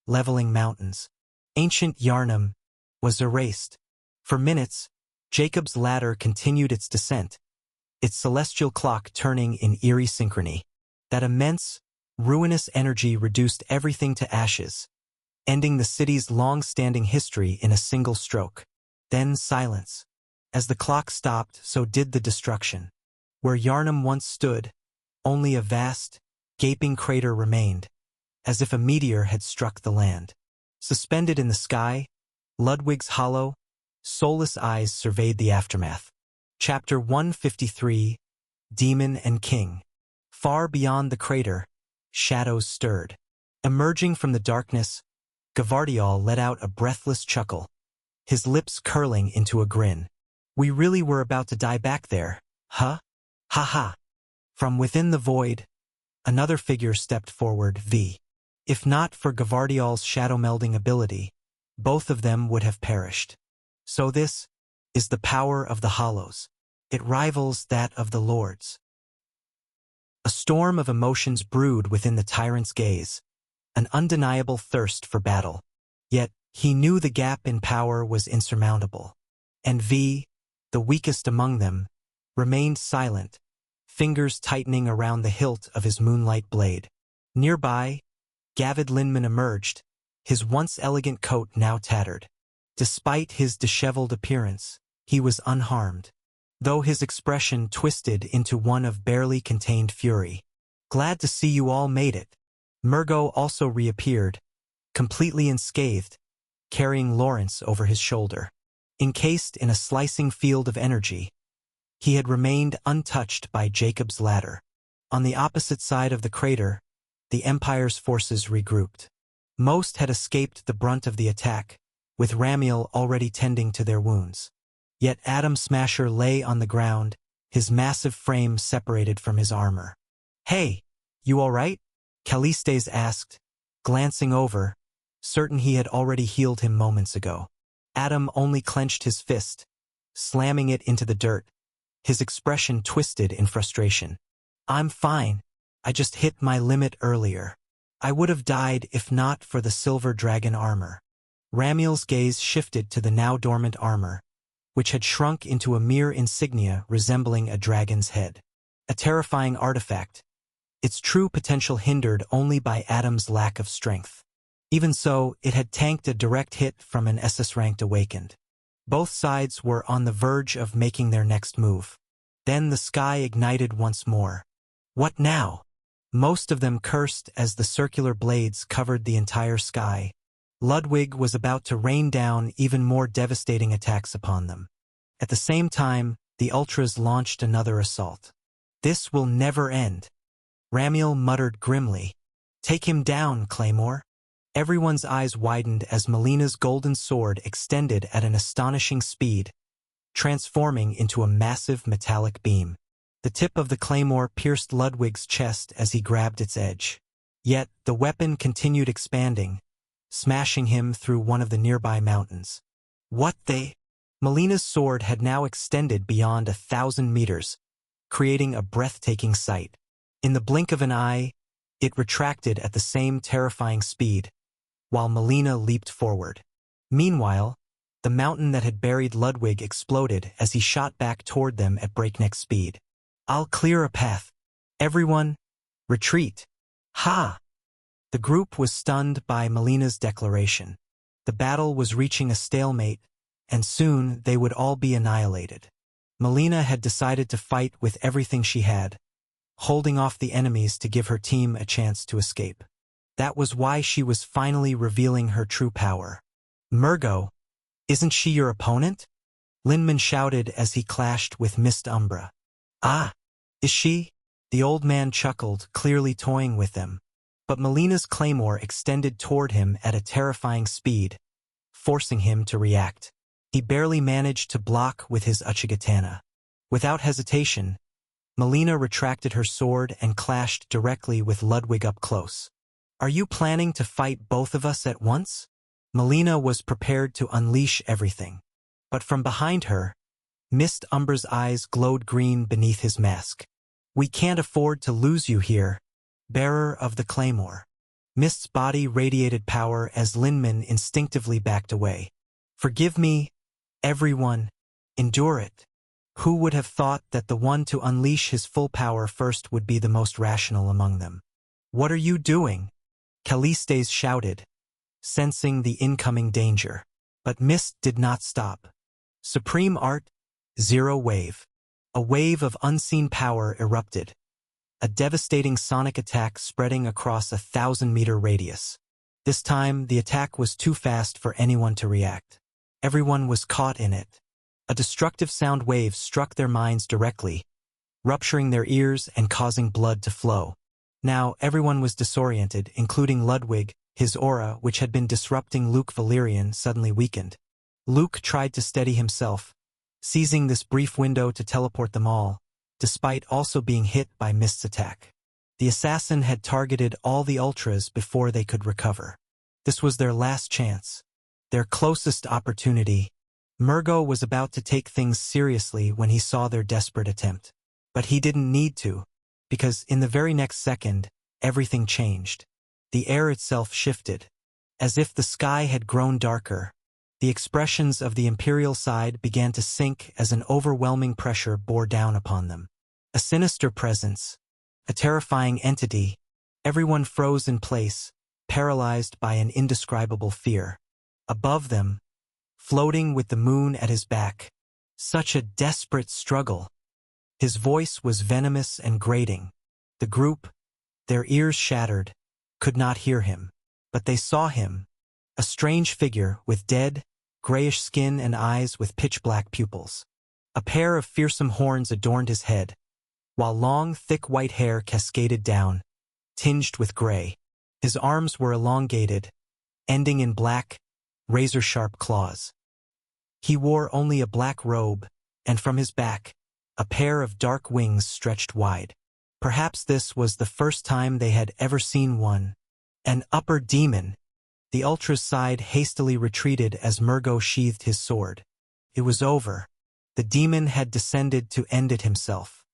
leveling mountains. Ancient Yharnam was erased. For minutes, Jacob's ladder continued its descent, its celestial clock turning in eerie synchrony. That immense, ruinous energy reduced everything to ashes, ending the city's long-standing history in a single stroke. Then silence. As the clock stopped, so did the destruction. Where Yharnam once stood, only a vast, gaping crater remained, as if a meteor had struck the land. Suspended in the sky, Ludwig's hollow, soulless eyes surveyed the aftermath. Chapter 153, Demon and King. Far beyond the crater, shadows stirred. Emerging from the darkness, Gavardial let out a breathless chuckle, his lips curling into a grin. We really were about to die back there, huh? Ha ha. From within the void, another figure stepped forward, V. If not for Gavardial's shadow-melding ability, both of them would have perished. So this is the power of the Hollows. It rivals that of the Lords. A storm of emotions brewed within the tyrant's gaze, an undeniable thirst for battle. Yet, he knew the gap in power was insurmountable. And V, the weakest among them, remained silent, fingers tightening around the hilt of his moonlight blade. Nearby, Gavid Linman emerged, his once elegant coat now tattered. Despite his disheveled appearance, he was unharmed, though his expression twisted into one of barely contained fury. Glad to see you all made it. Murgo also reappeared, completely unscathed, carrying Lawrence over his shoulder. Encased in a slicing field of energy, he had remained untouched by Jacob's ladder. On the opposite side of the crater, the Empire's forces regrouped. Most had escaped the brunt of the attack, with Ramiel already tending to their wounds. Yet Atom Smasher lay on the ground, his massive frame separated from his armor. Hey, you all right? Callistes asked, glancing over, certain he had already healed him moments ago. Atom only clenched his fist, slamming it into the dirt, his expression twisted in frustration. I'm fine. I just hit my limit earlier. I would have died if not for the silver dragon armor. Ramiel's gaze shifted to the now dormant armor, which had shrunk into a mere insignia resembling a dragon's head. A terrifying artifact, its true potential hindered only by Atom's lack of strength. Even so, it had tanked a direct hit from an SS-ranked Awakened. Both sides were on the verge of making their next move. Then the sky ignited once more. What now? Most of them cursed as the circular blades covered the entire sky. Ludwig was about to rain down even more devastating attacks upon them. At the same time, the Ultras launched another assault. "This will never end," Ramiel muttered grimly. "Take him down, Claymore." Everyone's eyes widened as Melina's golden sword extended at an astonishing speed, transforming into a massive metallic beam. The tip of the claymore pierced Ludwig's chest as he grabbed its edge. Yet, the weapon continued expanding, smashing him through one of the nearby mountains. Melina's sword had now extended beyond 1,000 meters, creating a breathtaking sight. In the blink of an eye, it retracted at the same terrifying speed, while Melina leaped forward. Meanwhile, the mountain that had buried Ludwig exploded as he shot back toward them at breakneck speed. "I'll clear a path. Everyone, retreat." Ha! The group was stunned by Melina's declaration. The battle was reaching a stalemate, and soon they would all be annihilated. Melina had decided to fight with everything she had, holding off the enemies to give her team a chance to escape. That was why she was finally revealing her true power. "Murgo, isn't she your opponent?" Linman shouted as he clashed with Mist Umbra. "Ah, is she?" The old man chuckled, clearly toying with them. But Melina's claymore extended toward him at a terrifying speed, forcing him to react. He barely managed to block with his Uchigatana. Without hesitation, Melina retracted her sword and clashed directly with Ludwig up close. "Are you planning to fight both of us at once?" Melina was prepared to unleash everything. But from behind her, Mist Umbra's eyes glowed green beneath his mask. "We can't afford to lose you here, bearer of the claymore." Mist's body radiated power as Linman instinctively backed away. "Forgive me, everyone. Endure it." Who would have thought that the one to unleash his full power first would be the most rational among them? "What are you doing?" Callistes shouted, sensing the incoming danger. But Mist did not stop. Supreme Art, Zero Wave. A wave of unseen power erupted, a devastating sonic attack spreading across a 1,000-meter radius. This time, the attack was too fast for anyone to react. Everyone was caught in it. A destructive sound wave struck their minds directly, rupturing their ears and causing blood to flow. Now, everyone was disoriented, including Ludwig. His aura, which had been disrupting Luke Valerian, suddenly weakened. Luke tried to steady himself, seizing this brief window to teleport them all, despite also being hit by Mist's attack. The assassin had targeted all the Ultras before they could recover. This was their last chance, their closest opportunity. Murgo was about to take things seriously when he saw their desperate attempt. But he didn't need to, because in the very next second, everything changed. The air itself shifted, as if the sky had grown darker. The expressions of the Imperial side began to sink as an overwhelming pressure bore down upon them. A sinister presence, a terrifying entity. Everyone froze in place, paralyzed by an indescribable fear. Above them, floating with the moon at his back, such a desperate struggle. His voice was venomous and grating. The group, their ears shattered, could not hear him, but they saw him, a strange figure with dead, grayish skin and eyes with pitch-black pupils. A pair of fearsome horns adorned his head, while long, thick white hair cascaded down, tinged with gray. His arms were elongated, ending in black, razor-sharp claws. He wore only a black robe, and from his back, a pair of dark wings stretched wide. Perhaps this was the first time they had ever seen one. An upper demon. The Ultras side hastily retreated as Murgo sheathed his sword. It was over. The demon had descended to end it himself.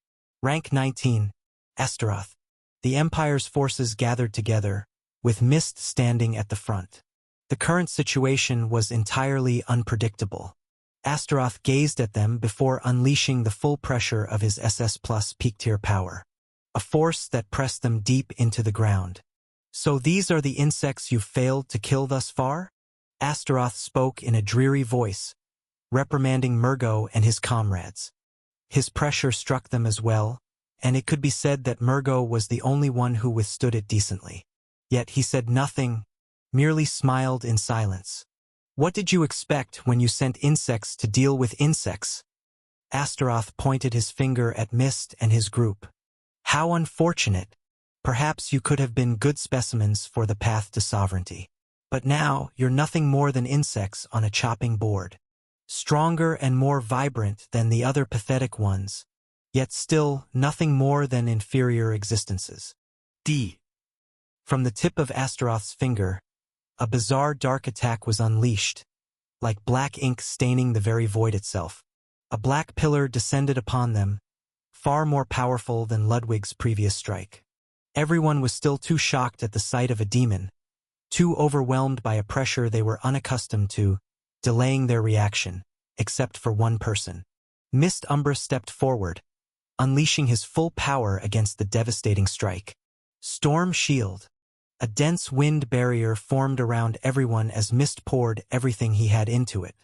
Rank 19, Astaroth. The Empire's forces gathered together, with Mist standing at the front. The current situation was entirely unpredictable. Astaroth gazed at them before unleashing the full pressure of his SS Plus peak-tier power. A force that pressed them deep into the ground. "So these are the insects you've failed to kill thus far?" Astaroth spoke in a dreary voice, reprimanding Murgo and his comrades. His pressure struck them as well, and it could be said that Murgo was the only one who withstood it decently. Yet he said nothing, merely smiled in silence. What did you expect when you sent insects to deal with insects? Astaroth pointed his finger at Mist and his group. How unfortunate. Perhaps you could have been good specimens for the path to sovereignty. But now you're nothing more than insects on a chopping board. Stronger and more vibrant than the other pathetic ones, yet still nothing more than inferior existences. D. From the tip of Astaroth's finger, a bizarre dark attack was unleashed, like black ink staining the very void itself. A black pillar descended upon them, far more powerful than Ludwig's previous strike. Everyone was still too shocked at the sight of a demon, too overwhelmed by a pressure they were unaccustomed to, delaying their reaction, except for one person. Mist Umbra stepped forward, unleashing his full power against the devastating strike. Storm Shield. A dense wind barrier formed around everyone as Mist poured everything he had into it.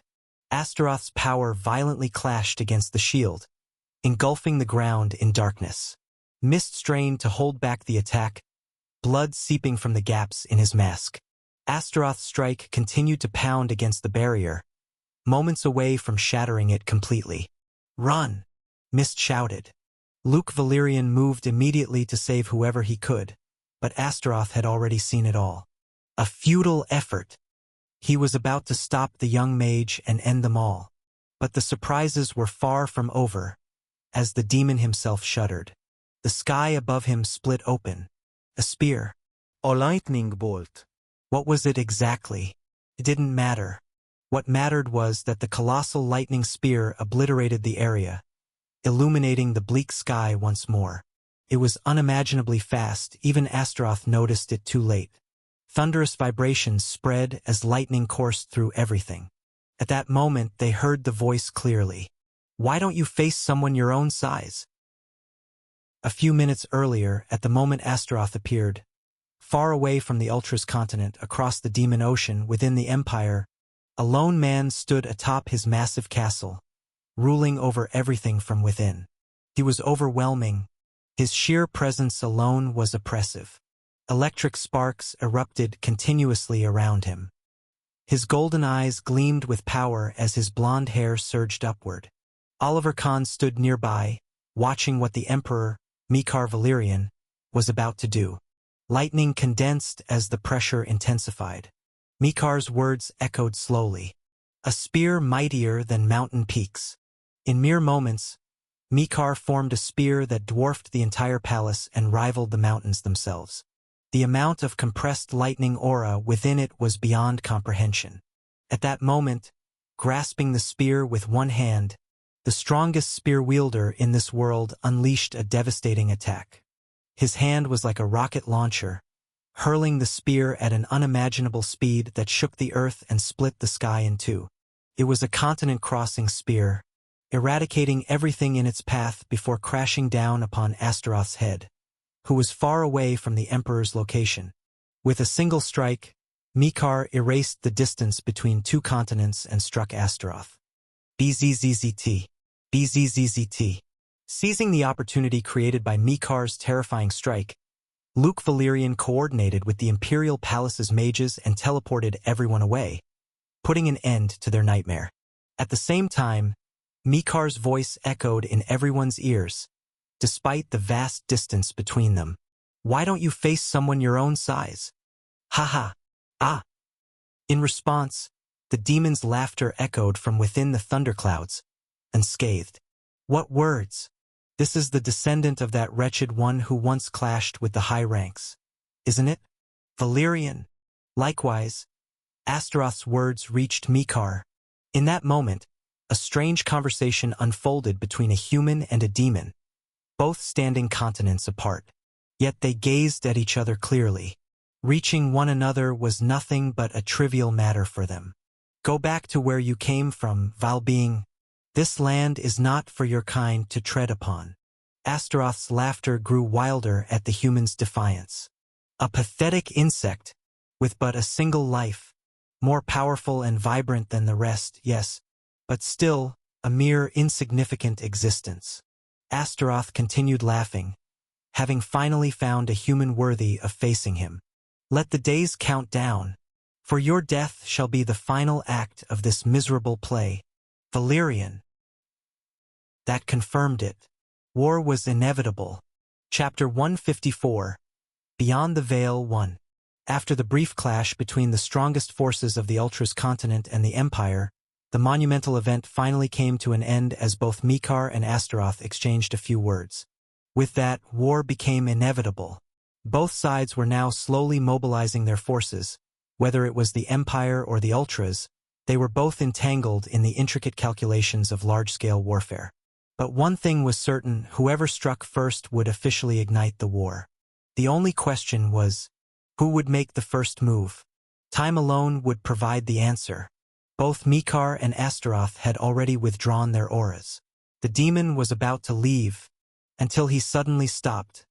Astaroth's power violently clashed against the shield, engulfing the ground in darkness. Mist strained to hold back the attack, blood seeping from the gaps in his mask. Astaroth's strike continued to pound against the barrier, moments away from shattering it completely. Run! Mist shouted. Luke Valerian moved immediately to save whoever he could, but Astaroth had already seen it all. A futile effort. He was about to stop the young mage and end them all. But the surprises were far from over, as the demon himself shuddered. The sky above him split open. A spear. A lightning bolt. What was it exactly? It didn't matter. What mattered was that the colossal lightning spear obliterated the area, illuminating the bleak sky once more. It was unimaginably fast, even Astaroth noticed it too late. Thunderous vibrations spread as lightning coursed through everything. At that moment they heard the voice clearly. Why don't you face someone your own size? A few minutes earlier, at the moment Astaroth appeared, far away from the Ultras continent, across the Demon Ocean, within the Empire, a lone man stood atop his massive castle, ruling over everything from within. He was overwhelming. His sheer presence alone was oppressive. Electric sparks erupted continuously around him. His golden eyes gleamed with power as his blonde hair surged upward. Oliver Kahn stood nearby, watching what the Emperor, Mikar Valerian, was about to do. Lightning condensed as the pressure intensified. Mikar's words echoed slowly. A spear mightier than mountain peaks. In mere moments, Mikar formed a spear that dwarfed the entire palace and rivaled the mountains themselves. The amount of compressed lightning aura within it was beyond comprehension. At that moment, grasping the spear with one hand, the strongest spear wielder in this world unleashed a devastating attack. His hand was like a rocket launcher, hurling the spear at an unimaginable speed that shook the earth and split the sky in two. It was a continent-crossing spear, eradicating everything in its path before crashing down upon Astaroth's head, who was far away from the Emperor's location. With a single strike, Mikar erased the distance between two continents and struck Astaroth. BZZZT. BZZZT. Seizing the opportunity created by Mikar's terrifying strike, Luke Valerian coordinated with the Imperial Palace's mages and teleported everyone away, putting an end to their nightmare. At the same time, Mikar's voice echoed in everyone's ears, despite the vast distance between them. Why don't you face someone your own size? Ha ha. Ah. In response, the demon's laughter echoed from within the thunderclouds, unscathed. What words? This is the descendant of that wretched one who once clashed with the high ranks, isn't it? Valerian. Likewise, Astaroth's words reached Mikar. In that moment, a strange conversation unfolded between a human and a demon, both standing continents apart. Yet they gazed at each other clearly. Reaching one another was nothing but a trivial matter for them. Go back to where you came from, Valbeing. This land is not for your kind to tread upon. Astaroth's laughter grew wilder at the human's defiance. A pathetic insect, with but a single life, more powerful and vibrant than the rest, yes, but still a mere insignificant existence. Astaroth continued laughing, having finally found a human worthy of facing him. Let the days count down, for your death shall be the final act of this miserable play. Valerian. That confirmed it. War was inevitable. Chapter 154. Beyond the Veil 1. After the brief clash between the strongest forces of the Ultras continent and the Empire, the monumental event finally came to an end as both Mikar and Astaroth exchanged a few words. With that, war became inevitable. Both sides were now slowly mobilizing their forces. Whether it was the Empire or the Ultras, they were both entangled in the intricate calculations of large-scale warfare. But one thing was certain: whoever struck first would officially ignite the war. The only question was, who would make the first move? Time alone would provide the answer. Both Mikar and Astaroth had already withdrawn their auras. The demon was about to leave, until he suddenly stopped,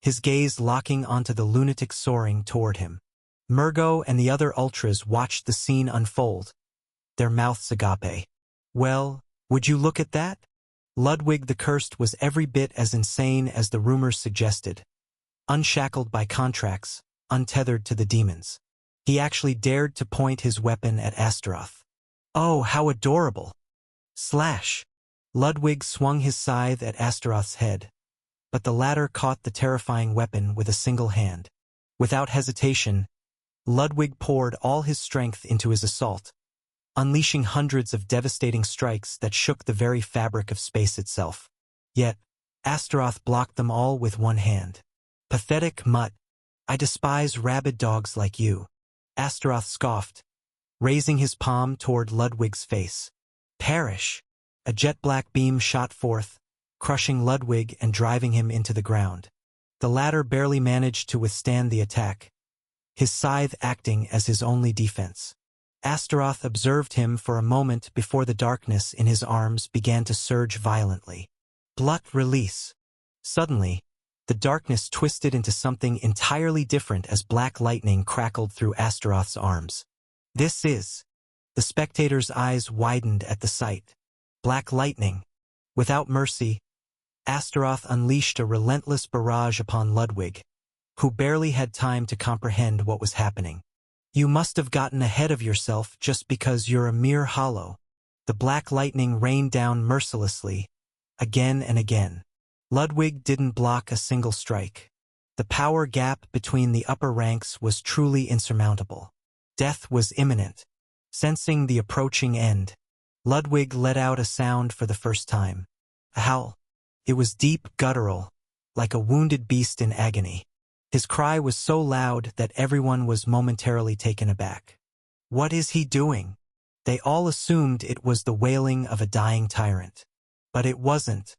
his gaze locking onto the lunatic soaring toward him. Murgo and the other Ultras watched the scene unfold, their mouths agape. Well, would you look at that? Ludwig the Cursed was every bit as insane as the rumors suggested. Unshackled by contracts, untethered to the demons. He actually dared to point his weapon at Astaroth. Oh, how adorable! Slash! Ludwig swung his scythe at Astaroth's head, but the latter caught the terrifying weapon with a single hand. Without hesitation, Ludwig poured all his strength into his assault, unleashing hundreds of devastating strikes that shook the very fabric of space itself. Yet, Astaroth blocked them all with one hand. Pathetic mutt! I despise rabid dogs like you. Astaroth scoffed, raising his palm toward Ludwig's face. Perish! A jet-black beam shot forth, crushing Ludwig and driving him into the ground. The latter barely managed to withstand the attack, his scythe acting as his only defense. Astaroth observed him for a moment before the darkness in his arms began to surge violently. Blood release. Suddenly, the darkness twisted into something entirely different as black lightning crackled through Astaroth's arms. This is... The spectator's eyes widened at the sight. Black lightning. Without mercy, Astaroth unleashed a relentless barrage upon Ludwig, who barely had time to comprehend what was happening. You must have gotten ahead of yourself just because you're a mere hollow. The black lightning rained down mercilessly, again and again. Ludwig didn't block a single strike. The power gap between the upper ranks was truly insurmountable. Death was imminent. Sensing the approaching end, Ludwig let out a sound for the first time. A howl. It was deep, guttural, like a wounded beast in agony. His cry was so loud that everyone was momentarily taken aback. What is he doing? They all assumed it was the wailing of a dying tyrant. But it wasn't.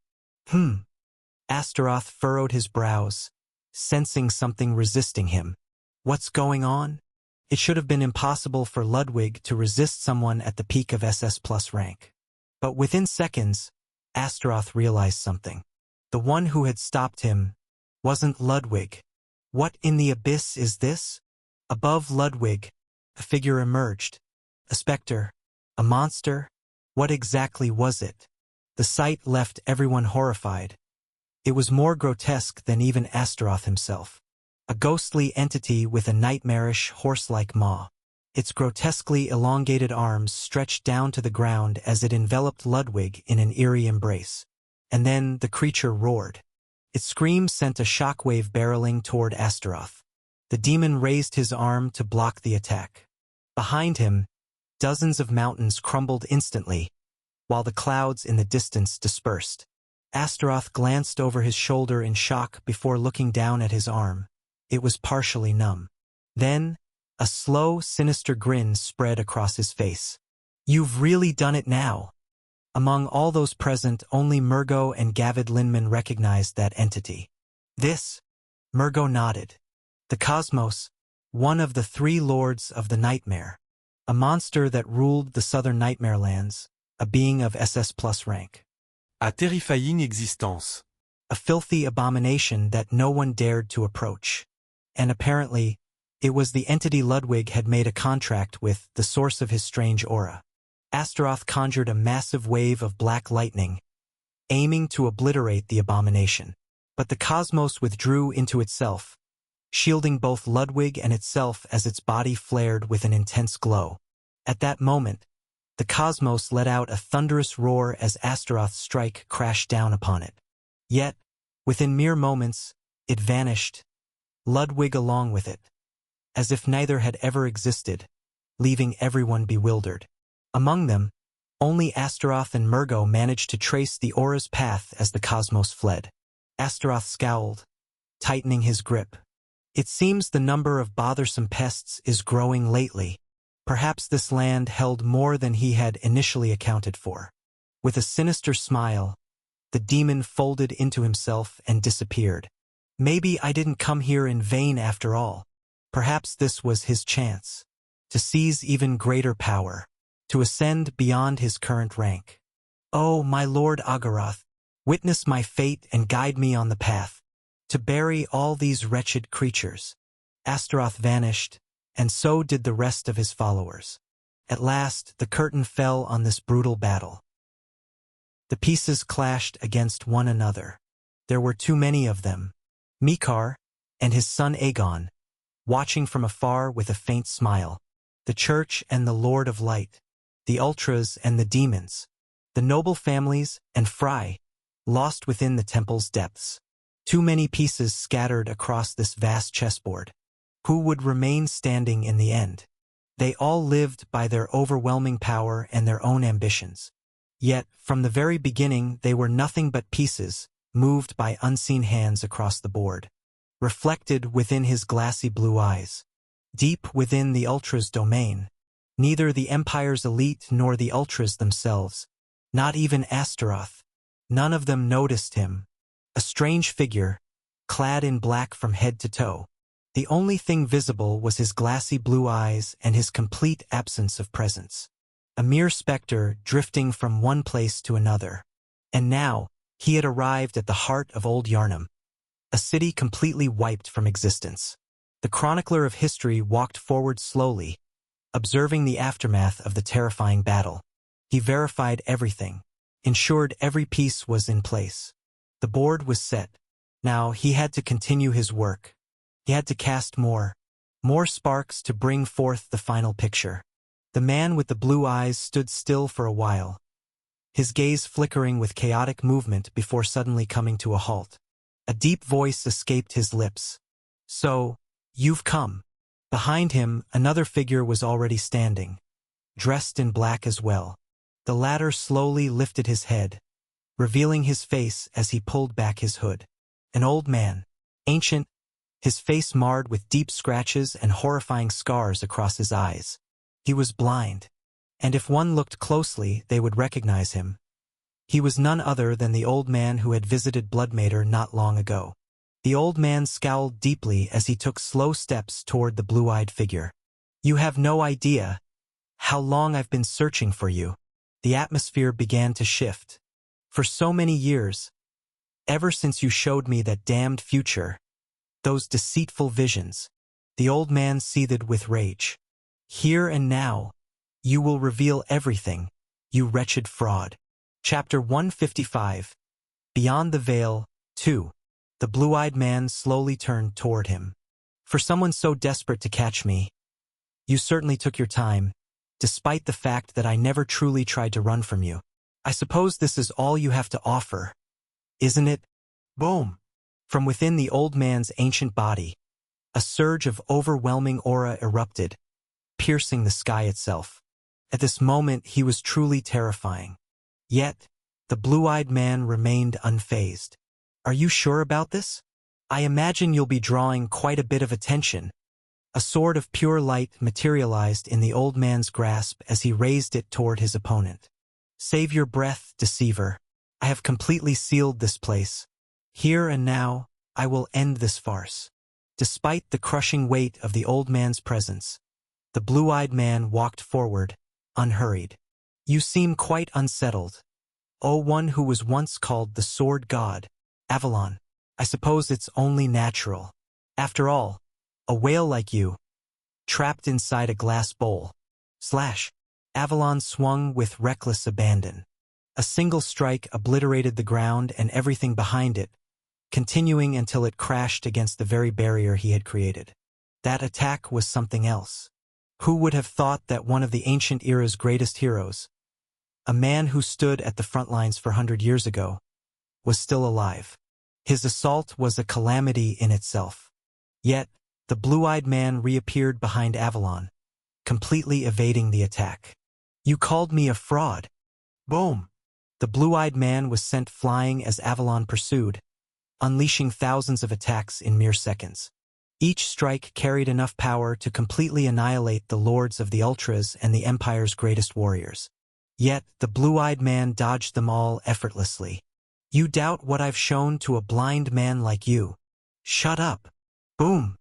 Astaroth furrowed his brows, sensing something resisting him. What's going on? It should have been impossible for Ludwig to resist someone at the peak of SS+ rank. But within seconds, Astaroth realized something. The one who had stopped him wasn't Ludwig. What in the abyss is this? Above Ludwig, a figure emerged. A specter? A monster? What exactly was it? The sight left everyone horrified. It was more grotesque than even Astaroth himself. A ghostly entity with a nightmarish, horse-like maw. Its grotesquely elongated arms stretched down to the ground as it enveloped Ludwig in an eerie embrace. And then the creature roared. Its scream sent a shockwave barreling toward Astaroth. The demon raised his arm to block the attack. Behind him, dozens of mountains crumbled instantly, while the clouds in the distance dispersed. Astaroth glanced over his shoulder in shock before looking down at his arm. It was partially numb. Then, a slow, sinister grin spread across his face. You've really done it now. Among all those present, only Murgo and Gavid Linman recognized that entity. This? Murgo nodded. The Cosmos, one of the three lords of the Nightmare. A monster that ruled the southern Nightmare lands, a being of SS+ rank. A terrifying existence. A filthy abomination that no one dared to approach. And apparently, it was the entity Ludwig had made a contract with, the source of his strange aura. Astaroth conjured a massive wave of black lightning, aiming to obliterate the abomination. But the cosmos withdrew into itself, shielding both Ludwig and itself as its body flared with an intense glow. At that moment, the cosmos let out a thunderous roar as Astaroth's strike crashed down upon it. Yet, within mere moments, it vanished, Ludwig along with it, as if neither had ever existed, leaving everyone bewildered. Among them, only Astaroth and Murgo managed to trace the aura's path as the cosmos fled. Astaroth scowled, tightening his grip. It seems the number of bothersome pests is growing lately. Perhaps this land held more than he had initially accounted for. With a sinister smile, the demon folded into himself and disappeared. Maybe I didn't come here in vain after all. Perhaps this was his chance to seize even greater power, to ascend beyond his current rank. Oh, my lord Agaroth, witness my fate and guide me on the path, to bury all these wretched creatures. Astaroth vanished, and so did the rest of his followers. At last, the curtain fell on this brutal battle. The pieces clashed against one another. There were too many of them. Mikar, and his son Aegon, watching from afar with a faint smile. The church and the Lord of Light, the ultras and the demons, the noble families and Fry, lost within the temple's depths. Too many pieces scattered across this vast chessboard. Who would remain standing in the end? They all lived by their overwhelming power and their own ambitions. Yet, from the very beginning, they were nothing but pieces, moved by unseen hands across the board. Reflected within his glassy blue eyes. Deep within the Ultra's domain. Neither the Empire's elite nor the Ultras themselves. Not even Astaroth. None of them noticed him. A strange figure, clad in black from head to toe. The only thing visible was his glassy blue eyes and his complete absence of presence. A mere specter drifting from one place to another. And now, he had arrived at the heart of Old Yarnum, a city completely wiped from existence. The chronicler of history walked forward slowly, observing the aftermath of the terrifying battle. He verified everything, ensured every piece was in place. The board was set. Now he had to continue his work. He had to cast more sparks to bring forth the final picture. The man with the blue eyes stood still for a while, his gaze flickering with chaotic movement before suddenly coming to a halt. A deep voice escaped his lips. So, you've come. Behind him, another figure was already standing, dressed in black as well. The latter slowly lifted his head, revealing his face as he pulled back his hood. An old man, ancient, his face marred with deep scratches and horrifying scars across his eyes. He was blind, and if one looked closely, they would recognize him. He was none other than the old man who had visited Bloodmater not long ago. The old man scowled deeply as he took slow steps toward the blue-eyed figure. You have no idea how long I've been searching for you. The atmosphere began to shift. For so many years, ever since you showed me that damned future, those deceitful visions, the old man seethed with rage. Here and now, you will reveal everything, you wretched fraud. Chapter 155. Beyond the Veil, 2. The blue-eyed man slowly turned toward him. For someone so desperate to catch me, you certainly took your time, despite the fact that I never truly tried to run from you. I suppose this is all you have to offer, isn't it? Boom! From within the old man's ancient body, a surge of overwhelming aura erupted, piercing the sky itself. At this moment he was truly terrifying. Yet, the blue-eyed man remained unfazed. Are you sure about this? I imagine you'll be drawing quite a bit of attention. A sword of pure light materialized in the old man's grasp as he raised it toward his opponent. Save your breath, deceiver. I have completely sealed this place. Here and now, I will end this farce. Despite the crushing weight of the old man's presence, the blue-eyed man walked forward, unhurried. You seem quite unsettled. O one who was once called the Sword God, Avalon. I suppose it's only natural. After all, a whale like you, trapped inside a glass bowl. Avalon swung with reckless abandon. A single strike obliterated the ground and everything behind it, continuing until it crashed against the very barrier he had created. That attack was something else. Who would have thought that one of the ancient era's greatest heroes, a man who stood at the front lines for 100 years ago, was still alive? His assault was a calamity in itself. Yet, the blue-eyed man reappeared behind Avalon, completely evading the attack. "You called me a fraud." Boom! The blue-eyed man was sent flying as Avalon pursued, unleashing thousands of attacks in mere seconds. Each strike carried enough power to completely annihilate the lords of the Ultras and the Empire's greatest warriors. Yet, the blue-eyed man dodged them all effortlessly. "You doubt what I've shown to a blind man like you? Shut up." Boom!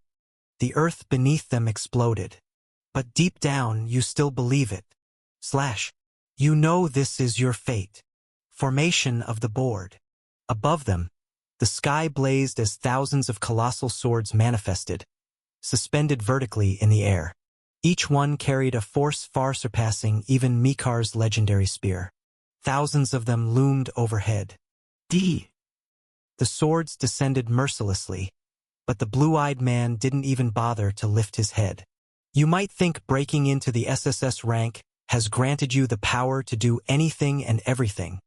The earth beneath them exploded. "But deep down, you still believe it. You know this is your fate." Formation of the board. Above them, the sky blazed as thousands of colossal swords manifested, suspended vertically in the air. Each one carried a force far surpassing even Mikar's legendary spear. Thousands of them loomed overhead. The swords descended mercilessly, but the blue-eyed man didn't even bother to lift his head. You might think breaking into the SSS rank has granted you the power to do anything and everything.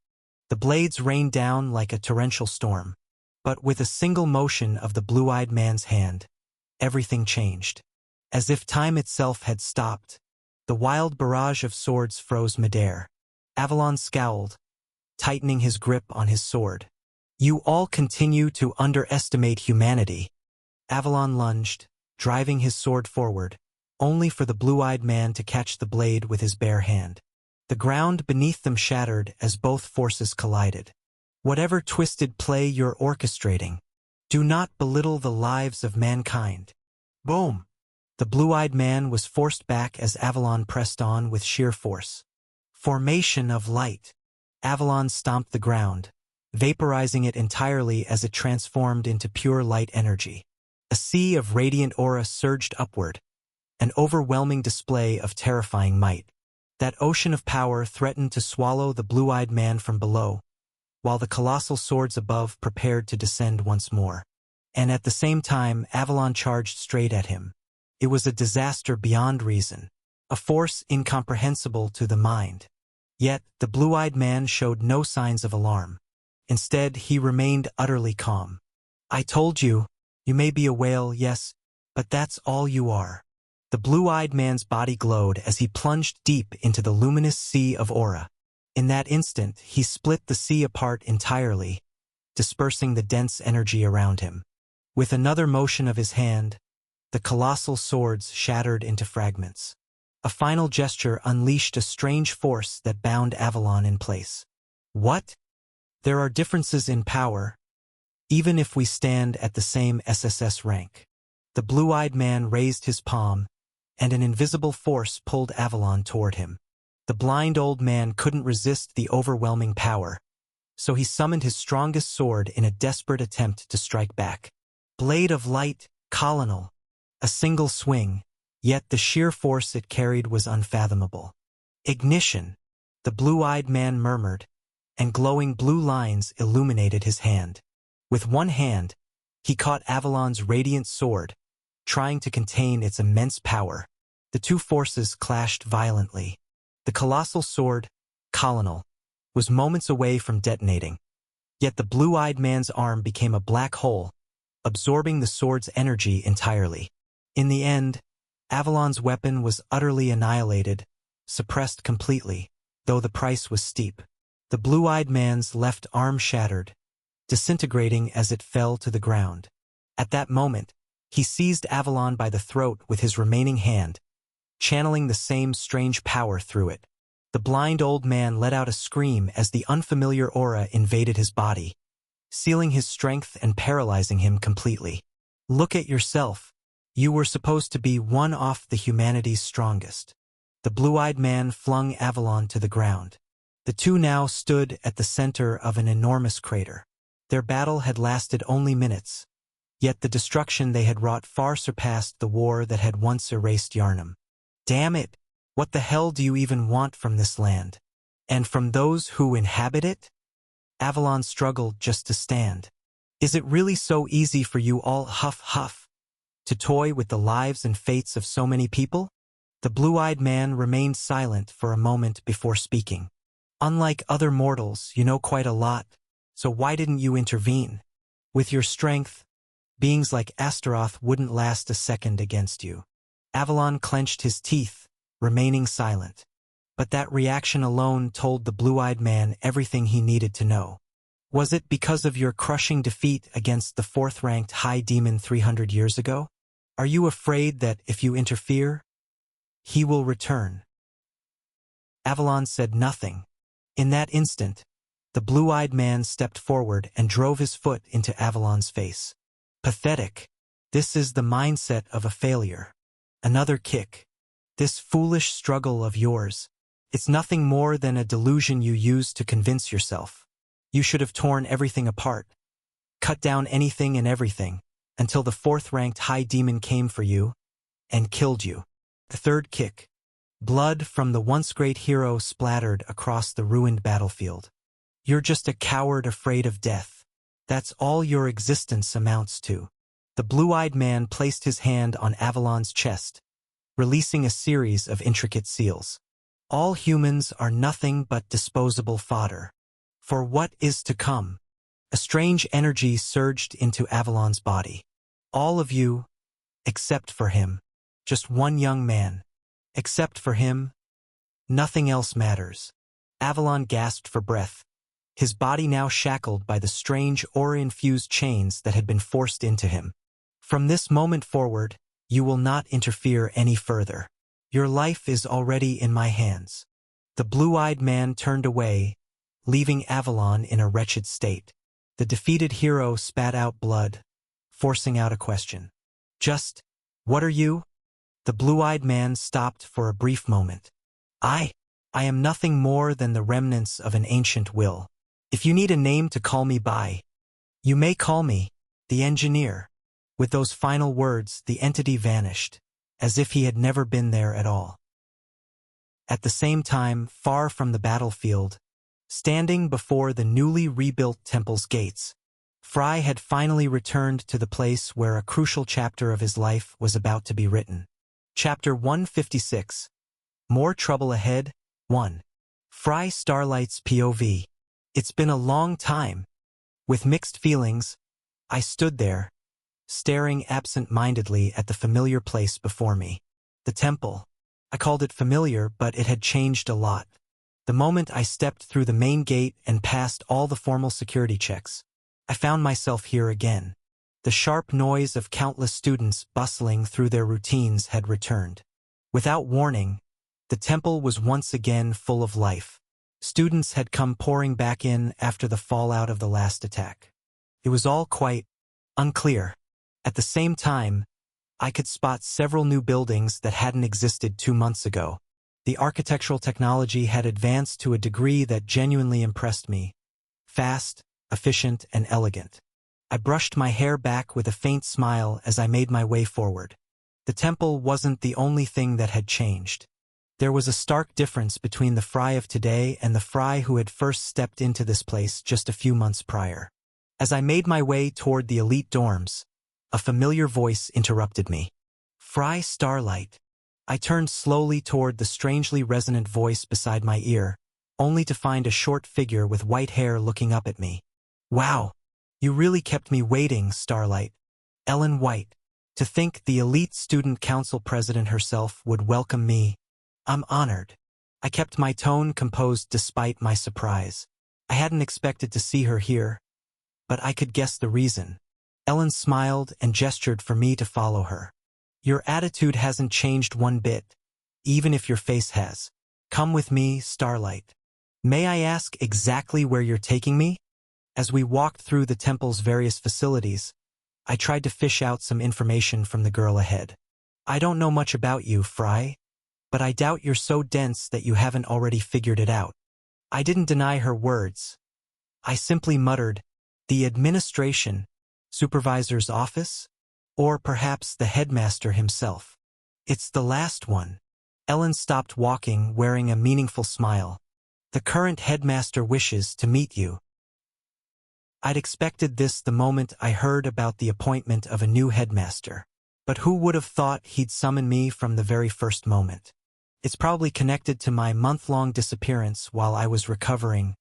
The blades rained down like a torrential storm. But with a single motion of the blue-eyed man's hand, everything changed. As if time itself had stopped, the wild barrage of swords froze midair. Avalon scowled, tightening his grip on his sword. "You all continue to underestimate humanity." Avalon lunged, driving his sword forward, only for the blue-eyed man to catch the blade with his bare hand. The ground beneath them shattered as both forces collided. "Whatever twisted play you're orchestrating, do not belittle the lives of mankind." Boom! The blue-eyed man was forced back as Avalon pressed on with sheer force. Formation of light. Avalon stomped the ground, vaporizing it entirely as it transformed into pure light energy. A sea of radiant aura surged upward, an overwhelming display of terrifying might. That ocean of power threatened to swallow the blue-eyed man from below, while the colossal swords above prepared to descend once more. And at the same time, Avalon charged straight at him. It was a disaster beyond reason, a force incomprehensible to the mind. Yet, the blue-eyed man showed no signs of alarm. Instead, he remained utterly calm. "I told you, you may be a whale, yes, but that's all you are." The blue-eyed man's body glowed as he plunged deep into the luminous sea of aura. In that instant, he split the sea apart entirely, dispersing the dense energy around him. With another motion of his hand, the colossal swords shattered into fragments. A final gesture unleashed a strange force that bound Avalon in place. What? There are differences in power, even if we stand at the same SSS rank. The blue-eyed man raised his palm, and an invisible force pulled Avalon toward him. The blind old man couldn't resist the overwhelming power, so he summoned his strongest sword in a desperate attempt to strike back. Blade of light, colonel. A single swing, yet the sheer force it carried was unfathomable. Ignition, the blue-eyed man murmured, and glowing blue lines illuminated his hand. With one hand, he caught Avalon's radiant sword, trying to contain its immense power. The two forces clashed violently. The colossal sword, colonel, was moments away from detonating. Yet the blue-eyed man's arm became a black hole, absorbing the sword's energy entirely. In the end, Avalon's weapon was utterly annihilated, suppressed completely, though the price was steep. The blue-eyed man's left arm shattered, disintegrating as it fell to the ground. At that moment, he seized Avalon by the throat with his remaining hand, channeling the same strange power through it. The blind old man let out a scream as the unfamiliar aura invaded his body, sealing his strength and paralyzing him completely. "Look at yourself. You were supposed to be one off the humanity's strongest." The blue-eyed man flung Avalon to the ground. The two now stood at the center of an enormous crater. Their battle had lasted only minutes, yet the destruction they had wrought far surpassed the war that had once erased Yharnam. "Damn it! What the hell do you even want from this land?" And from those who inhabit it? Avalon struggled just to stand. Is it really so easy for you all, huff huff, to toy with the lives and fates of so many people? The blue-eyed man remained silent for a moment before speaking. Unlike other mortals, you know quite a lot, so why didn't you intervene? With your strength, beings like Astaroth wouldn't last a second against you. Avalon clenched his teeth, remaining silent. But that reaction alone told the blue-eyed man everything he needed to know. Was it because of your crushing defeat against the 4th-ranked High Demon 300 years ago? Are you afraid that if you interfere, he will return? Avalon said nothing. In that instant, the blue-eyed man stepped forward and drove his foot into Avalon's face. Pathetic. This is the mindset of a failure. Another kick. This foolish struggle of yours. It's nothing more than a delusion you use to convince yourself. You should have torn everything apart, cut down anything and everything, until the 4th-ranked High Demon came for you and killed you. The third kick. Blood from the once great hero splattered across the ruined battlefield. You're just a coward afraid of death. That's all your existence amounts to. The blue-eyed man placed his hand on Avalon's chest, releasing a series of intricate seals. All humans are nothing but disposable fodder. For what is to come? A strange energy surged into Avalon's body. All of you, except for him. Just one young man. Except for him, nothing else matters. Avalon gasped for breath, his body now shackled by the strange aura-infused chains that had been forced into him. From this moment forward, you will not interfere any further. Your life is already in my hands. The blue-eyed man turned away, leaving Avalon in a wretched state. The defeated hero spat out blood, forcing out a question. Just, what are you? The blue-eyed man stopped for a brief moment. I am nothing more than the remnants of an ancient will. If you need a name to call me by, you may call me the engineer. With those final words, the entity vanished, as if he had never been there at all. At the same time, far from the battlefield, standing before the newly rebuilt temple's gates, Fry had finally returned to the place where a crucial chapter of his life was about to be written. Chapter 156. More Trouble Ahead. 1. Fry Starlight's POV. It's been a long time. With mixed feelings, I stood there, staring absent-mindedly at the familiar place before me. The temple. I called it familiar, but it had changed a lot. The moment I stepped through the main gate and passed all the formal security checks, I found myself here again. The sharp noise of countless students bustling through their routines had returned. Without warning, the temple was once again full of life. Students had come pouring back in after the fallout of the last attack. It was all quite unclear. At the same time, I could spot several new buildings that hadn't existed 2 months ago. The architectural technology had advanced to a degree that genuinely impressed me. Fast, efficient, and elegant. I brushed my hair back with a faint smile as I made my way forward. The temple wasn't the only thing that had changed. There was a stark difference between the Fry of today and the Fry who had first stepped into this place just a few months prior. As I made my way toward the elite dorms, a familiar voice interrupted me. Fry Starlight. I turned slowly toward the strangely resonant voice beside my ear, only to find a short figure with white hair looking up at me. Wow, you really kept me waiting, Starlight. Ellen White. To think the elite student council president herself would welcome me. I'm honored. I kept my tone composed despite my surprise. I hadn't expected to see her here, but I could guess the reason. Ellen smiled and gestured for me to follow her. Your attitude hasn't changed one bit, even if your face has. Come with me, Starlight. May I ask exactly where you're taking me? As we walked through the temple's various facilities, I tried to fish out some information from the girl ahead. I don't know much about you, Fry, but I doubt you're so dense that you haven't already figured it out. I didn't deny her words. I simply muttered, the administration, supervisor's office, or perhaps the headmaster himself. It's the last one. Ellen stopped walking, wearing a meaningful smile. The current headmaster wishes to meet you. I'd expected this the moment I heard about the appointment of a new headmaster. But who would have thought he'd summon me from the very first moment? It's probably connected to my month-long disappearance while I was recovering,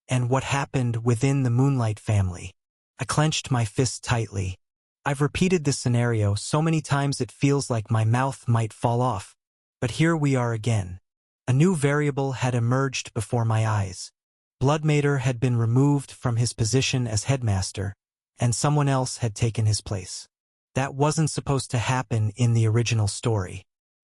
and what happened within the Moonlight family. I clenched my fist tightly. I've repeated this scenario so many times it feels like my mouth might fall off. But here we are again. A new variable had emerged before my eyes. Bloodmater had been removed from his position as headmaster, and someone else had taken his place. That wasn't supposed to happen in the original story.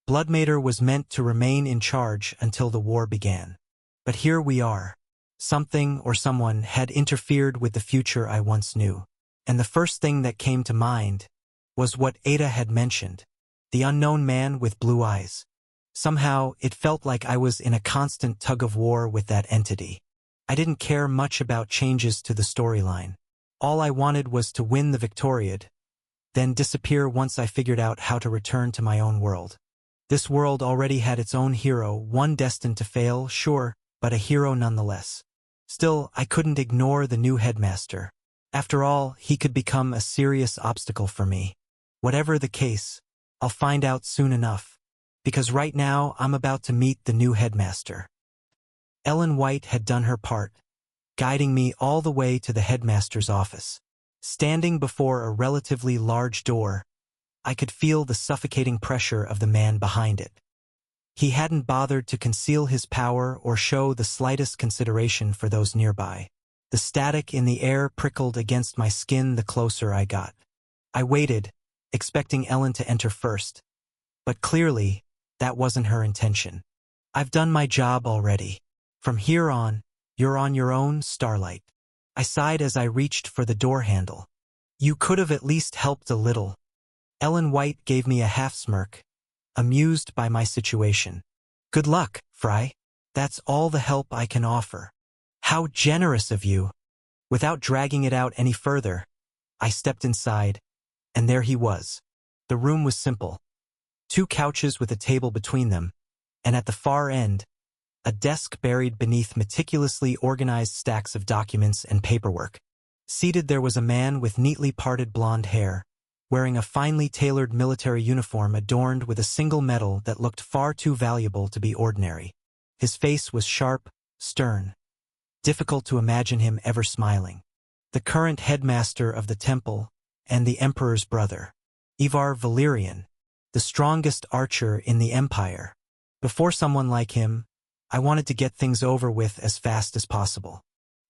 Bloodmater was meant to remain in charge until the war began. But here we are. Something or someone had interfered with the future I once knew. And the first thing that came to mind was what Ada had mentioned, the unknown man with blue eyes. Somehow, it felt like I was in a constant tug-of-war with that entity. I didn't care much about changes to the storyline. All I wanted was to win the Victoriad, then disappear once I figured out how to return to my own world. This world already had its own hero, one destined to fail, sure, but a hero nonetheless. Still, I couldn't ignore the new headmaster. After all, he could become a serious obstacle for me. Whatever the case, I'll find out soon enough. Because right now, I'm about to meet the new headmaster. Ellen White had done her part, guiding me all the way to the headmaster's office. Standing before a relatively large door, I could feel the suffocating pressure of the man behind it. He hadn't bothered to conceal his power or show the slightest consideration for those nearby. The static in the air prickled against my skin the closer I got. I waited, expecting Ellen to enter first. But clearly, that wasn't her intention. I've done my job already. From here on, you're on your own, Starlight. I sighed as I reached for the door handle. You could have at least helped a little. Ellen White gave me a half-smirk, amused by my situation. Good luck, Fry. That's all the help I can offer. How generous of you. Without dragging it out any further, I stepped inside, and there he was. The room was simple. 2 couches with a table between them, and at the far end, a desk buried beneath meticulously organized stacks of documents and paperwork. Seated there was a man with neatly parted blonde hair, wearing a finely tailored military uniform adorned with a single medal that looked far too valuable to be ordinary. His face was sharp, stern. Difficult to imagine him ever smiling. The current headmaster of the temple, and the emperor's brother. Ivar Valerian, the strongest archer in the empire. Before someone like him, I wanted to get things over with as fast as possible.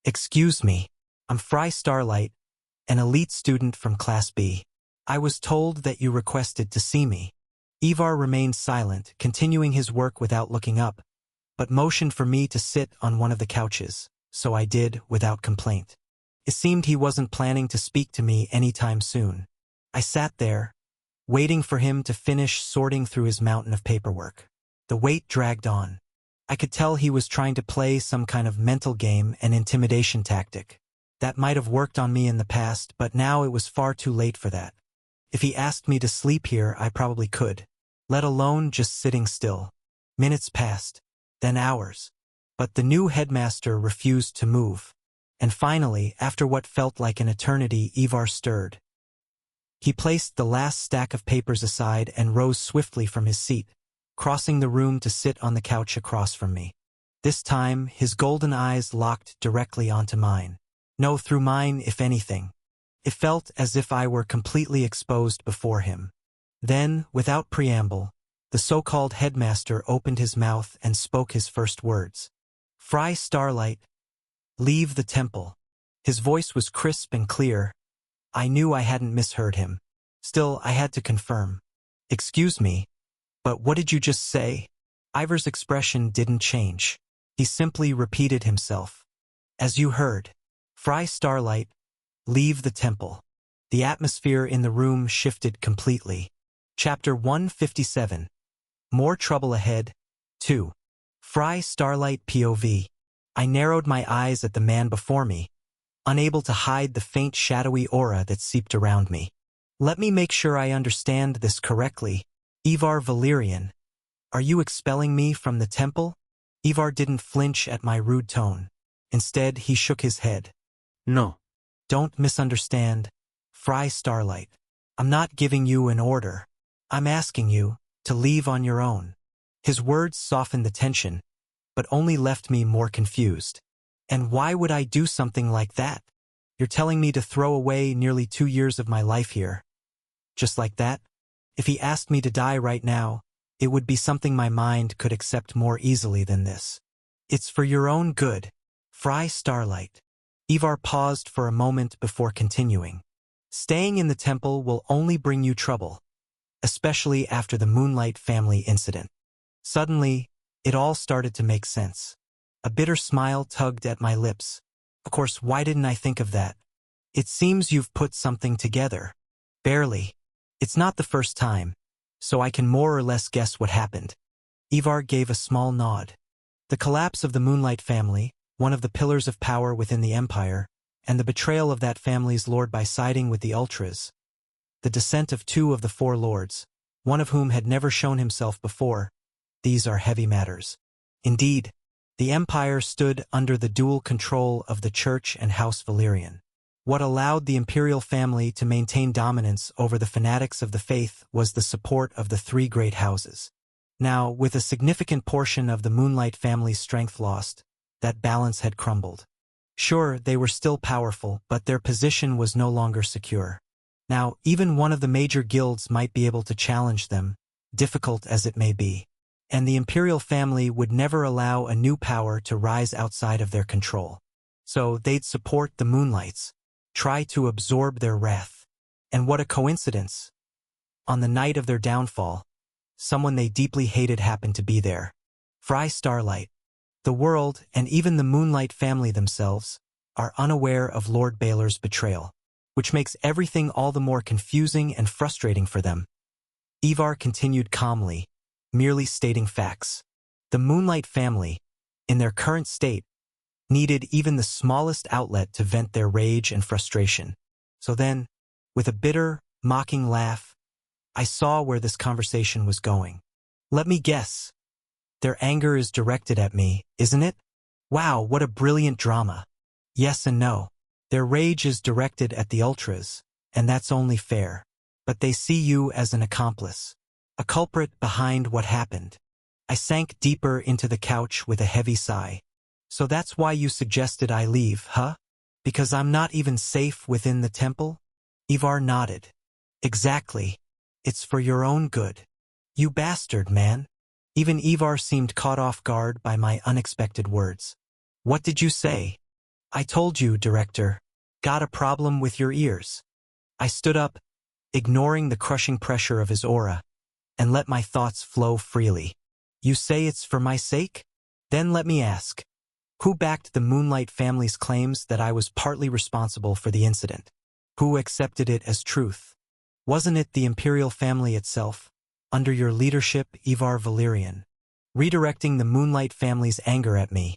Excuse me, I'm Fry Starlight, an elite student from Class B. I was told that you requested to see me. Ivar remained silent, continuing his work without looking up, but motioned for me to sit on one of the couches, so I did without complaint. It seemed he wasn't planning to speak to me anytime soon. I sat there, waiting for him to finish sorting through his mountain of paperwork. The wait dragged on. I could tell he was trying to play some kind of mental game and intimidation tactic. That might have worked on me in the past, but now it was far too late for that. If he asked me to sleep here, I probably could, let alone just sitting still. Minutes passed, then hours. But the new headmaster refused to move. And finally, after what felt like an eternity, Ivar stirred. He placed the last stack of papers aside and rose swiftly from his seat, crossing the room to sit on the couch across from me. This time, his golden eyes locked directly onto mine. No, through mine, if anything. It felt as if I were completely exposed before him. Then, without preamble, the so-called headmaster opened his mouth and spoke his first words. Fry Starlight, leave the temple. His voice was crisp and clear. I knew I hadn't misheard him. Still, I had to confirm. Excuse me, but what did you just say? Ivar's expression didn't change. He simply repeated himself. As you heard. Fry Starlight, leave the temple. The atmosphere in the room shifted completely. Chapter 157. More trouble ahead. 2. Fry Starlight POV. I narrowed my eyes at the man before me, unable to hide the faint shadowy aura that seeped around me. Let me make sure I understand this correctly. Ivar Valerian, are you expelling me from the temple? Ivar didn't flinch at my rude tone. Instead, he shook his head. No. Don't misunderstand. Fry Starlight. I'm not giving you an order. I'm asking you to leave on your own. His words softened the tension, but only left me more confused. And why would I do something like that? You're telling me to throw away nearly 2 years of my life here. Just like that? If he asked me to die right now, it would be something my mind could accept more easily than this. It's for your own good. Fry Starlight. Ivar paused for a moment before continuing. Staying in the temple will only bring you trouble, especially after the Moonlight family incident. Suddenly, it all started to make sense. A bitter smile tugged at my lips. Of course, why didn't I think of that? It seems you've put something together. Barely. It's not the first time, so I can more or less guess what happened. Ivar gave a small nod. The collapse of the Moonlight family, one of the pillars of power within the Empire, and the betrayal of that family's lord by siding with the Ultras. The descent of 2 of the 4 lords, one of whom had never shown himself before. These are heavy matters. Indeed, the Empire stood under the dual control of the Church and House Valyrian. What allowed the imperial family to maintain dominance over the fanatics of the faith was the support of the 3 great houses. Now, with a significant portion of the Moonlight family's strength lost, that balance had crumbled. Sure, they were still powerful, but their position was no longer secure. Now, even one of the major guilds might be able to challenge them, difficult as it may be. And the imperial family would never allow a new power to rise outside of their control. So they'd support the Moonlights, try to absorb their wrath. And what a coincidence! On the night of their downfall, someone they deeply hated happened to be there. Fry Starlight. The world, and even the Moonlight family themselves, are unaware of Lord Baelor's betrayal, which makes everything all the more confusing and frustrating for them. Ivar continued calmly, merely stating facts. The Moonlight family, in their current state, needed even the smallest outlet to vent their rage and frustration. So then, with a bitter, mocking laugh, I saw where this conversation was going. Let me guess. Their anger is directed at me, isn't it? Wow, what a brilliant drama. Yes and no. Their rage is directed at the Ultras, and that's only fair. But they see you as an accomplice, a culprit behind what happened. I sank deeper into the couch with a heavy sigh. So that's why you suggested I leave, huh? Because I'm not even safe within the temple? Ivar nodded. Exactly. It's for your own good. You bastard, man. Even Ivar seemed caught off guard by my unexpected words. What did you say? I told you, Director. Got a problem with your ears. I stood up, ignoring the crushing pressure of his aura, and let my thoughts flow freely. You say it's for my sake? Then let me ask. Who backed the Moonlight family's claims that I was partly responsible for the incident? Who accepted it as truth? Wasn't it the Imperial family itself, under your leadership, Ivar Valyrian, redirecting the Moonlight family's anger at me?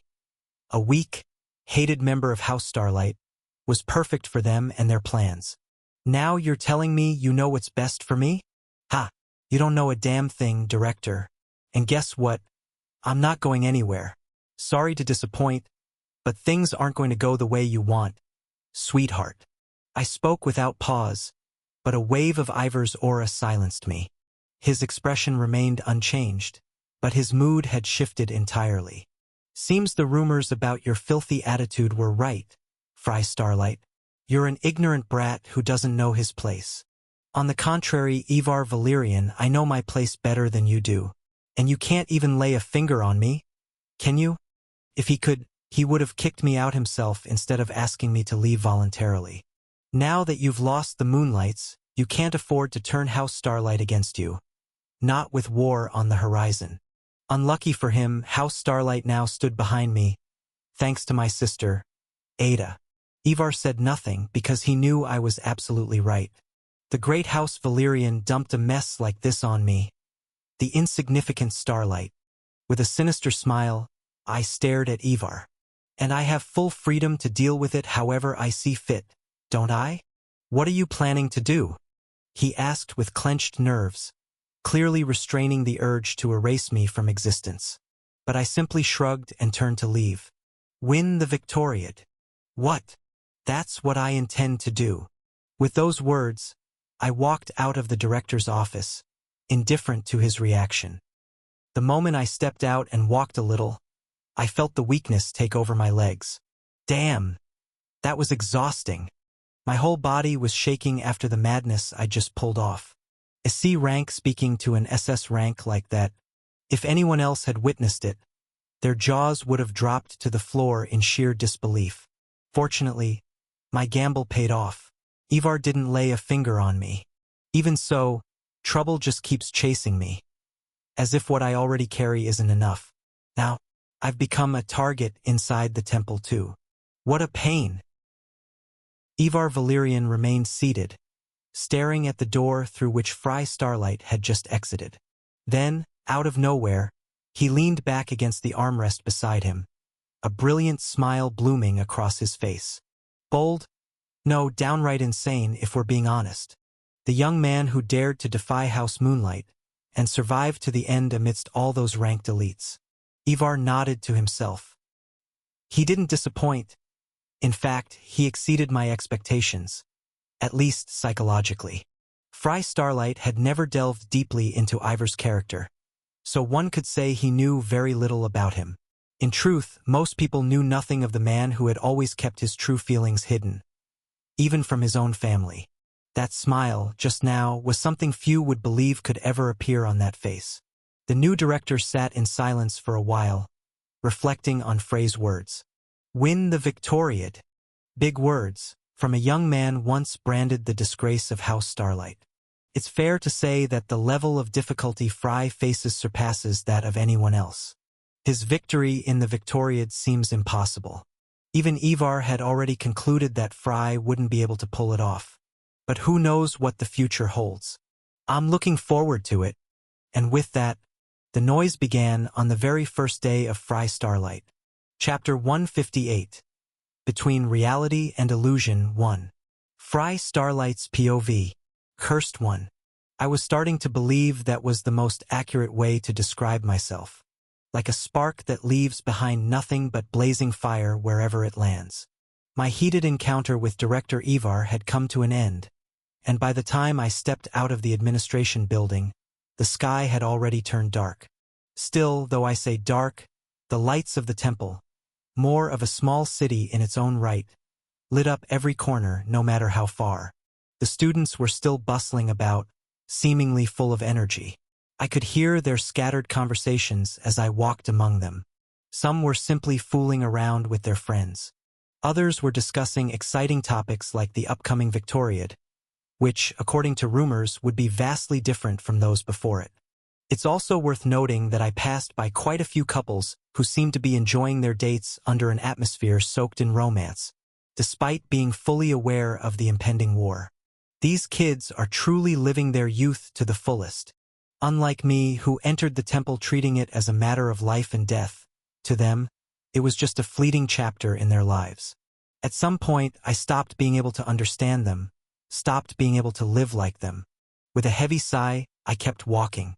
A weak, hated member of House Starlight was perfect for them and their plans. Now you're telling me you know what's best for me? Ha! You don't know a damn thing, Director. And guess what? I'm not going anywhere. Sorry to disappoint, but things aren't going to go the way you want, sweetheart. I spoke without pause, but a wave of Ivar's aura silenced me. His expression remained unchanged, but his mood had shifted entirely. Seems the rumors about your filthy attitude were right, Fry Starlight. You're an ignorant brat who doesn't know his place. On the contrary, Ivar Valyrian, I know my place better than you do. And you can't even lay a finger on me? Can you? If he could, he would have kicked me out himself instead of asking me to leave voluntarily. Now that you've lost the Moonlights, you can't afford to turn House Starlight against you. Not with war on the horizon. Unlucky for him, House Starlight now stood behind me, thanks to my sister, Ada. Ivar said nothing because he knew I was absolutely right. The great House Valyrian dumped a mess like this on me. The insignificant Starlight. With a sinister smile, I stared at Ivar. And I have full freedom to deal with it however I see fit, don't I? What are you planning to do? He asked with clenched nerves, clearly restraining the urge to erase me from existence. but I simply shrugged and turned to leave. Win the Victoriad. What? That's what I intend to do. With those words, I walked out of the director's office, indifferent to his reaction. The moment I stepped out and walked a little, I felt the weakness take over my legs. Damn! That was exhausting. My whole body was shaking after the madness I just pulled off. A C rank speaking to an SS rank like that, if anyone else had witnessed it, their jaws would have dropped to the floor in sheer disbelief. Fortunately, my gamble paid off. Ivar didn't lay a finger on me. Even so, trouble just keeps chasing me. As if what I already carry isn't enough. Now, I've become a target inside the temple too. What a pain! Ivar Valerian remained seated, staring at the door through which Fry Starlight had just exited. Then, out of nowhere, he leaned back against the armrest beside him, a brilliant smile blooming across his face. Bold? No, downright insane if we're being honest. The young man who dared to defy House Moonlight and survived to the end amidst all those ranked elites. Ivar nodded to himself. He didn't disappoint. In fact, he exceeded my expectations, at least psychologically. Fry Starlight had never delved deeply into Ivar's character, so one could say he knew very little about him. In truth, most people knew nothing of the man who had always kept his true feelings hidden, even from his own family. That smile, just now, was something few would believe could ever appear on that face. The new director sat in silence for a while, reflecting on Frey's words. Win the Victoriad. Big words, from a young man once branded the disgrace of House Starlight. It's fair to say that the level of difficulty Fry faces surpasses that of anyone else. His victory in the Victoriad seems impossible. Even Ivar had already concluded that Fry wouldn't be able to pull it off. But who knows what the future holds? I'm looking forward to it. And with that, the noise began on the very first day of Fry Starlight. Chapter 158. Between Reality and Illusion 1. Fry Starlight's POV. Cursed One. I was starting to believe that was the most accurate way to describe myself. Like a spark that leaves behind nothing but blazing fire wherever it lands. My heated encounter with Director Ivar had come to an end, and by the time I stepped out of the administration building, the sky had already turned dark. Still, though I say dark, the lights of the temple, more of a small city in its own right, lit up every corner no matter how far. The students were still bustling about, seemingly full of energy. I could hear their scattered conversations as I walked among them. Some were simply fooling around with their friends. Others were discussing exciting topics like the upcoming Victoriad, which, according to rumors, would be vastly different from those before it. It's also worth noting that I passed by quite a few couples who seemed to be enjoying their dates under an atmosphere soaked in romance, despite being fully aware of the impending war. These kids are truly living their youth to the fullest. Unlike me, who entered the temple treating it as a matter of life and death, to them, it was just a fleeting chapter in their lives. At some point, I stopped being able to understand them, stopped being able to live like them. With a heavy sigh, I kept walking.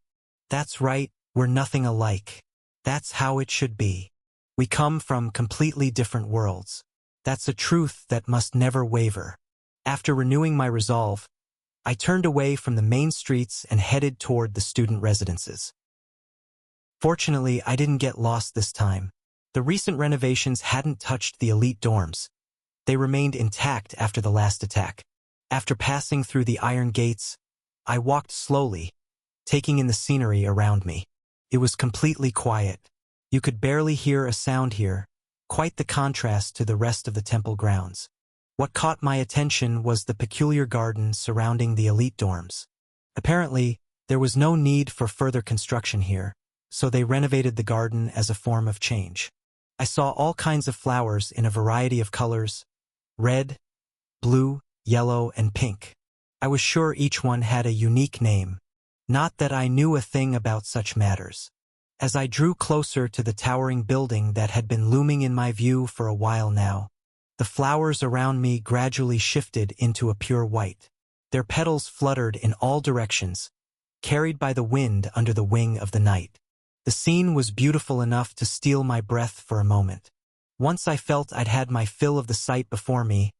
That's right, we're nothing alike. That's how it should be. We come from completely different worlds. That's a truth that must never waver. After renewing my resolve, I turned away from the main streets and headed toward the student residences. Fortunately, I didn't get lost this time. The recent renovations hadn't touched the elite dorms. They remained intact after the last attack. After passing through the iron gates, I walked slowly, taking in the scenery around me. It was completely quiet. You could barely hear a sound here, quite the contrast to the rest of the temple grounds. What caught my attention was the peculiar garden surrounding the elite dorms. Apparently, there was no need for further construction here, so they renovated the garden as a form of change. I saw all kinds of flowers in a variety of colors: red, blue, yellow, and pink. I was sure each one had a unique name. Not that I knew a thing about such matters. As I drew closer to the towering building that had been looming in my view for a while now, the flowers around me gradually shifted into a pure white. Their petals fluttered in all directions, carried by the wind under the wing of the night. The scene was beautiful enough to steal my breath for a moment. Once I felt I'd had my fill of the sight before me,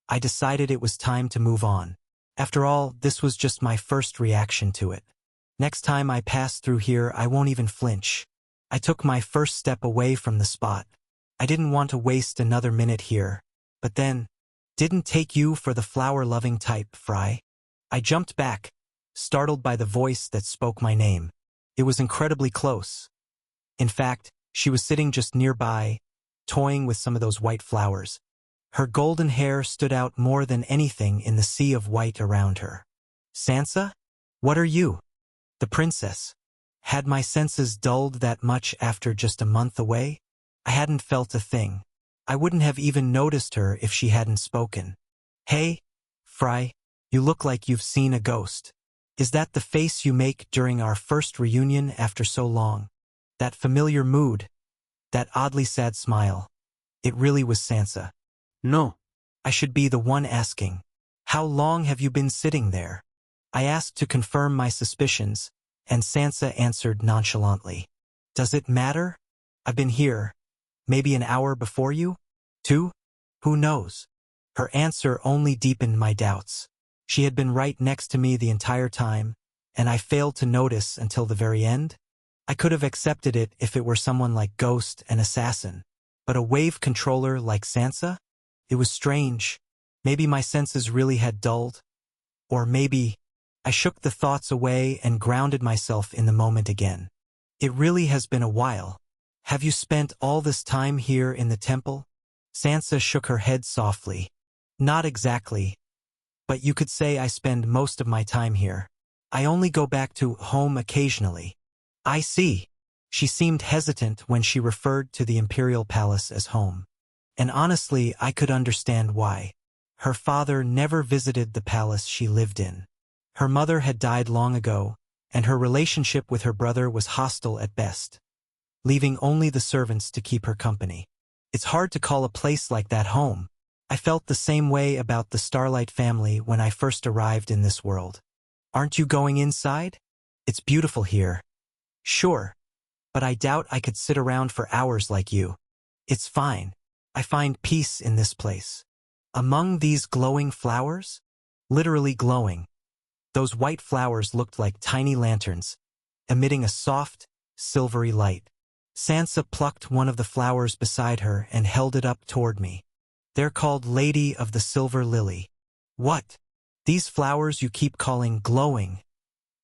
I decided it was time to move on. After all, this was just my first reaction to it. Next time I pass through here, I won't even flinch. I took my first step away from the spot. I didn't want to waste another minute here. But then, didn't take you for the flower-loving type, Fry. I jumped back, startled by the voice that spoke my name. It was incredibly close. In fact, she was sitting just nearby, toying with some of those white flowers. Her golden hair stood out more than anything in the sea of white around her. Sansa? What are you? The princess. Had my senses dulled that much after just a month away? I hadn't felt a thing. I wouldn't have even noticed her if she hadn't spoken. Hey, Fry, you look like you've seen a ghost. Is that the face you make during our first reunion after so long? That familiar mood, that oddly sad smile. It really was Sansa. No. I should be the one asking. How long have you been sitting there? I asked to confirm my suspicions, and Sansa answered nonchalantly. Does it matter? I've been here, maybe an hour before you? 2? Who knows? Her answer only deepened my doubts. She had been right next to me the entire time, and I failed to notice until the very end. I could have accepted it if it were someone like Ghost and Assassin, but a wave controller like Sansa? It was strange. Maybe my senses really had dulled. Or maybe I shook the thoughts away and grounded myself in the moment again. It really has been a while. Have you spent all this time here in the temple? Sansa shook her head softly. Not exactly. But you could say I spend most of my time here. I only go back to home occasionally. I see. She seemed hesitant when she referred to the imperial palace as home. And honestly, I could understand why. Her father never visited the palace she lived in. Her mother had died long ago, and her relationship with her brother was hostile at best, leaving only the servants to keep her company. It's hard to call a place like that home. I felt the same way about the Starlight family when I first arrived in this world. Aren't you going inside? It's beautiful here. Sure, but I doubt I could sit around for hours like you. It's fine. I find peace in this place. Among these glowing flowers? Literally glowing. Those white flowers looked like tiny lanterns, emitting a soft, silvery light. Sansa plucked one of the flowers beside her and held it up toward me. They're called Lady of the Silver Lily. What? These flowers you keep calling glowing.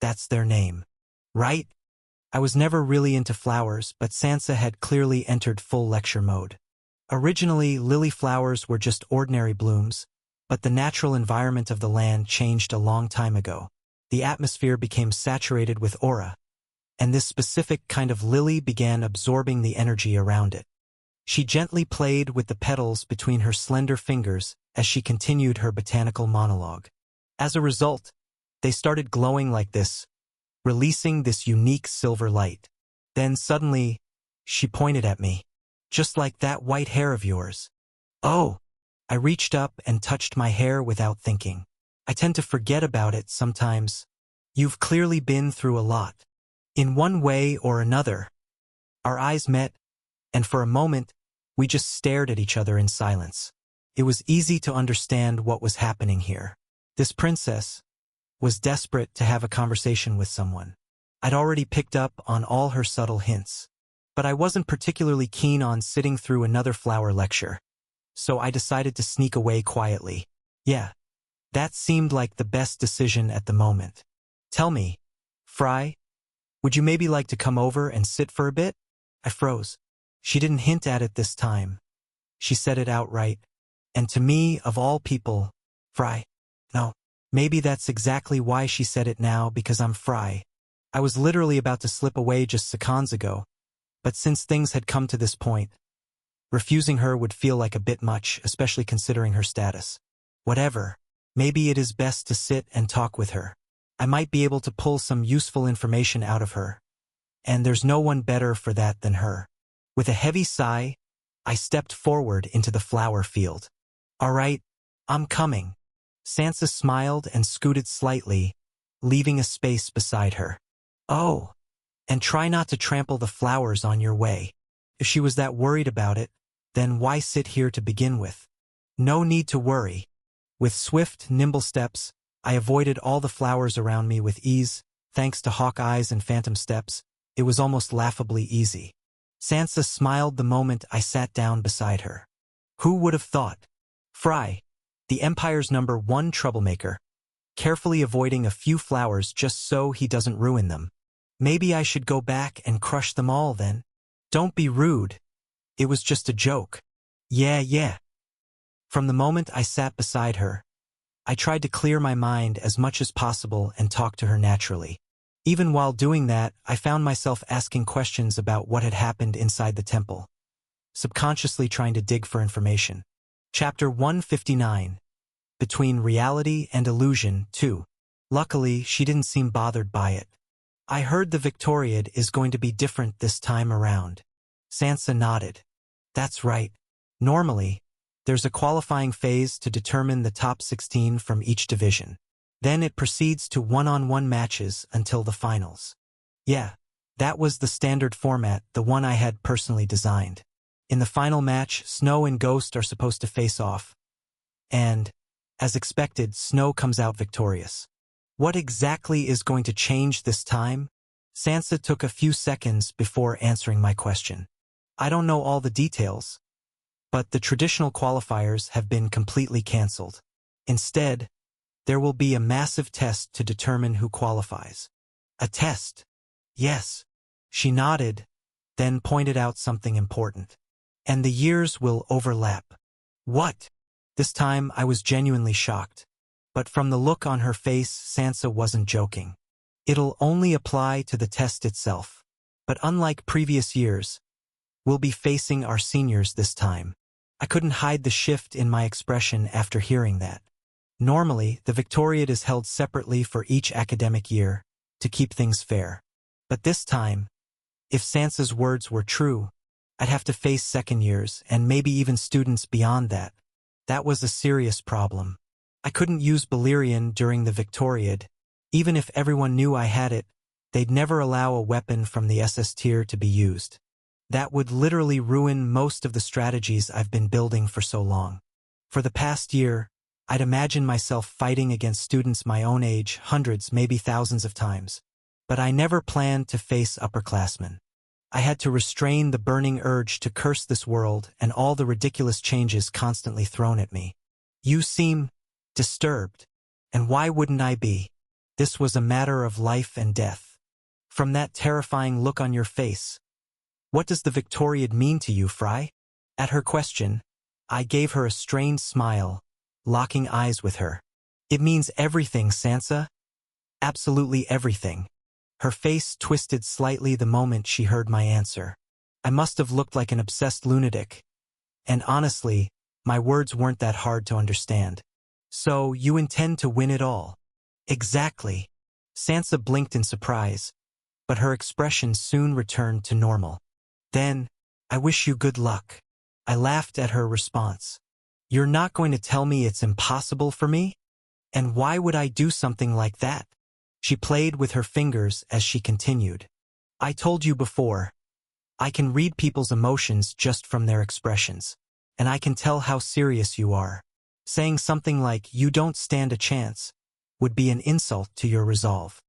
That's their name. Right? I was never really into flowers, but Sansa had clearly entered full lecture mode. Originally, lily flowers were just ordinary blooms, but the natural environment of the land changed a long time ago. The atmosphere became saturated with aura, and this specific kind of lily began absorbing the energy around it. She gently played with the petals between her slender fingers as she continued her botanical monologue. As a result, they started glowing like this, releasing this unique silver light. Then suddenly, she pointed at me. Just like that white hair of yours. Oh! I reached up and touched my hair without thinking. I tend to forget about it sometimes. You've clearly been through a lot. In one way or another. Our eyes met, and for a moment, we just stared at each other in silence. It was easy to understand what was happening here. This princess was desperate to have a conversation with someone. I'd already picked up on all her subtle hints. But I wasn't particularly keen on sitting through another flower lecture. So I decided to sneak away quietly. Yeah, that seemed like the best decision at the moment. Tell me, Fry, would you maybe like to come over and sit for a bit? I froze. She didn't hint at it this time. She said it outright. And to me, of all people, Fry. No, maybe that's exactly why she said it now, because I'm Fry. I was literally about to slip away just seconds ago. But since things had come to this point, refusing her would feel like a bit much, especially considering her status. Whatever, maybe it is best to sit and talk with her. I might be able to pull some useful information out of her. And there's no one better for that than her. With a heavy sigh, I stepped forward into the flower field. All right, I'm coming. Sansa smiled and scooted slightly, leaving a space beside her. Oh, And try not to trample the flowers on your way. If she was that worried about it, then why sit here to begin with? No need to worry. With swift, nimble steps, I avoided all the flowers around me with ease, thanks to hawk eyes and phantom steps. It was almost laughably easy. Sansa smiled the moment I sat down beside her. Who would have thought? Fry, the Empire's #1 troublemaker, carefully avoiding a few flowers just so he doesn't ruin them. Maybe I should go back and crush them all then? Don't be rude. It was just a joke. Yeah. From the moment I sat beside her, I tried to clear my mind as much as possible and talk to her naturally. Even while doing that, I found myself asking questions about what had happened inside the temple, subconsciously trying to dig for information. Chapter 159. Between Reality and Illusion 2. Luckily, she didn't seem bothered by it. I heard the Victoriad is going to be different this time around. Sansa nodded. That's right. Normally, there's a qualifying phase to determine the top 16 from each division. Then it proceeds to one-on-one matches until the finals. Yeah, that was the standard format, the one I had personally designed. In the final match, Snow and Ghost are supposed to face off. And, as expected, Snow comes out victorious. What exactly is going to change this time? Sansa took a few seconds before answering my question. I don't know all the details, but the traditional qualifiers have been completely cancelled. Instead, there will be a massive test to determine who qualifies. A test? Yes. She nodded, then pointed out something important. And the years will overlap. What? This time I was genuinely shocked. But from the look on her face, Sansa wasn't joking. It'll only apply to the test itself. But unlike previous years, we'll be facing our seniors this time. I couldn't hide the shift in my expression after hearing that. Normally, the Victoriad is held separately for each academic year, to keep things fair. But this time, if Sansa's words were true, I'd have to face second years and maybe even students beyond that. That was a serious problem. I couldn't use Balerion during the Victoriad. Even if everyone knew I had it, they'd never allow a weapon from the SS tier to be used. That would literally ruin most of the strategies I've been building for so long. For the past year, I'd imagine myself fighting against students my own age hundreds, maybe thousands of times. But I never planned to face upperclassmen. I had to restrain the burning urge to curse this world and all the ridiculous changes constantly thrown at me. You seem disturbed. And why wouldn't I be? This was a matter of life and death. From that terrifying look on your face, what does the Victoriad mean to you, Fry? At her question, I gave her a strained smile, locking eyes with her. It means everything, Sansa. Absolutely everything. Her face twisted slightly the moment she heard my answer. I must have looked like an obsessed lunatic. And honestly, my words weren't that hard to understand. So, you intend to win it all? Exactly. Sansa blinked in surprise, but her expression soon returned to normal. Then, I wish you good luck. I laughed at her response. You're not going to tell me it's impossible for me? And why would I do something like that? She played with her fingers as she continued. I told you before, I can read people's emotions just from their expressions, and I can tell how serious you are. Saying something like, you don't stand a chance, would be an insult to your resolve.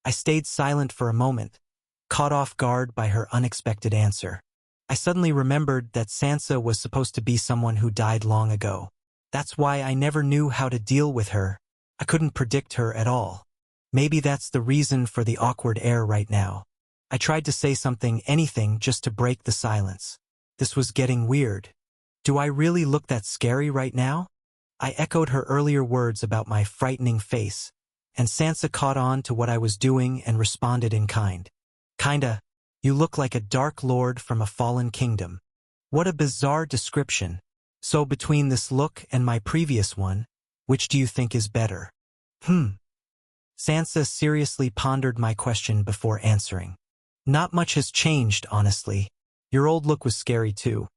I stayed silent for a moment, caught off guard by her unexpected answer. I suddenly remembered that Sansa was supposed to be someone who died long ago. That's why I never knew how to deal with her. I couldn't predict her at all. Maybe that's the reason for the awkward air right now. I tried to say something, anything, just to break the silence. This was getting weird. Do I really look that scary right now? I echoed her earlier words about my frightening face, and Sansa caught on to what I was doing and responded in kind. Kinda. You look like a dark lord from a fallen kingdom. What a bizarre description. So between this look and my previous one, which do you think is better? Sansa seriously pondered my question before answering. Not much has changed, honestly. Your old look was scary too.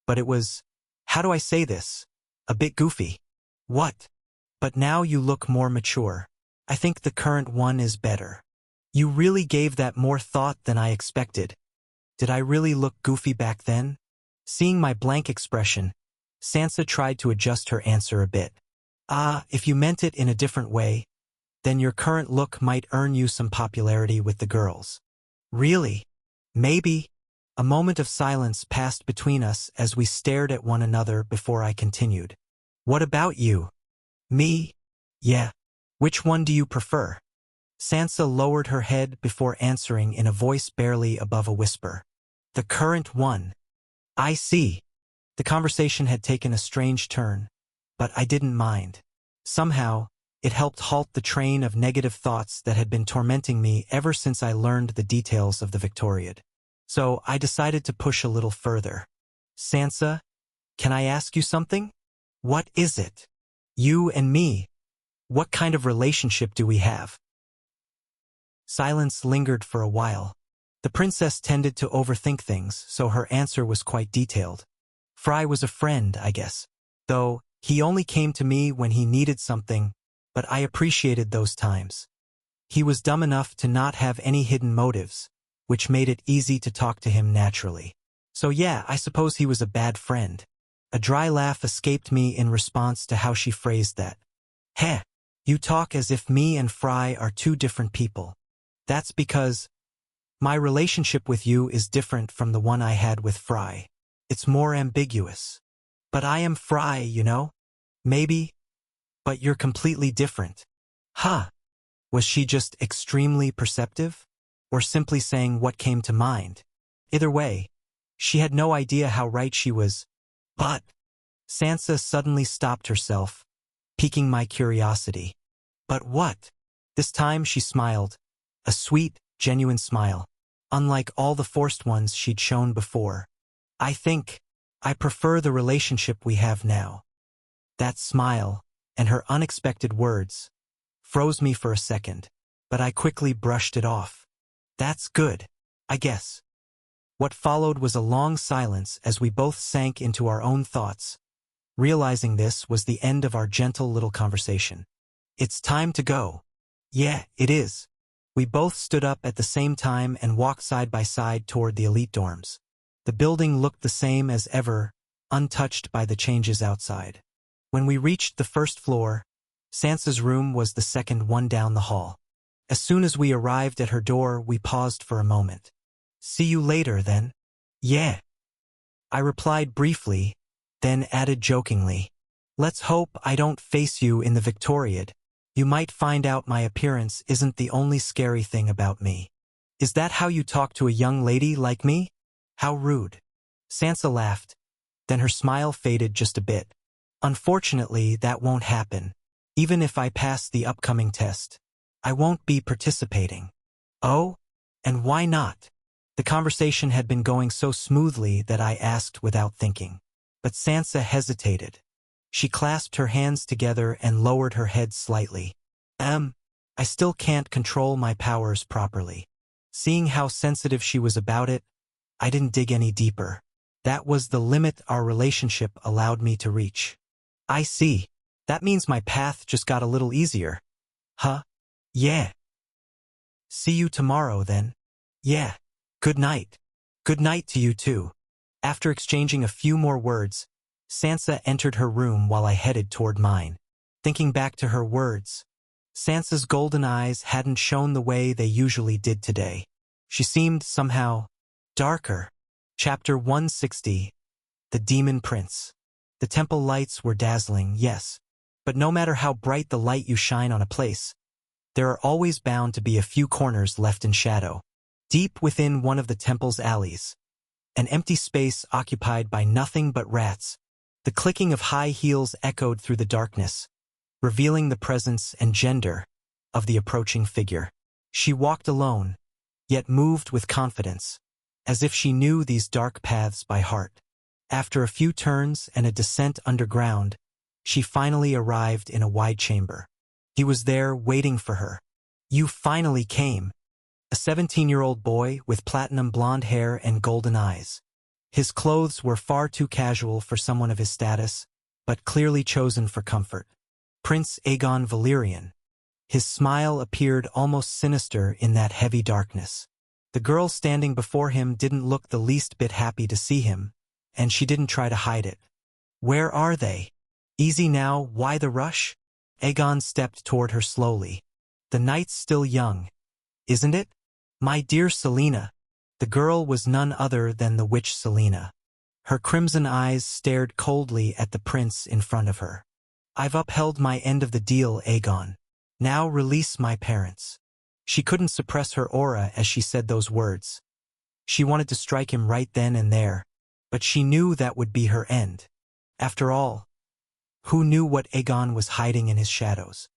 But it was, how do I say this? A bit goofy. What? But now you look more mature. I think the current one is better. You really gave that more thought than I expected. Did I really look goofy back then? Seeing my blank expression, Sansa tried to adjust her answer a bit. If you meant it in a different way, then your current look might earn you some popularity with the girls. Really? Maybe. A moment of silence passed between us as we stared at one another before I continued. What about you? Me? Yeah. Which one do you prefer? Sansa lowered her head before answering in a voice barely above a whisper. The current one. I see. The conversation had taken a strange turn, but I didn't mind. Somehow, it helped halt the train of negative thoughts that had been tormenting me ever since I learned the details of the Victoriad. So I decided to push a little further. Sansa, can I ask you something? What is it? You and me. What kind of relationship do we have? Silence lingered for a while. The princess tended to overthink things, so her answer was quite detailed. Fry was a friend, I guess. Though, he only came to me when he needed something, but I appreciated those times. He was dumb enough to not have any hidden motives, which made it easy to talk to him naturally. So yeah, I suppose he was a bad friend. A dry laugh escaped me in response to how she phrased that. Heh, you talk as if me and Fry are two different people. That's because my relationship with you is different from the one I had with Fry. It's more ambiguous. But I am Fry, you know? Maybe. But you're completely different. Huh. Was she just extremely perceptive? Or simply saying what came to mind? Either way, she had no idea how right she was. But Sansa suddenly stopped herself, piquing my curiosity. But what? This time she smiled. A sweet, genuine smile, unlike all the forced ones she'd shown before. I think I prefer the relationship we have now. That smile, and her unexpected words, froze me for a second, but I quickly brushed it off. That's good, I guess. What followed was a long silence as we both sank into our own thoughts. Realizing this was the end of our gentle little conversation. It's time to go. Yeah, it is. We both stood up at the same time and walked side by side toward the elite dorms. The building looked the same as ever, untouched by the changes outside. When we reached the first floor, Sansa's room was the second one down the hall. As soon as we arrived at her door, we paused for a moment. See you later, then. Yeah. I replied briefly, then added jokingly. Let's hope I don't face you in the Victoriad. You might find out my appearance isn't the only scary thing about me. Is that how you talk to a young lady like me? How rude. Sansa laughed. Then her smile faded just a bit. Unfortunately, that won't happen. Even if I pass the upcoming test, I won't be participating. Oh? And why not? The conversation had been going so smoothly that I asked without thinking. But Sansa hesitated. She clasped her hands together and lowered her head slightly. I still can't control my powers properly. Seeing how sensitive she was about it, I didn't dig any deeper. That was the limit our relationship allowed me to reach. I see. That means my path just got a little easier. Huh? Yeah. See you tomorrow, then. Yeah. Good night. Good night to you too. After exchanging a few more words, Sansa entered her room while I headed toward mine. Thinking back to her words, Sansa's golden eyes hadn't shone the way they usually did today. She seemed somehow darker. Chapter 160. The Demon Prince. The temple lights were dazzling, yes. But no matter how bright the light you shine on a place, there are always bound to be a few corners left in shadow. Deep within one of the temple's alleys, an empty space occupied by nothing but rats, the clicking of high heels echoed through the darkness, revealing the presence and gender of the approaching figure. She walked alone, yet moved with confidence, as if she knew these dark paths by heart. After a few turns and a descent underground, she finally arrived in a wide chamber. He was there waiting for her. You finally came. A 17-year-old boy with platinum blonde hair and golden eyes. His clothes were far too casual for someone of his status, but clearly chosen for comfort. Prince Aegon Valyrian. His smile appeared almost sinister in that heavy darkness. The girl standing before him didn't look the least bit happy to see him, and she didn't try to hide it. "Where are they? Easy now, why the rush?" Aegon stepped toward her slowly. "The night's still young, isn't it? My dear Selena." The girl was none other than the witch Selena. Her crimson eyes stared coldly at the prince in front of her. "I've upheld my end of the deal, Aegon. Now release my parents." She couldn't suppress her aura as she said those words. She wanted to strike him right then and there, but she knew that would be her end. After all, who knew what Aegon was hiding in his shadows?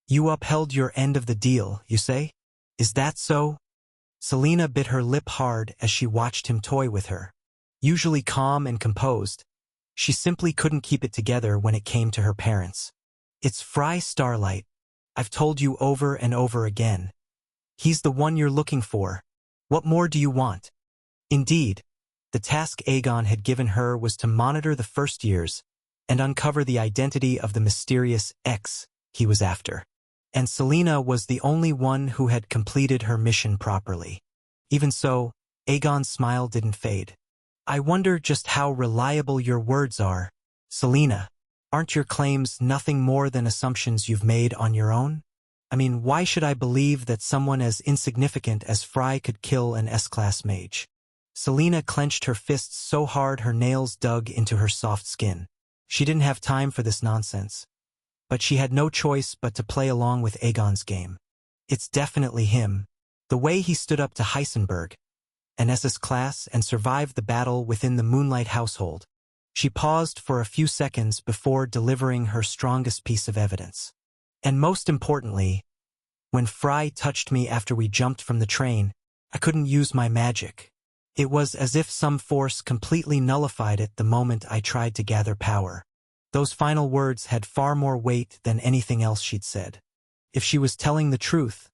"You upheld your end of the deal, you say? Is that so?" Selena bit her lip hard as she watched him toy with her. Usually calm and composed, she simply couldn't keep it together when it came to her parents. "It's Fry Starlight. I've told you over and over again. He's the one you're looking for. What more do you want?" Indeed, the task Aegon had given her was to monitor the first years and uncover the identity of the mysterious X he was after. And Selena was the only one who had completed her mission properly. Even so, Aegon's smile didn't fade. "I wonder just how reliable your words are, Selena. Aren't your claims nothing more than assumptions you've made on your own? I mean, why should I believe that someone as insignificant as Fry could kill an S-class mage?" Selena clenched her fists so hard her nails dug into her soft skin. She didn't have time for this nonsense. But she had no choice but to play along with Aegon's game. "It's definitely him. The way he stood up to Heisenberg, an SS class, and survived the battle within the Moonlight household." She paused for a few seconds before delivering her strongest piece of evidence. "And most importantly, when Fry touched me after we jumped from the train, I couldn't use my magic. It was as if some force completely nullified it the moment I tried to gather power." Those final words had far more weight than anything else she'd said. If she was telling the truth,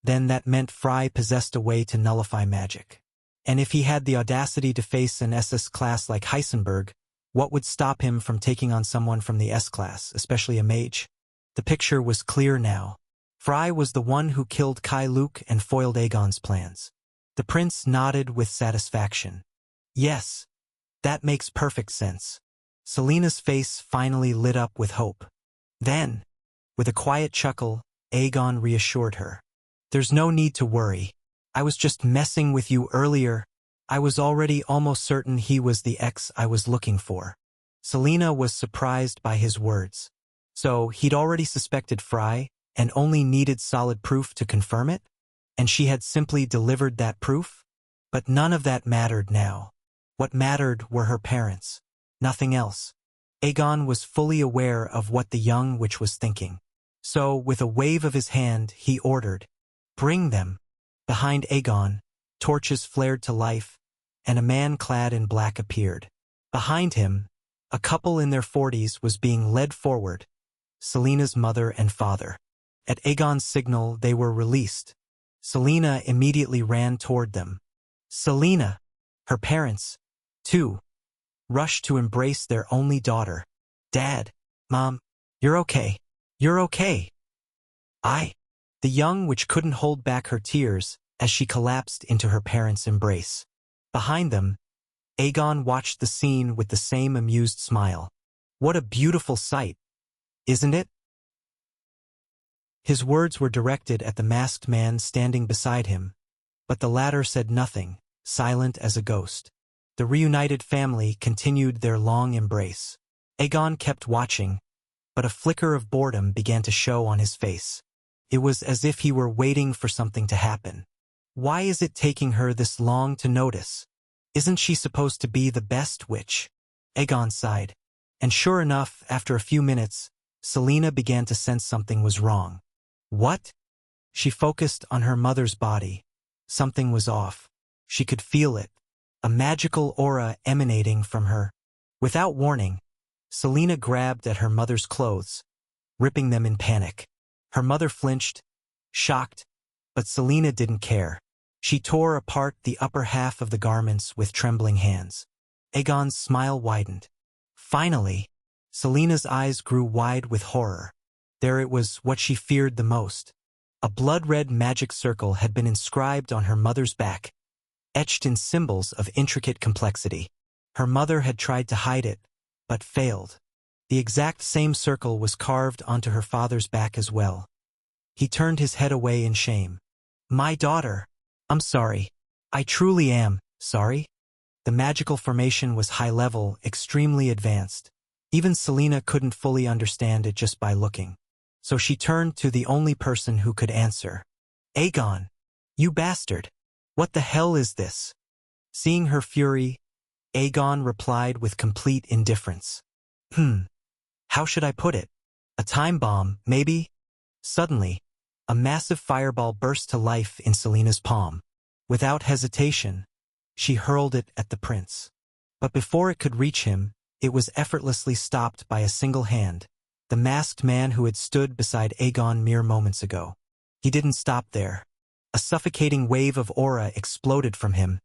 then that meant Fry possessed a way to nullify magic. And if he had the audacity to face an SS class like Heisenberg, what would stop him from taking on someone from the S-class, especially a mage? The picture was clear now. Fry was the one who killed Kai Luke and foiled Aegon's plans. The prince nodded with satisfaction. "Yes, that makes perfect sense." Selena's face finally lit up with hope. Then, with a quiet chuckle, Aegon reassured her. "There's no need to worry. I was just messing with you earlier. I was already almost certain he was the X I was looking for." Selena was surprised by his words. So he'd already suspected Fry and only needed solid proof to confirm it? And she had simply delivered that proof? But none of that mattered now. What mattered were her parents. Nothing else. Aegon was fully aware of what the young witch was thinking. So, with a wave of his hand, he ordered, "Bring them." Behind Aegon, torches flared to life, and a man clad in black appeared. Behind him, a couple in their 40s was being led forward, Selena's mother and father. At Aegon's signal, they were released. Selena immediately ran toward them. Selena, her parents, too, rushed to embrace their only daughter. "Dad, Mom, you're okay. You're okay." The young witch couldn't hold back her tears as she collapsed into her parents' embrace. Behind them, Aegon watched the scene with the same amused smile. "What a beautiful sight, isn't it?" His words were directed at the masked man standing beside him, but the latter said nothing, silent as a ghost. The reunited family continued their long embrace. Aegon kept watching, but a flicker of boredom began to show on his face. It was as if he were waiting for something to happen. Why is it taking her this long to notice? Isn't she supposed to be the best witch? Aegon sighed. And sure enough, after a few minutes, Selena began to sense something was wrong. What? She focused on her mother's body. Something was off. She could feel it. A magical aura emanating from her. Without warning, Selena grabbed at her mother's clothes, ripping them in panic. Her mother flinched, shocked, but Selena didn't care. She tore apart the upper half of the garments with trembling hands. Aegon's smile widened. Finally, Selena's eyes grew wide with horror. There it was, what she feared the most. A blood-red magic circle had been inscribed on her mother's back, etched in symbols of intricate complexity. Her mother had tried to hide it, but failed. The exact same circle was carved onto her father's back as well. He turned his head away in shame. "My daughter. I'm sorry. I truly am sorry." The magical formation was high-level, extremely advanced. Even Selena couldn't fully understand it just by looking. So she turned to the only person who could answer. "Aegon. You bastard. What the hell is this?" Seeing her fury, Aegon replied with complete indifference. How should I put it? A time bomb, maybe?" Suddenly, a massive fireball burst to life in Selena's palm. Without hesitation, she hurled it at the prince. But before it could reach him, it was effortlessly stopped by a single hand, the masked man who had stood beside Aegon mere moments ago. He didn't stop there. A suffocating wave of aura exploded from him,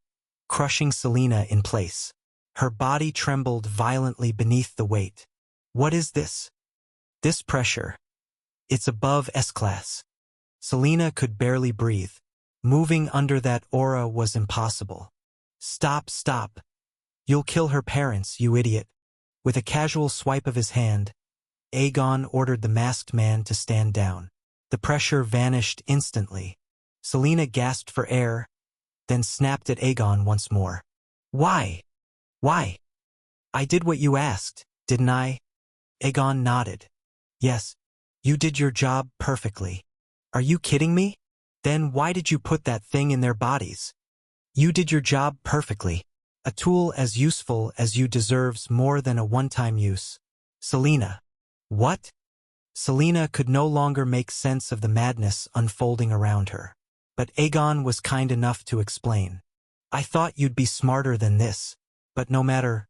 crushing Selena in place. Her body trembled violently beneath the weight. "What is this? This pressure. It's above S-class." Selena could barely breathe. Moving under that aura was impossible. Stop. You'll kill her parents, you idiot." With a casual swipe of his hand, Aegon ordered the masked man to stand down. The pressure vanished instantly. Selena gasped for air, then snapped at Aegon once more. Why? I did what you asked, didn't I?" Aegon nodded. "Yes, you did your job perfectly." "Are you kidding me? Then why did you put that thing in their bodies?" "You did your job perfectly. A tool as useful as you deserves more than a one-time use." "Selena." "What?" Selena could no longer make sense of the madness unfolding around her. But Aegon was kind enough to explain. "I thought you'd be smarter than this. But no matter.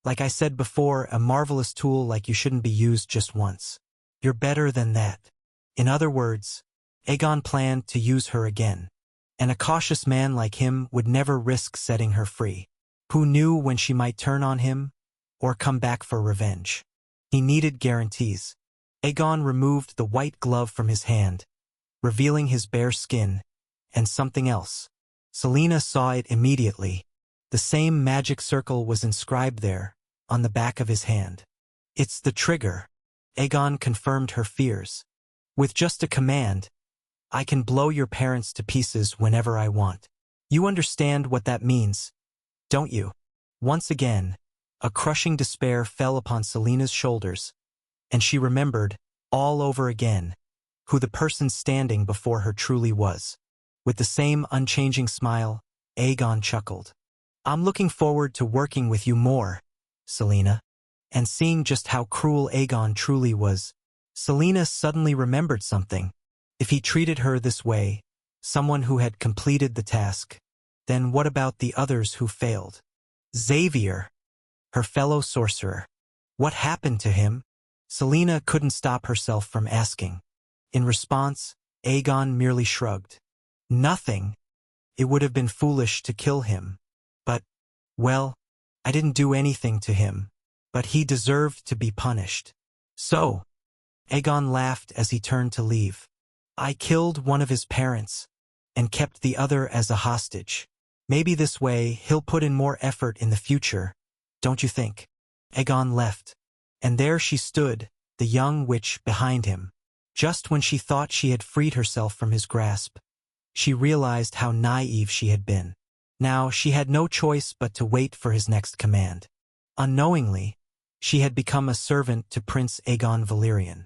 Like I said before, a marvelous tool like you shouldn't be used just once. You're better than that." In other words, Aegon planned to use her again. And a cautious man like him would never risk setting her free. Who knew when she might turn on him or come back for revenge? He needed guarantees. Aegon removed the white glove from his hand, revealing his bare skin, and something else. Selena saw it immediately. The same magic circle was inscribed there, on the back of his hand. "It's the trigger." Aegon confirmed her fears. "With just a command, I can blow your parents to pieces whenever I want. You understand what that means, don't you?" Once again, a crushing despair fell upon Selena's shoulders, and she remembered, all over again, who the person standing before her truly was. With the same unchanging smile, Aegon chuckled. "I'm looking forward to working with you more, Selena." And seeing just how cruel Aegon truly was, Selena suddenly remembered something. If he treated her this way, someone who had completed the task, then what about the others who failed? Xavier, her fellow sorcerer. What happened to him? Selena couldn't stop herself from asking. In response, Aegon merely shrugged. "Nothing. It would have been foolish to kill him. But, well, I didn't do anything to him. But he deserved to be punished." "So?" Aegon laughed as he turned to leave. "I killed one of his parents, and kept the other as a hostage. Maybe this way he'll put in more effort in the future, don't you think?" Aegon left, and there she stood, the young witch behind him. Just when she thought she had freed herself from his grasp, she realized how naive she had been. Now she had no choice but to wait for his next command. Unknowingly, she had become a servant to Prince Aegon Valyrian.